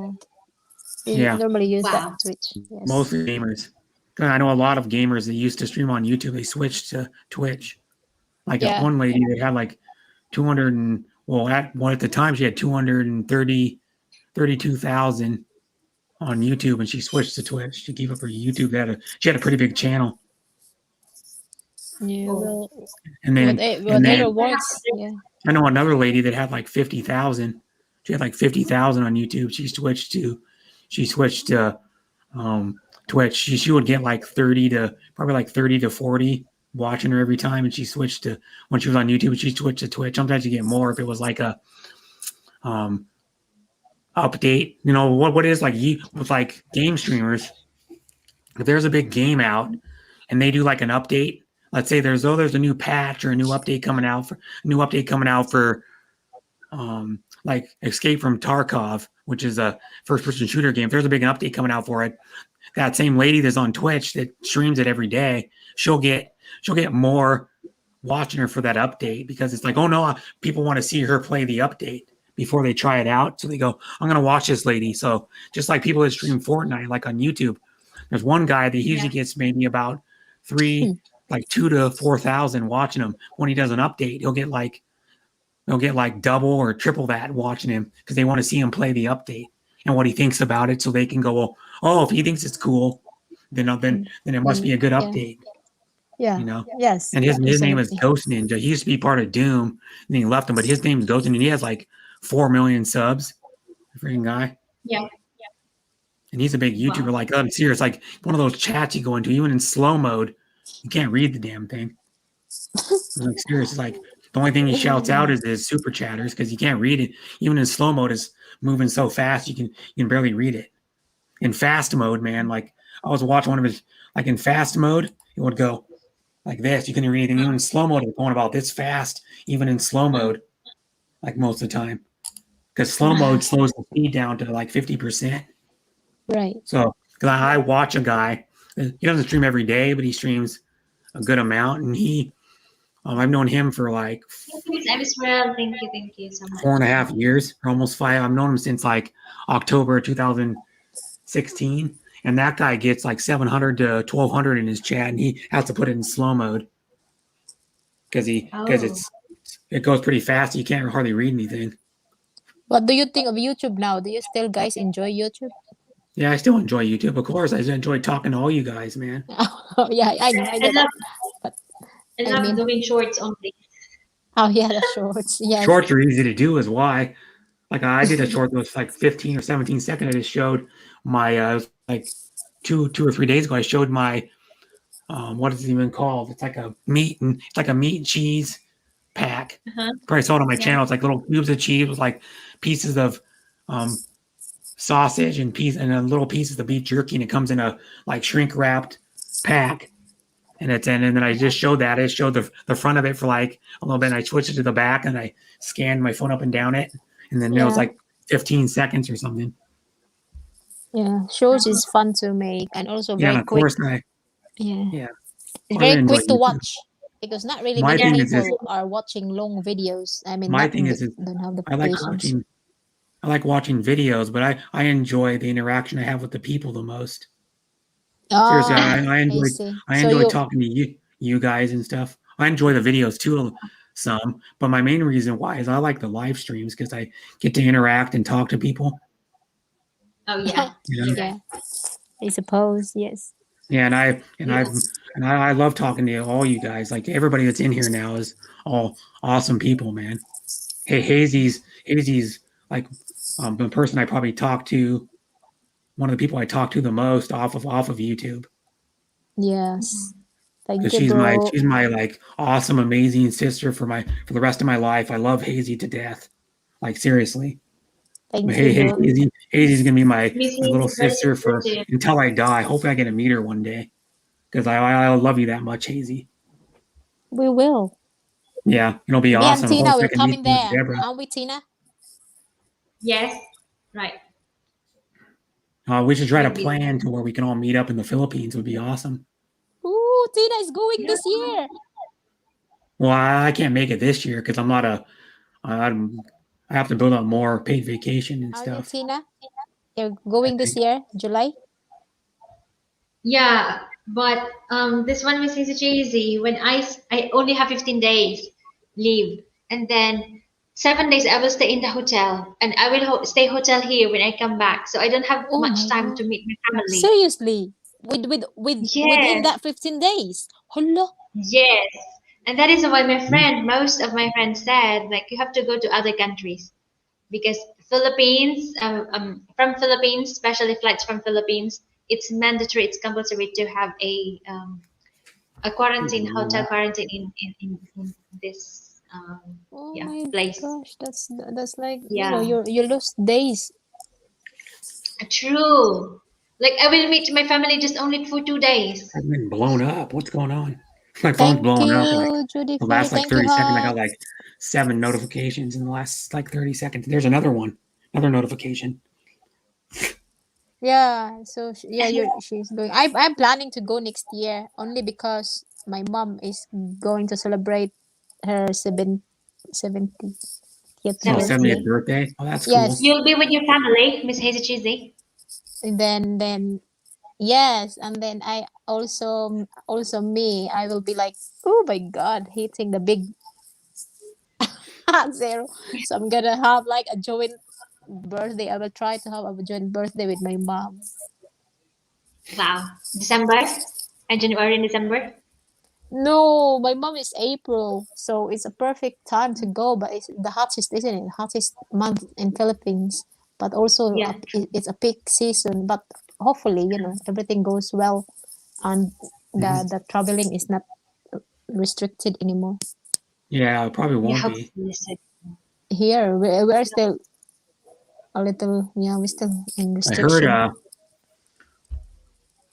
They normally use that Twitch. Yes. Mostly gamers. I know a lot of gamers that used to stream on YouTube, they switched to Twitch. Like one lady that had like 200 at the time she had 232,000 on YouTube, and she switched to Twitch. She gave up her YouTube. She had a pretty big channel. Yeah, well, and then works. Yeah. I know another lady that had like 50,000. She had like 50,000 on YouTube. She switched to Twitch. She would get like 30 to 40 watching her every time, and she switched to, when she was on YouTube, she switched to Twitch. Sometimes you get more if it was like a update. You know what it is, like with like game streamers, if there's a big game out and they do like an update, let's say there's a new patch or a new update coming out for like Escape from Tarkov, which is a first-person shooter game. If there's a big update coming out for it, that same lady that's on Twitch that streams it every day, she'll get more watching her for that update, because it's like, oh no, people want to see her play the update before they try it out. So they go, I'm going to watch this lady. So just like people that stream Fortnite, like on YouTube, there's one guy that usually gets maybe about 2,000 to 4,000 watching him. When he does an update, he'll get like double or triple that watching him, because they want to see him play the update. and what he thinks about it, so they can go, well, oh, if he thinks it's cool, then it must be a good update. Yeah. You know. Yes. And his name is absolutely. Ghost Ninja. He used to be part of Doom, and he left him. But his name is Ghost Ninja. And he has like 4 million subs. Freaking guy. Yeah. And he's a big YouTuber. Wow. Like, I'm serious. Like one of those chats you go into, even in slow mode, you can't read the damn thing. I'm like, serious. It's like the only thing he shouts out is his super chatters because you can't read it. Even in slow mode, it's moving so fast you can barely read it. In fast mode, man, like I was watching one of his, like in fast mode, it would go like this. You couldn't read anything. Even in slow mode, it's going about this fast, even in slow mode, like most of the time. Because slow mode slows the speed down to like 50%. Right. So, because I watch a guy, he doesn't stream every day, but he streams a good amount. And I've known him for like I was well. Thank you so much. 4.5 years, or almost 5. I've known him since like October 2016. And that guy gets like 700 to 1200 in his chat, and he has to put it in slow mode because it goes pretty fast. You can't hardly read anything. What do you think of YouTube now? Do you still guys enjoy YouTube? Yeah, I still enjoy YouTube. Of course, I enjoy talking to all you guys, man. Oh, yeah, I know that. But I love doing shorts only. oh yeah, the shorts. Yes. Shorts are easy to do, is why. Like I did a short that was like 15 or 17 seconds. I just showed my like two or 3 days ago. I showed my what is it even called? It's like a meat and cheese pack. Probably saw it on my channel. It's like little cubes of cheese with like pieces of sausage and little pieces of beef jerky, and it comes in a like shrink wrapped pack. And then I just showed that. I showed the front of it for like a little bit, and I switched it to the back, and I scanned my phone up and down it, and then it was like 15 seconds or something. Yeah, shows is fun to make and also very and of quick. course It's I very really quick to enjoy YouTube. watch because not really My many thing is people are watching long videos. I mean, My not thing is don't have the I like patience. watching videos, but I enjoy the interaction I have with the people the most. Seriously, Ah, I enjoy see. I So enjoy talking to you guys and stuff. I enjoy the videos too some, but my main reason why is I like the live streams because I get to interact and talk to people. Oh yeah. You know? yeah, I suppose yes. Yeah, and I love talking to all you guys. Like everybody that's in here now is all awesome people, man. Hey, Hazy's like the person I probably talk to, one of the people I talk to the most off of YouTube. Yes. Thank Because you, bro. she's my like awesome, amazing sister for the rest of my life. I love Hazy to death. Like seriously. Thank But you, hey, bro. Hazy's gonna be my Miss little is very sister for supportive. until I die. Hopefully I get to meet her one day. Because I love you that much, Hazy. We will. Yeah, it'll be Me and awesome. Tina Hopefully I will can come meet in you with there. Deborah. Aren't we, Tina? Yes. Right. We should try to plan to where we can all meet up in the Philippines. It would be awesome. Ooh, Tina is going this year. Well, I can't make it this year because I have to build up more paid vacation and Are you, stuff. Tina? You're going this year, July? Yeah, but this one with Jay-Z, when I only have 15 days leave, and then 7 days I will stay in the hotel, and I will stay hotel here when I come back, so I don't have Oh much my time God. to meet my family. Seriously? Within Yes, that 15 days? Hello? yes, and that is why most of my friends said like you have to go to other countries because Philippines, from Philippines, especially flights from Philippines, it's mandatory, it's compulsory to have a quarantine, hotel quarantine in this Oh yeah my place. gosh, that's like Yeah, you lose days. true. Like I will meet my family just only for 2 days. I've been blown up. What's going on? My phone's Thank blowing up. Like you, Judy the Faye. last like Thank you, 30 seconds, I got Hot. like 7 notifications in the last like 30 seconds. There's another notification. Yeah, so she's going. I'm planning to go next year only because my mom is going to celebrate her 70th Oh, 70th birthday. 70. birthday. Oh, that's cool. Yes, You'll be with your family, Miss Hazy Cheesy. and then yes, and then I also me I will be like, oh my God, hitting the big zero. So I'm gonna have like a joint birthday, I will try to have a joint birthday with my mom. Wow. December? And January and December? No, my mom is April, so it's a perfect time to go. But it's the hottest, isn't it? Hottest month in Philippines, but also Yeah. it's a peak season. But hopefully, everything goes well, and the traveling is not restricted anymore. Yeah, it probably Yeah, won't be. hopefully so. Here, we're still a little, we're still in I heard, restriction.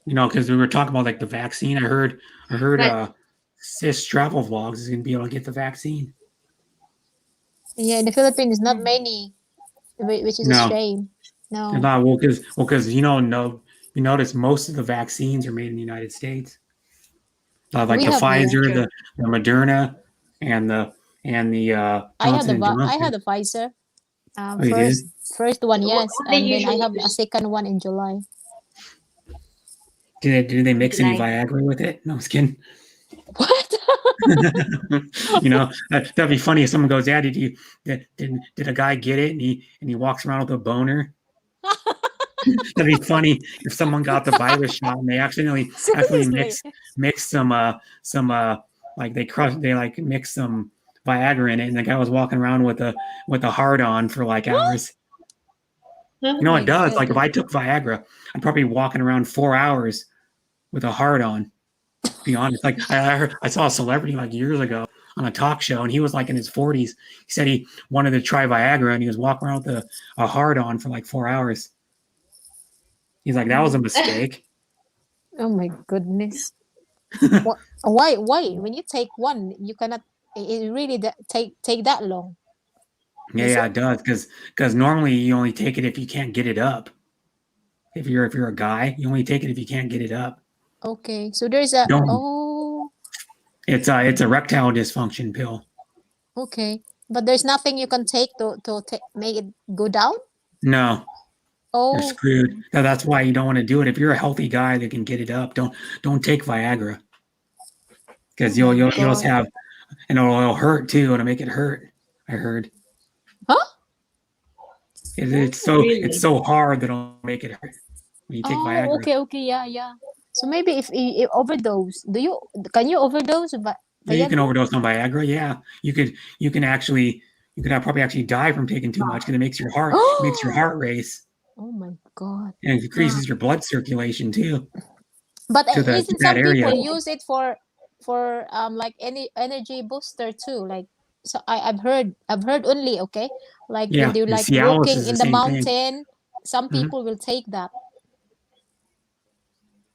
because we were talking about like the vaccine. I heard, But Sis Travel Vlogs is going to be able to get the vaccine. Yeah, in the Philippines, not many, which is a No, shame. they're No, not. Because no, you notice most of the vaccines are made in the United States. Like we the have here. Pfizer, true. the Moderna, and the Johnson and I Johnson. had the Pfizer. Oh, you did? First one, What yes, they and then I usually have a use second one in July. Did they in mix any July. Viagra with it? No, I'm just kidding. What? That'd be funny if someone goes, "Yeah, did a guy get it?" And he walks around with a boner. That'd be funny if someone got the virus shot and they accidentally Seriously? mix some like they like mix some Viagra in it, and the guy was walking around with a hard on for like hours. Huh? You know, My it does. Like if I goodness. took Viagra, I'd probably be walking around 4 hours with a hard on. To be honest, like I saw a celebrity like years ago on a talk show, and he was like in his 40s. He said he wanted to try Viagra, and he was walking around with a hard on for like 4 hours. He's like, that was a mistake. Oh my goodness. Why? When you take one, you cannot. It really take that long. Yeah, it does. Because normally you only take it if you can't get it up. If you're a guy, you only take it if you can't get it up. Okay, so there's a Don't. oh. It's a erectile dysfunction pill. Okay, but there's nothing you can take to make it go down. No, you're Oh, screwed. That's why you don't want to do it. If you're a healthy guy that can get it up, don't take Viagra. Because oh my you'll just God. have, and it'll hurt too. It'll make it hurt. I heard. Huh? It's Really? so hard that it'll make it hurt when you take Oh, Viagra. okay, yeah. So maybe if overdose, can you overdose? But Yeah, you can overdose on Viagra. Yeah, you could probably actually die from taking too much because it makes your heart race Oh my God. and it increases your blood circulation too But to isn't that some people area. use it for like any energy booster too? Like so I've heard only like when Yeah, they're and like Cialis walking is the in the same thing. mountain, some Mhm. people will take that.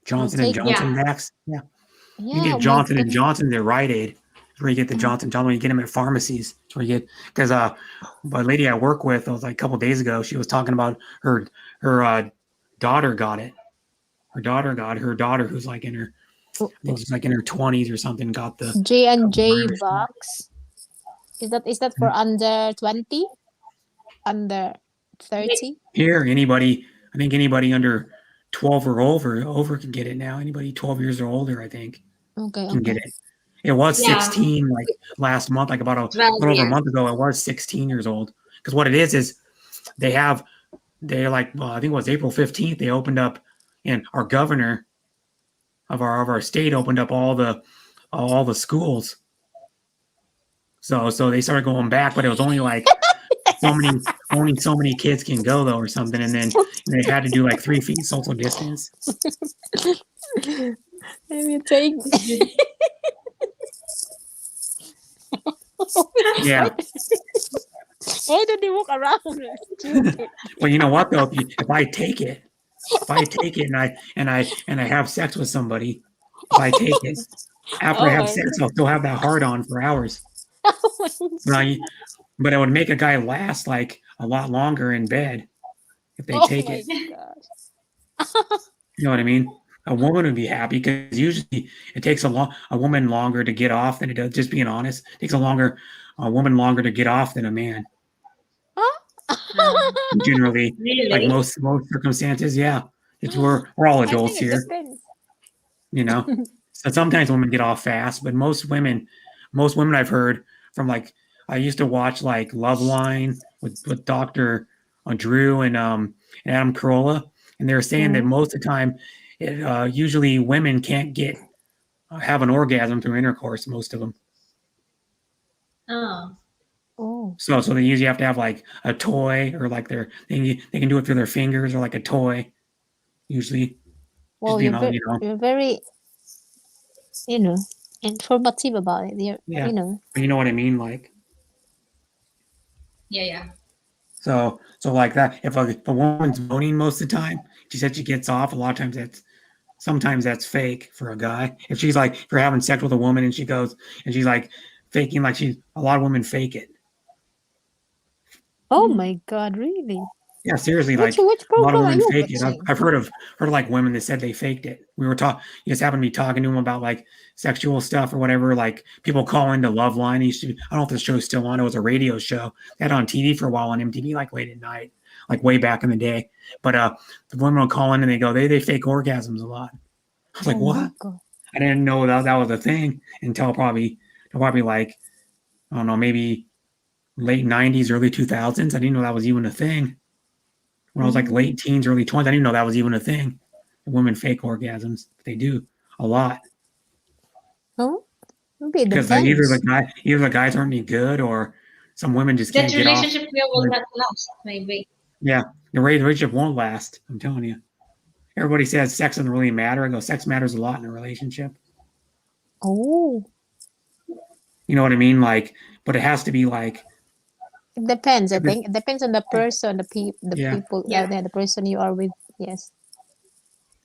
Johnson and Take Johnson Yeah. vax. Yeah, you can yeah. get Oh my Johnson and goodness. Johnson at Rite Aid. That's where you get the Johnson Johnson. You get them at pharmacies. That's where you get because a lady I work with, it was like a couple days ago. She was talking about her daughter got it. Her daughter who's like in her, I think she's like in her 20s or something, got the J&J virus. box. Is that for under 20? Under 30? Here, I think anybody under 12 or over can get it now. Anybody 12 years or older, I think, Okay, can get okay. it. It was Yeah. 16 like last month, like about a 12 little over a years. month ago. It was 16 years old. Because what it is they're like, well, I think it was April 15th. They opened up, and our governor of our state opened up all the schools. So they started going back, but it was only like only so many kids can go though, or something, and then they had to do like 3 feet social distance. Let me take. Yeah. Why don't they walk around? Stupid. Well, you know what though? If I take it and I have sex with somebody, if I take it after I Oh have my sex, I'll still have that hard on for hours. Now, but it would make a guy last like a lot longer in bed if they take it. gosh. You know what I mean? A woman would be happy because usually it takes a woman longer to get off than it does. Just being honest, it takes a woman longer to get off than a man. Generally, Really? like most circumstances, yeah. We're all I adults think it here, depends. you know. So sometimes women get off fast, but most women I've heard from, like, I used to watch like Love Line with Dr. Drew and Adam Carolla, and they're saying that most of the time, usually women can't have an orgasm through intercourse. Most of them. Oh. So they usually have to have like a toy, or like they can do it through their fingers, or like a toy. Usually. Well, you're very, informative about it. Yeah. But you know what I mean, like. Yeah. So like that. If a woman's moaning most of the time, she said she gets off. A lot of times sometimes that's fake for a guy. If you're having sex with a woman and she's like faking, like a lot of women fake it. Oh my God, really? Yeah, seriously, Which a lot of program are women you fake it. watching? I've heard of like women that said they faked it. We were talking, you just happened to be talking to them about like sexual stuff or whatever. Like people call into Loveline. I don't know if the show's still on. It was a radio show. They had it on TV for a while on MTV, like late at night, like way back in the day. But the women will call in and they go, they fake orgasms a lot. I was like, what? I didn't know that was a thing until probably like, I don't know, maybe late 90s, early 2000s. I didn't know that was even a thing. When I was like late teens, early 20s, I didn't know that was even a thing. Women fake orgasms. They do a lot. Oh, maybe it because depends. either the guys aren't any good, or some women just can't get off. That relationship will not last, maybe. Yeah, the relationship won't last. I'm telling you. Everybody says sex doesn't really matter. I go, sex matters a lot in a relationship. Oh. You know what I mean? Like, but it has to be like. It depends. I think it depends on the person, the people, the person you are with. Yes.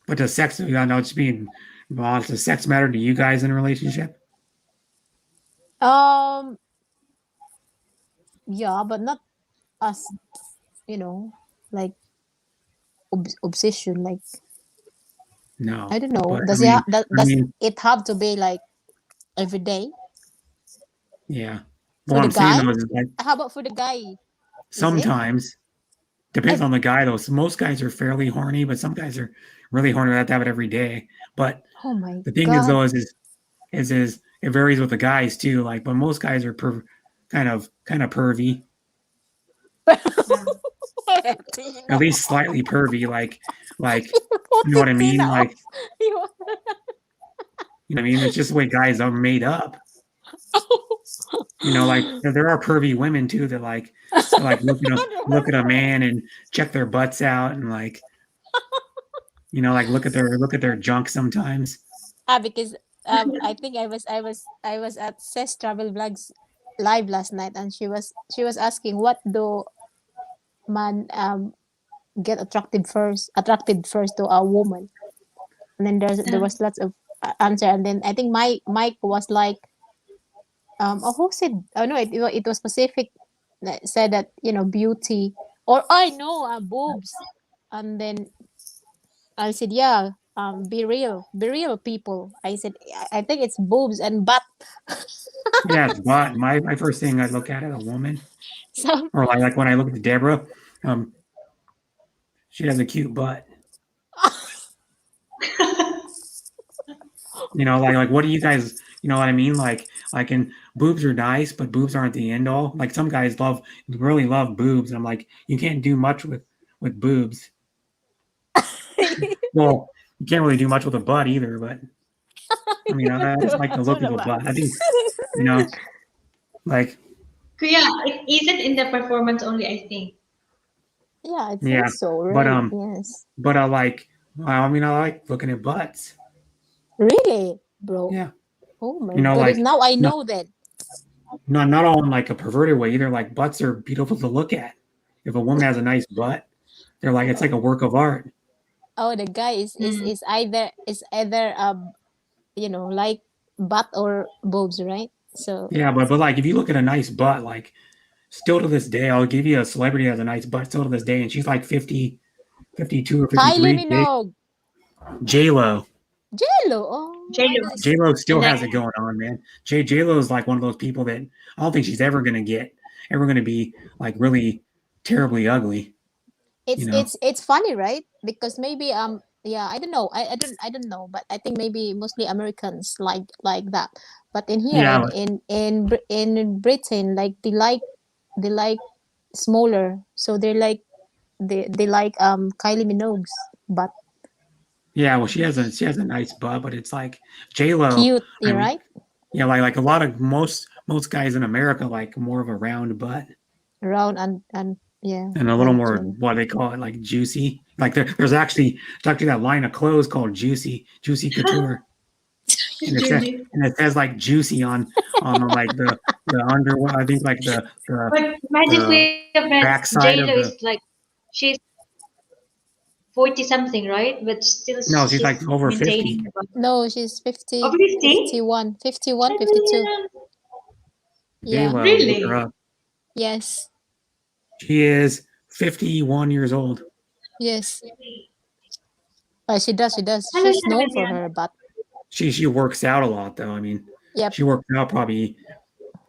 But does sex? Just being honest, does sex matter to you guys in a relationship? Yeah, but not as, like obsession. Like, no, I don't know. Does it have to be like every day? Yeah. For the guy? How about for the guy? Sometimes. Depends on the guy, though. So most guys are fairly horny, but some guys are really horny. They have to have it every day. But the thing is, though, is it varies with the guys too. Like, but most guys are kind of pervy. At least slightly pervy, like you know what I mean? Like, you know what I mean? It's just the way guys are made up. Like there are pervy women too that like look at a man and check their butts out and like like look at their junk sometimes. Because I think I was at Ses Travel Vlogs live last night, and she was asking what do man get attracted first to a woman, and then there was lots of answer, and then I think Mike was like, who said? Oh no, it was specific that said that beauty, or I know boobs, and then I said be real people. I said I think it's boobs and butt. Yeah, it's butt. My first thing I look at is a woman, or like when I look at Deborah, she has a cute butt. Like what do you guys? You know what I mean? Like and boobs are nice, but boobs aren't the end all. Like some guys really love boobs, and I'm like, you can't do much with boobs. Well, you can't really do much with a butt either, but I mean, I just like the look of a butt. I think, like. Yeah, it isn't in the performance only, I think. Yeah, I think so. Right? But yes. But I like looking at butts. Really, bro? Yeah. Oh my goodness! Now I know that. Not all in like a perverted way either. Like butts are beautiful to look at. If a woman has a nice butt, they're like it's like a work of art. Oh, the guy is either like butt or boobs, right? So yeah, but like if you look at a nice butt, like still to this day, I'll give you a celebrity that has a nice butt still to this day, and she's like 50, 52 or 53. J-Lo. J-Lo, oh. J-Lo still has it going on, man. J-Lo is like one of those people that I don't think she's ever going to be like really terribly ugly. It's funny, right? Because maybe I don't know. I don't know, but I think maybe mostly Americans like that. But in here in Britain, like they like smaller, so they're like they like Kylie Minogue's butt. Yeah, well, she has a nice butt, but it's like J-Lo. Cute, you're right. Yeah, like a lot of most guys in America like more of a round butt. Round and yeah. And a little more what they call it, like juicy. Like there's actually that line of clothes called Juicy Couture. And it says like juicy on like the under. I think like the But magically, backside J-Lo of the. is like she's 40 something, right? But still, No, she's like over 50. maintaining her body. No, she's 50. Over 50? 51, 52. Yeah. J-Lo, Really? look her up. Yes. She is 51 years old. Yes. She does. Hello, She's known for Sylvia. her butt. She works out a lot though. I mean, Yep. she works out probably,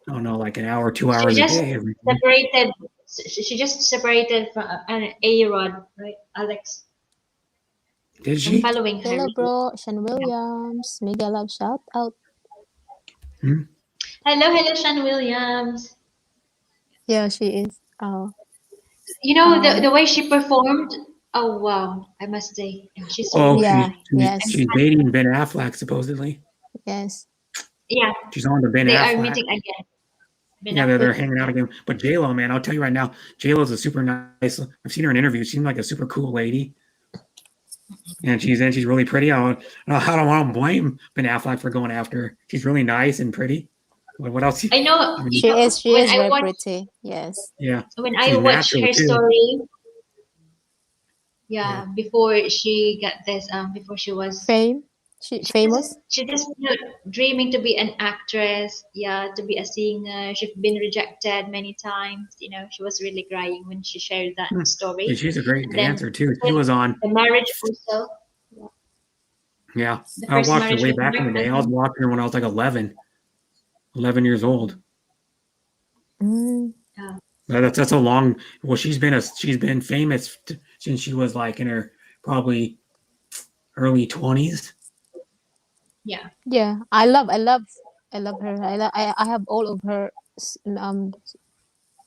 I don't know, like an hour, 2 hours She a just day. separated. She just separated from an A-Rod, right, Alex? Did I'm she? following her. Hello, bro. Sean Williams. Mega love shout out. Hello, Sean Williams. Yeah, she is. Oh. You know the way she performed. Oh wow, I must say, she's so Oh, Yeah. Yes. she's dating Ben Affleck supposedly. Yes. yeah. She's on to Ben They Affleck. are meeting again. Ben Yeah, they're Affleck. hanging out again. But J-Lo, man, I'll tell you right now, J-Lo's a super nice. I've seen her in interviews. She seems like a super cool lady. And she's really pretty. I don't want to blame Ben Affleck for going after her. She's really nice and pretty. What else? I know. She is when I very watch- pretty. Yes. Yeah. When She's I watched natural, her too. story, before she got this, before she was Famous. she just dreaming to be an actress, to be a singer. She's been rejected many times. She was really crying when she shared that story. Yeah, she's a great And then dancer too. She was on. The marriage also. Yeah, The I first watched her marriage way with back in the Mark day. I was Anthony. watching her when I was like 11 years old. Mm. That's a long. Well, she's been famous since she was like in her probably early 20s. Yeah. Yeah. I love her. I have all of her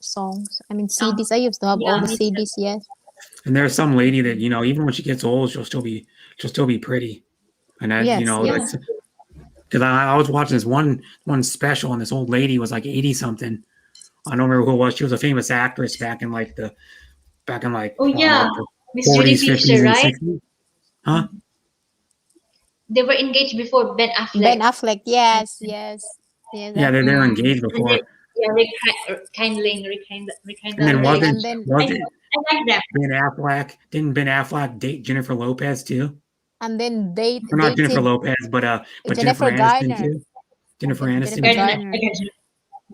songs. I mean CDs. I used to have all the me too. CDs. Yes. And there's some lady that even when she gets old, she'll still be pretty. And that Yes, yes. because I was watching this one special, and this old lady was like 80 something. I don't remember who it was. She was a famous actress back in like Oh yeah, Miss Judy 40s, 50s, Fisher, and right? 60s. Huh? They were engaged before Ben Affleck. Ben Affleck. Yes. Yeah, they're engaged before. And then, rekindling. And then wasn't then- I like them. Ben Affleck? Didn't Ben Affleck date Jennifer Lopez too? And then Or not Jennifer dated Lopez, but Jennifer Aniston Garner. too. Jennifer Aniston. Jennifer too. Garner.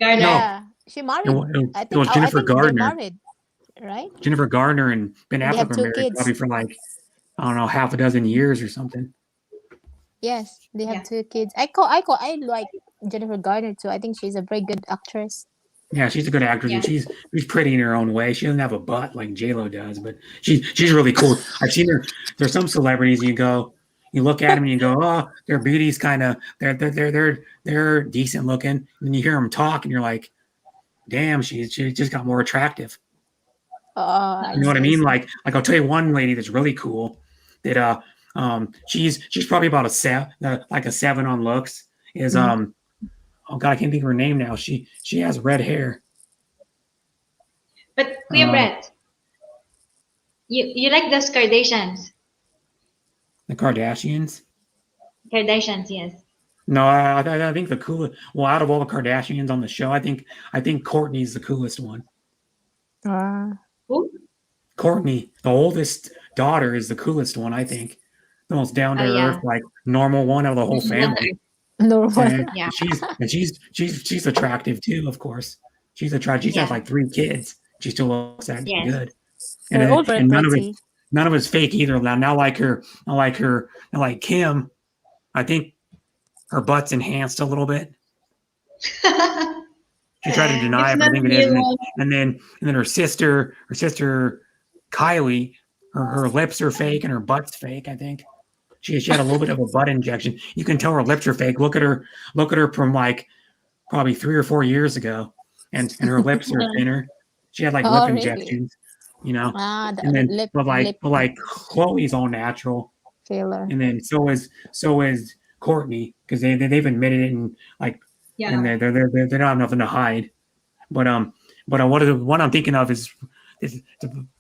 Gardner. Yeah. She married. It was Jennifer I think they're Gardner. married, right? Jennifer Gardner and Ben They Affleck have were 2 married kids. probably for like, I don't know, half a dozen years or something. Yes, they have Yeah. 2 kids. I like Jennifer Garner too. I think she's a very good actress. Yeah, she's a good actress, and she's pretty in her own way. She doesn't have a butt like J-Lo does, but she's really cool. I've seen her. There's some celebrities you look at them and you go, oh, their beauty's kind of they're decent looking, and then you hear them talk and you're like, damn, she just got more attractive. You know what I mean? Like I'll tell you one lady that's really cool that she's probably about a 7 on looks is oh god, I can't think of her name now. She has red hair. But Kuya Brett, you like those Kardashians? The Kardashians? Kardashians, yes. No, I think the coolest. Well, out of all the Kardashians on the show, I think Kourtney's the coolest one. Who? Kourtney, the oldest daughter, is the coolest one. I think the most down to earth, like normal one of the whole family. No. And Yeah. she's attractive too, of course. She's attractive. She's had like 3 kids. She still looks that good. They're all very pretty. None of it's fake either. Not like Kim. I think her butt's enhanced a little bit. She tried to deny it, but I think it is. And then her sister Kylie, her lips are fake and her butt's fake. I think she had a little bit of a butt injection. You can tell her lips are fake. Look at her from like probably 3 or 4 years ago, and her lips are thinner. She had like lip really? injections. you know. Ah, the And then, lip but lip like Chloe's all natural, filler. and then so is Courtney because they've admitted it and like, and Yeah. they don't have nothing to hide. But what I'm thinking of is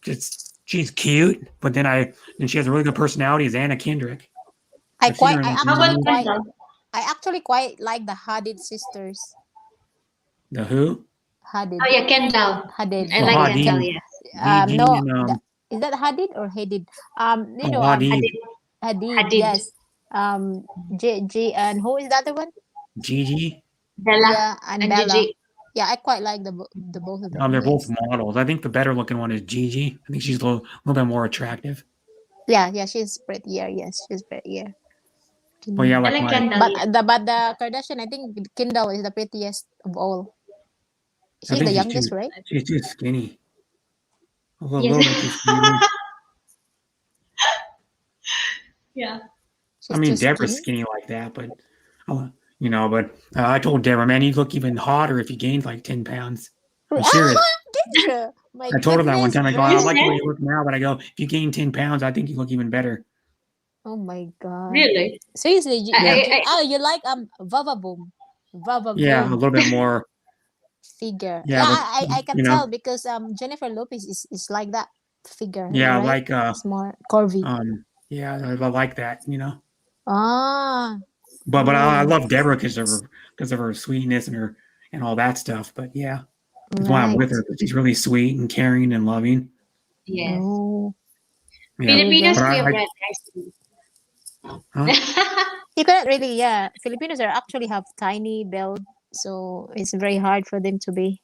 just she's cute, but then she has a really good personality. Is Anna Kendrick? I've seen her in How about interviews. Kendall? I actually quite like the Hadid sisters. The who? Hadid. Oh yeah, Kendall. Hadid. I Oh, like Hadid, Kendall. Yes. Gigi, No, and is that Hadid or Hadid? You know, Hadid, Hadid. Hadid. Hadid. Yes. J and who is the other one? Gigi. Bella Yeah, and and Bella. Gigi. Yeah, I quite like the both of them. They're both Yes. models. I think the better looking one is Gigi. I think she's a little bit more attractive. Yeah, she's prettier. Yes, she's prettier. But yeah, I like like my Kendall. Yes. But the Kardashian, I think Kendall is the prettiest of all. I She's think the youngest, right? she's too skinny. A Yes. little bit too skinny. Yeah. I She's mean, too Deborah's skinny. skinny like that, but I told Deborah, man, you'd look even hotter if you gained like 10 pounds. I'm serious. Deborah! My I told her that one goodness, time. I go, I You Fred. like the way said? you look now, but I go, if you gain 10 pounds, I think you look even better. Oh my god. Really? Seriously, I you like Vava Boom. Vava Yeah, a Boom little bit more. figure. Yeah, but I can tell because Jennifer Lopez is like that figure, yeah, right? like It's more curvy. yeah, I like that, Ah, But I oh, love Deborah because of her sweetness and all that stuff. But yeah, that's why I'm right. with her. She's really sweet and caring and loving. yes. Oh, Yeah, there you Filipinos, go. but we are I very nice. huh? You cannot really, yeah. Filipinos are actually have tiny build, so it's very hard for them to be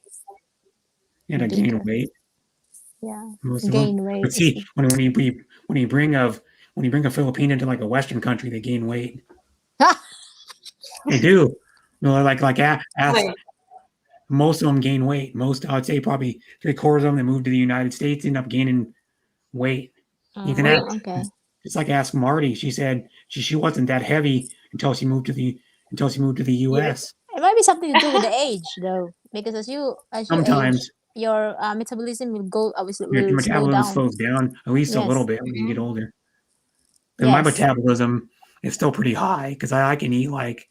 Yeah, to gain bigger. weight, Yeah, most of them. gain weight. But see, when you bring a Filipino to like a Western country, they gain weight. They do. Ask Wait. most of them gain weight. I would say probably 3/4 of them that moved to the United States end up gaining weight. You can Wait. Okay. It's like ask Marty. She said she wasn't that heavy until she moved to the Yes. U.S. It might be something to do with the age, though, because as you age, Sometimes your metabolism will go your will slow metabolism down. slows down at least a little Yes, bit when you get Mhm. older. And my yes. metabolism is still pretty high because I can eat like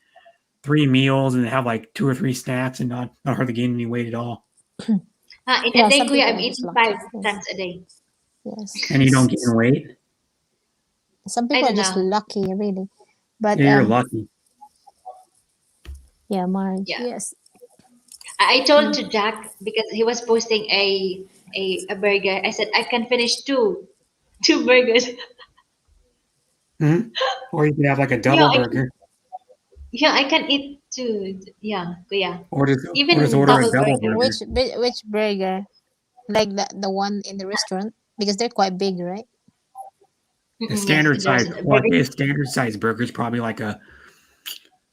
3 meals and have like 2 or 3 snacks and not hardly gain any weight at all. In Yeah, a day, some Kuya, people I'm are just eating lucky. 5 Yes, times a day. And you don't yes. gain weight. Some I people are don't just know. lucky, really. But Yeah, you're lucky. yeah, Marge. Yeah. Yes. I told to Jack because he was posting a burger. I said I can finish two burgers. Hmm. Or you could have like a Yeah, double burger, I can eat two. Yeah, Kuya. or just Even order a double double burger. burger. Which burger? Like the one in the restaurant, because they're quite big, right? The Yes, standard there's size, a well, burger. a standard size burger is probably like a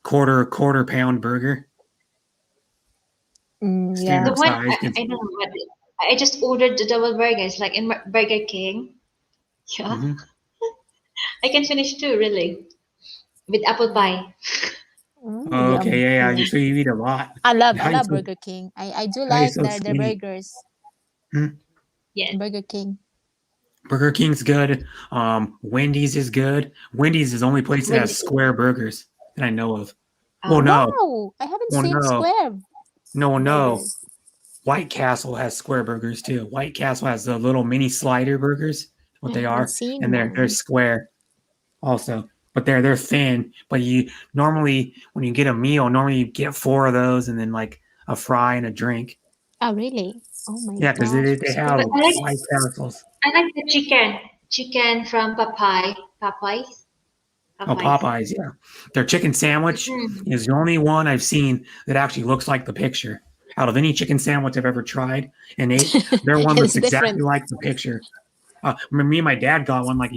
quarter pound burger. Yeah. The Standard one size. I don't know what I just ordered the double burgers like in Burger King. Yeah, Mhm. I can finish two really with apple pie. Okay, Yum. yeah. Yum. So you eat a lot. I How you love so Burger King. I do how you like so their skinny? burgers. Hmm? Yes. Burger King. Burger King's good. Wendy's is good. Wendy's is the only place that has Wendy's. square burgers that I know of. Well, Oh, no, Wow, I haven't well, seen no, square no. burgers. White Castle has square burgers too. White Castle has the little mini slider burgers, I what they haven't are, seen and they're one. square also. But they're thin. But you normally when you get a meal, normally you get 4 of those and then like a fry and a drink. Oh, really? Oh my Yeah, because gosh. they have but White Castles. I like the chicken from Popeyes, Oh, Popeyes. Popeyes, yeah. Their chicken sandwich Mm. is the only one I've seen that actually looks like the picture. Out of any chicken sandwich I've ever tried and ate, their one It's looks different. exactly like the picture. Me and my dad got one like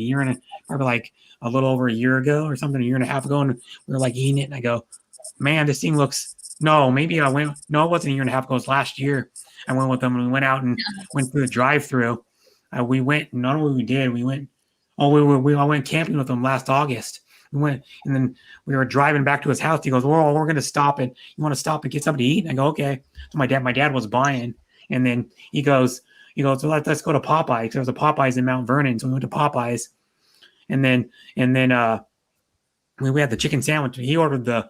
probably like a little over a year ago or something, a year and a half ago, and we were like eating it, and I go, man, this thing looks. No, maybe I went. No, it wasn't a year and a half ago. It was last year. I went with them and we went out and went through the drive-through. We went. Not only we did, we went. Oh, I went camping with them last August. We went, and then we were driving back to his house. He goes, "Well, we're going to stop it. You want to stop and get something to eat?" And I go, "Okay." So my dad was buying, and then he goes, he goes, well, let's go to Popeyes. There was a Popeyes in Mount Vernon, so we went to Popeyes, and then we had the chicken sandwich. He ordered the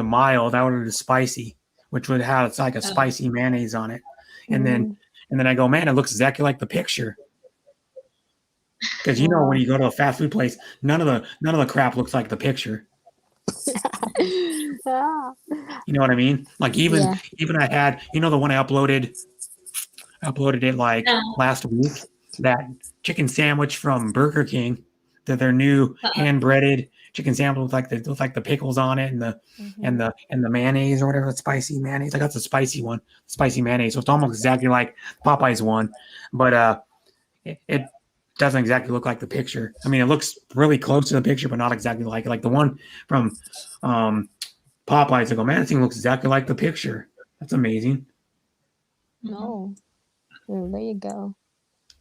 mild. I ordered the spicy, which would have it's like a spicy mayonnaise on it, and then I go, man, it looks exactly like the picture. Because when you go to a fast food place, none of the crap looks like the picture. You know what I mean? Like even I had the one I uploaded it like last week, that chicken sandwich from Burger King, that their new hand breaded chicken sandwich with like the pickles on it and the and the mayonnaise or whatever, the spicy mayonnaise. I got the spicy one, spicy mayonnaise. So it's almost exactly like Popeye's one, but it doesn't exactly look like the picture. I mean, it looks really close to the picture, but not exactly like it. Like the one from Popeyes, I go, man, this thing looks exactly like the picture. That's amazing. No. Well, there you go.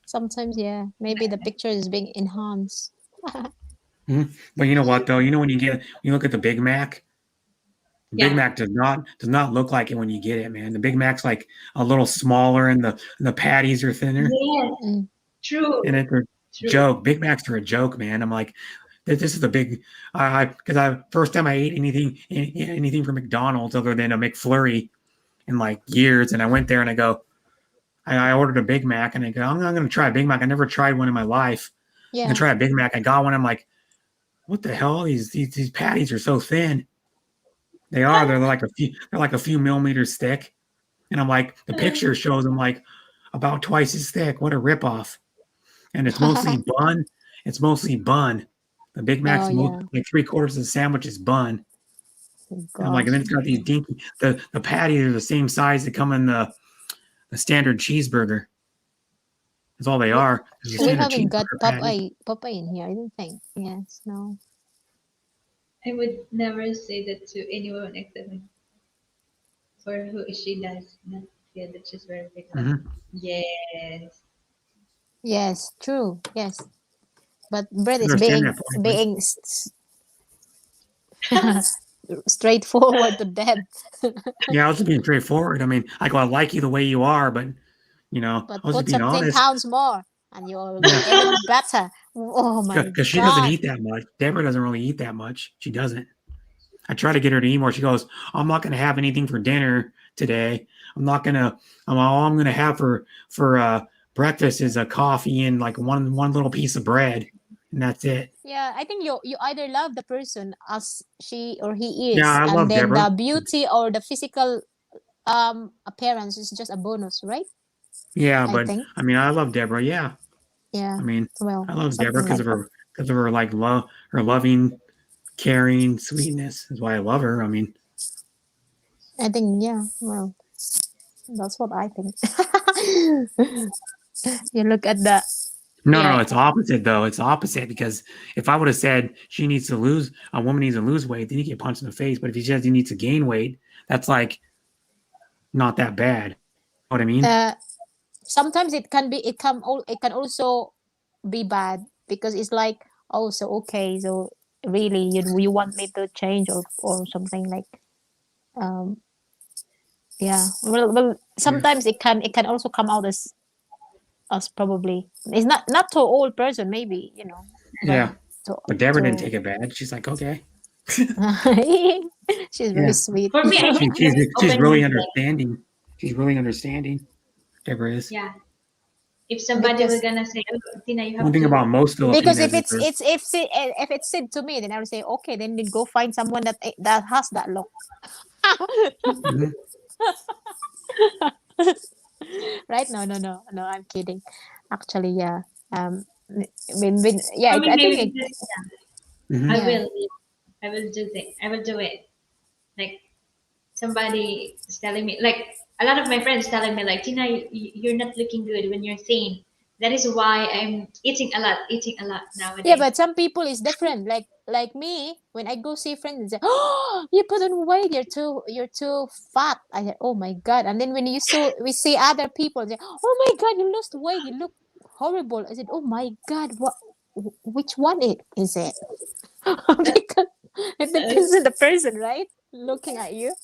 Sometimes, maybe the picture is being enhanced. But you know what though? When you look at the Big Mac, Big Mac does not look like it when you get it, man. The Big Mac's like a little smaller and the patties are thinner. Yes. True. And it's a joke. Big Macs are a joke, man. I'm like, this is a big. Because first time I ate anything from McDonald's other than a McFlurry in like years, and I went there and I go, I ordered a Big Mac and I go, I'm not going to try a Big Mac. I never tried one in my life. I'm gonna try a Big Mac. I got one. I'm like, what the hell? These patties are so thin. They are. They're like a few millimeters thick. And I'm like, the picture shows them like about twice as thick. What a ripoff. And it's mostly bun. It's mostly bun. The Big Mac's like 3/4 of the sandwich is bun. And I'm like, and then it's got these dinky. The patties are the same size that come in the standard cheeseburger. That's all they are. We haven't got Popeye in here. I don't think. Yes, no. I would never say that to anyone except for who she does not feel that she's very big. Yes. Yes, true. Yes, but Brett is being straightforward to death. I was just being straightforward. I mean, I like you the way you are, but but I was put being some 10 honest. pounds more, and you'll even better. Oh my god! Because she doesn't eat that much. Deborah doesn't really eat that much. She doesn't. I try to get her to eat more. She goes, I'm not going to have anything for dinner today. All I'm going to have for breakfast is a coffee and like one little piece of bread, and that's it. Yeah, I think you either love the person as she or he is, Yeah, I love then Deborah. the beauty or the physical appearance is just a bonus, right? Yeah, but I mean, I love Deborah. Yeah. Yeah. I mean, well, I love Deborah because of her like her loving, caring sweetness is why I love her. I mean, I think well, that's what I think. You look at the no, it's opposite though. It's opposite because if I would have said a woman needs to lose weight, then you get punched in the face. But if he says he needs to gain weight, that's like not that bad. You know what I mean? Sometimes it can also be bad because it's like, oh, so okay, so really you want me to change or something like well sometimes it can also come out as probably it's not to all person maybe but Deborah didn't take it bad. She's like, okay. She's really sweet. For me, she's really understanding. She's really understanding. Deborah is. Yeah. If somebody was gonna say, oh, Tina, you have one thing to... about most Filipinos, because if it's said to me, then I would say, okay, then go find someone that has that look. Right? No, I'm kidding. Actually, yeah. I think I will do it. I will do it. Like somebody is telling me, like a lot of my friends telling me, like, Tina, you're not looking good when you're thin. That is why I'm eating a lot nowadays. Yeah, but some people is different. Like me, when I go see friends and say, "Oh, you put on weight. You're too fat." I said, "Oh my god!" And then when we see other people say, "Oh my god, you lost weight. You look horrible." I said, "Oh my god, which one is it?" Because it depends on the person, right? Looking at you,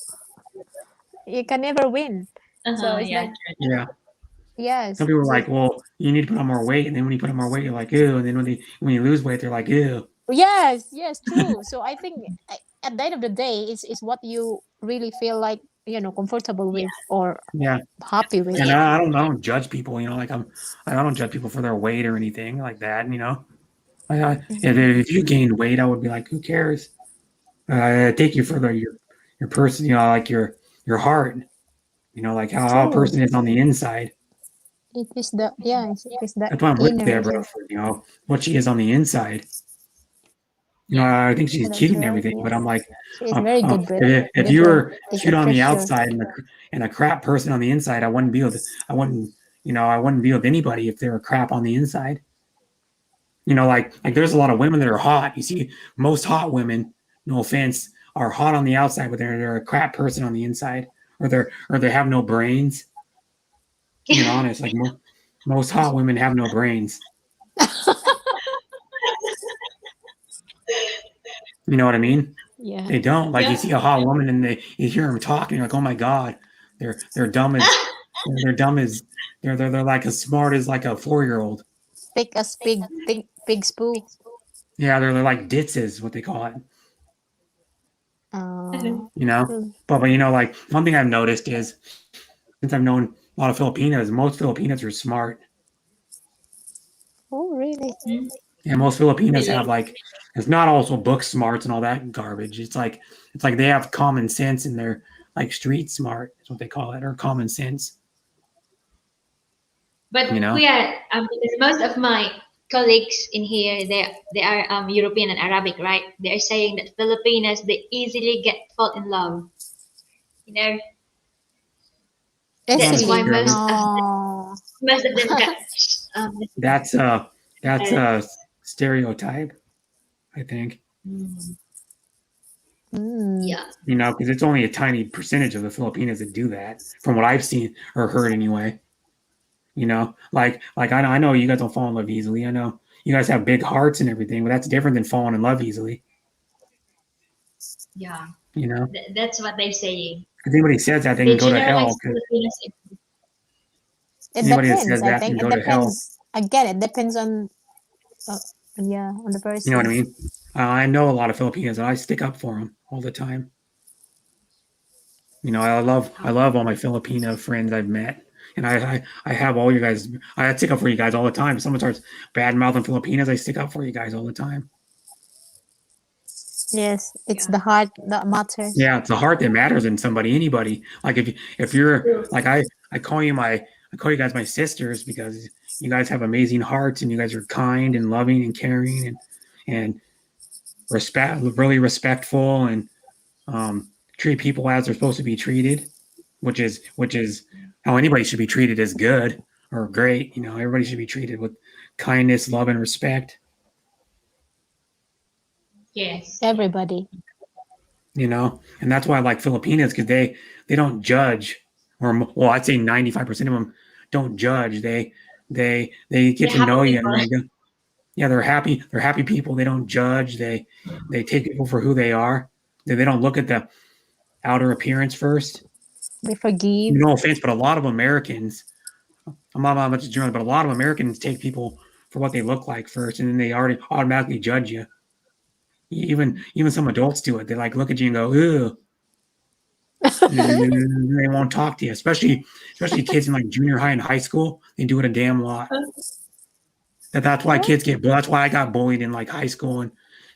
you can never win. So it's Yes. Some people are like, well, you need to put on more weight, and then when you put on more weight, you're like, ew, and then when you lose weight, they're like, ew. Yes, yes, true. So I think at the end of the day, it's what you really feel like, comfortable with or Yeah. happy with. And I don't judge people, like I don't judge people for their weight or anything like that, if you gained weight, I would be like, who cares? Take you further your person, like your heart, like how a True. person is on the inside. It is the That's why I'm with inner. Deborah for what she is on the inside. I think she's That's cute and right. everything, but Yeah. I'm like, She is very good, if you were Take cute the on the pressure. outside and a crap person on the inside, I wouldn't be with anybody if they were crap on the inside. Like there's a lot of women that are hot. You see, most hot women, no offense, are hot on the outside, but they're a crap person on the inside, or they have no brains. Being honest, like most hot women have no brains. You know what I mean? Yeah. They don't. Like you see a hot woman and you hear them talking, you're like, oh my god, they're dumb as they're like as smart as like a 4-year-old. Thick as pig spool. Yeah, they're like ditzes, what they call it. But like one thing I've noticed is since I've known a lot of Filipinos, most Filipinos are smart. Oh, really? Yeah, most Filipinos have like, it's not also book smarts and all that garbage. It's like they have common sense and they're like street smart is what they call it, or common sense. But we are because most of my colleagues in here they are European and Arabic, right? They are saying that Filipinos they easily fall in love. That's why most of them got. That's a stereotype, I think. Yeah. Because it's only a tiny percentage of the Filipinos that do that, from what I've seen or heard anyway. Like I know you guys don't fall in love easily. I know you guys have big hearts and everything, but that's different than falling in love easily. Yeah. That's what they're saying. If anybody says that, they can go to hell. It depends. I think it depends. Again, it depends on on the person. You know what I mean? I know a lot of Filipinos, and I stick up for them all the time. I love all my Filipino friends I've met, and I have all you guys. I stick up for you guys all the time. If someone starts bad mouthing Filipinos, I stick up for you guys all the time. Yes, it's the heart that matters. Yeah, it's the heart that matters in anybody. Like if you're like I call you guys my sisters because you guys have amazing hearts and you guys are kind and loving and caring and really respectful and treat people as they're supposed to be treated, which is how anybody should be treated as good or great. Everybody should be treated with kindness, love, and respect. Yes. Everybody. And that's why I like Filipinos, because they don't judge, or I'd say 95% of them don't judge. They get to know you, and they're happy. They're happy people. They don't judge. They take people for who they are. They don't look at the outer appearance first. They forgive. No offense, but a lot of Americans, I'm not much German, but a lot of Americans take people for what they look like first, and then they already automatically judge you. Even some adults do it. They look at you and go, "Ew." They won't talk to you, especially kids in junior high and high school. They do it a damn lot. That's why kids get. That's why I got bullied in high school and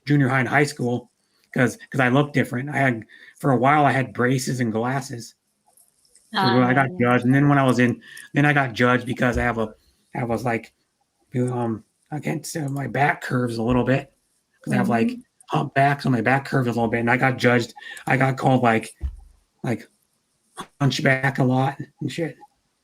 junior high and high school because I looked different. For a while I had braces and glasses. So I got judged, and then when I was then I got judged because I was against my back curves a little bit because I have hump back, so my back curves a little bit, and I got judged. I got called like hunchback a lot and shit.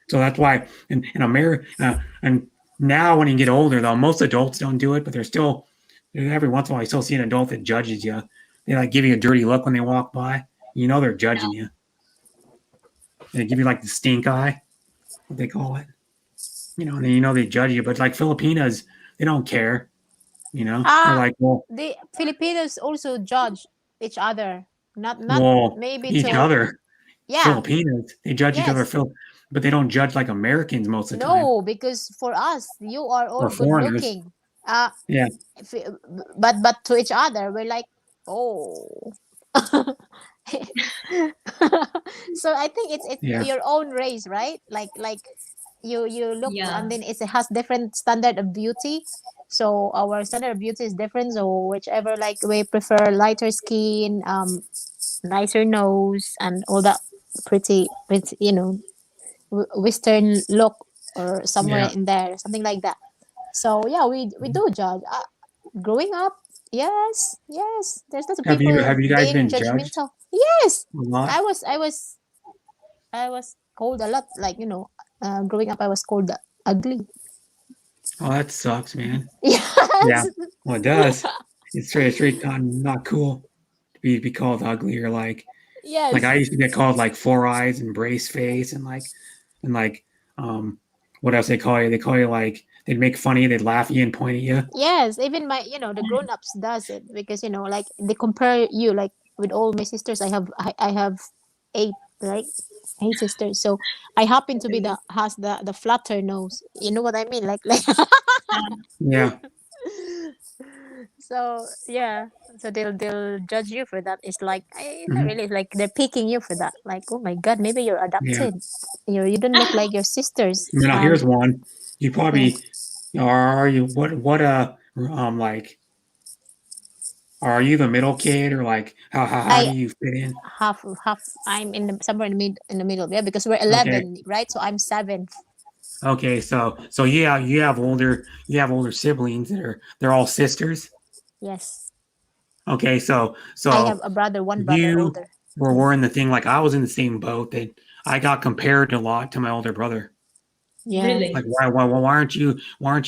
So that's why in America and now when you get older though, most adults don't do it, but they're still every once in a while you still see an adult that judges you. They give you a dirty look when they walk by. They're judging you. They give you the stink eye, what they call it. And they judge you, but Filipinos, they don't care. They're the Filipinos also judge each other, not maybe each other. Yeah, Filipinos, they judge each other. but they don't judge like Americans most of the time. No, because for us, you are all Or good foreigners. looking. Yeah. But to each other, we're like, oh. So I think it's Yeah. your own race, right? Like you look, Yeah. and then it has different standard of beauty. So our standard of beauty is different. So whichever, like, we prefer lighter skin, nicer nose, and all that pretty, Western look, or somewhere Yeah. in there, something like that. So yeah, we do judge. Growing up, yes, there's lots of Have you people guys being been judged judgmental. Yes, a lot? I was called a lot. Like, growing up, I was called ugly. Oh, that sucks, man. Yes. Yeah. Well, it does. It's straight not cool to be called ugly, or like Yes. I used to get called like four eyes and brace face and what else they call you? They call you like, they'd make fun of you, they'd laugh at you and point at you. Yes, even my, the grown-ups does it, because, like, they compare you, like, with all my sisters. I have 8, right? 8 sisters. So I happen to be has the flatter nose. You know what I mean? Like Yeah. So yeah, so they'll judge you for that. It's like, not really. It's like they're picking you for that. Like, oh my god, maybe you're adopted. You don't look like your sisters. Now here's one. You probably are you like, are you the middle kid, or like how do you fit in? Half. I'm somewhere in the middle. Yeah, because we're 11, right? So I'm 7th. Okay, so yeah, you have older siblings they're all sisters. Yes. Okay, so I have a brother, one brother older. We're in the thing, like I was in the same boat, that I got compared a lot to my older brother. Yeah. Really? Like, why aren't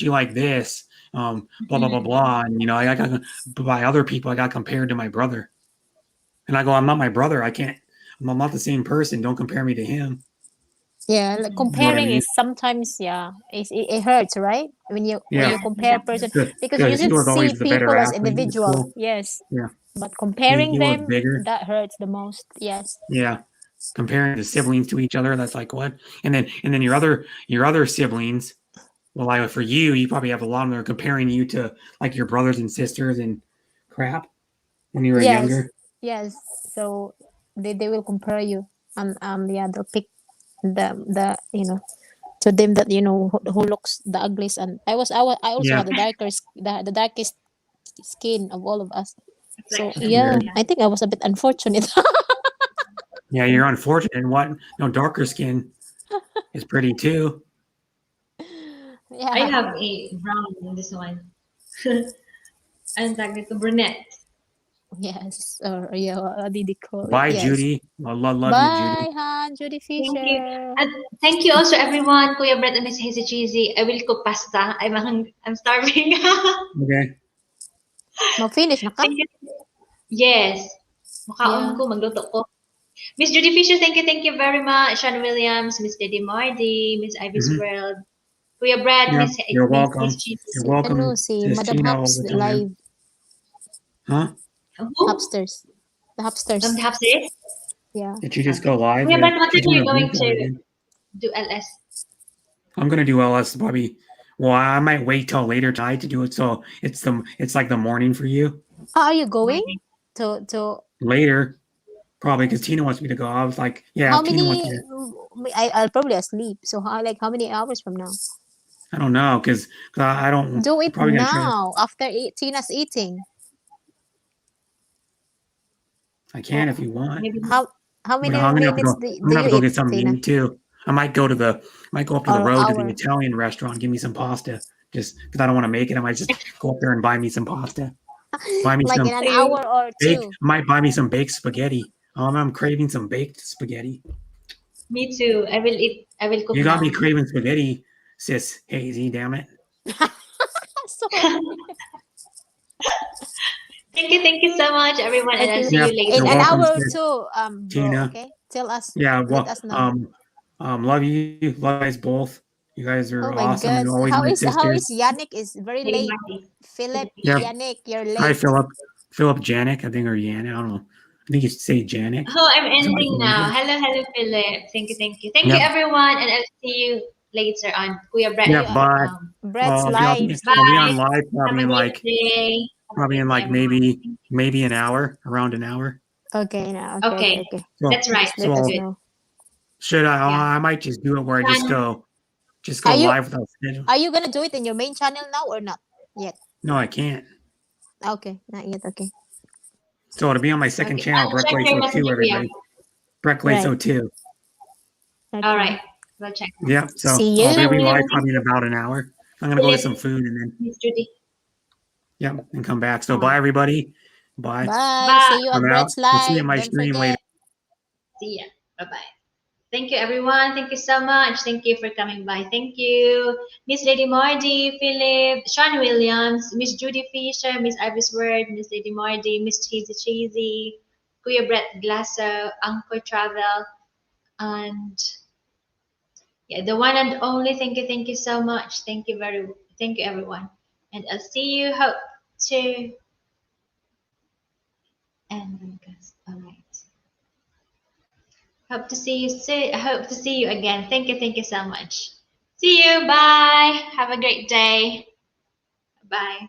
you like this? Blah blah blah blah. And I got, by other people, I got compared to my brother. And I go, I'm not my brother. I'm not the same person. Don't compare me to him. Yeah, like comparing is sometimes, it hurts, right? When you compare a person, because you should see people as individual. Yes. Yeah. But comparing was them, bigger. that hurts the most. Yes. Yeah. Comparing the siblings to each other, that's like, what? And then your other siblings, well, like for you probably have a lot of them comparing you to like your brothers and sisters and crap when you were younger. Yes. So they will compare you, and they'll pick the to them that who looks the ugliest. And I also had the darkest skin of all of us. So I think I was a bit unfortunate. Yeah, you're unfortunate. And what? No, darker skin is pretty too. Yeah. I have a brown in this one. And like the brunette. Yes. Or what did they call it? Bye, yes. Judy. I love you, Judy. Bye, Judy Fisher. Thank you. And thank you also, everyone. Kuya Brett and Miss Hazy Cheesy. I will cook pasta. I'm starving. Okay. Ma-finish na ka? Yes. Makaon ko, magluto ko. Miss Judy Fisher, thank you very much. Sean Williams, Miss Lady Mardy, Miss Ivy's World, Kuya Brad, Miss You're welcome. Miss You're welcome. Si Madam Haps live. Huh? Upstairs. The Hupsters. The Hupsters? Yeah. Did you just go live? Kuya Brad, what time are you going to do LS? I'm gonna do LS probably. Well, I might wait till later tonight to do it. So it's like the morning for you. Are you going to later? Probably, because Tina wants me to go. I was like, yeah. How Tina many? Wants me to... I'll probably asleep. So how many hours from now? I don't know, because I don't. Do it now after Tina's eating. I can if you want. How many minutes do you I'm gonna go get something Tina? to eat too. I might go up to the road to the Italian restaurant, give me some pasta, just because I don't want to make it. I might just go up there and buy me some pasta. Buy me like some, in an hour or two. I might buy me some baked spaghetti. I'm craving some baked spaghetti. Me too. I will cook. You got me craving spaghetti, sis Hazy. Damn it. Thank you so much, everyone, and I'll see you later. In an hour or two, Tina. Okay, tell us. Yeah, well, let us know. Love you guys both. You guys are awesome. God. You're always how my is sisters. Yannick is very late. Philip, Yannick, you're late. Hi, Philip, Janik, I think, or Yan. I don't know. I think you should say Janet. Oh, I'm ending now. Hello, Philip. Thank you. Thank you, everyone, and I'll see you later on. Kuya Brett. Yeah, bye. Brett's I'll lives. be on live Have a great day. probably in like maybe an hour, around an hour. Okay, now. Okay. So, That's right. So That's good. should I might just do it where I just go live without schedule. Are you gonna do it in your main channel now or not yet? No, I can't. Okay, not yet. Okay. So it'll be on my second channel, Breck Lace 02, everybody. Breck Lace 02. All right. Go check. Yeah. So See you. I'll be live probably in about an hour. I'm gonna go get some food and then. Miss Judy. Yeah, and come back. So bye, everybody. Bye. Bye. See you on Brett's live. We'll see you in my stream later. See ya. Bye-bye. Thank you, everyone. Thank you so much. Thank you for coming by. Thank you. Miss Lady Mardy, Philip, Sean Williams, Miss Judy Fisher, Miss Iris Word, Miss Lady Mardy, Miss Cheesy, Kuya Brett Glasso, Uncle Travel, and yeah, the one and only. Thank you so much. Thank you everyone. And I'll see you, hope to and all right. Hope to see you soon. I hope to see you again. Thank you so much. See you. Bye. Have a great day. Bye.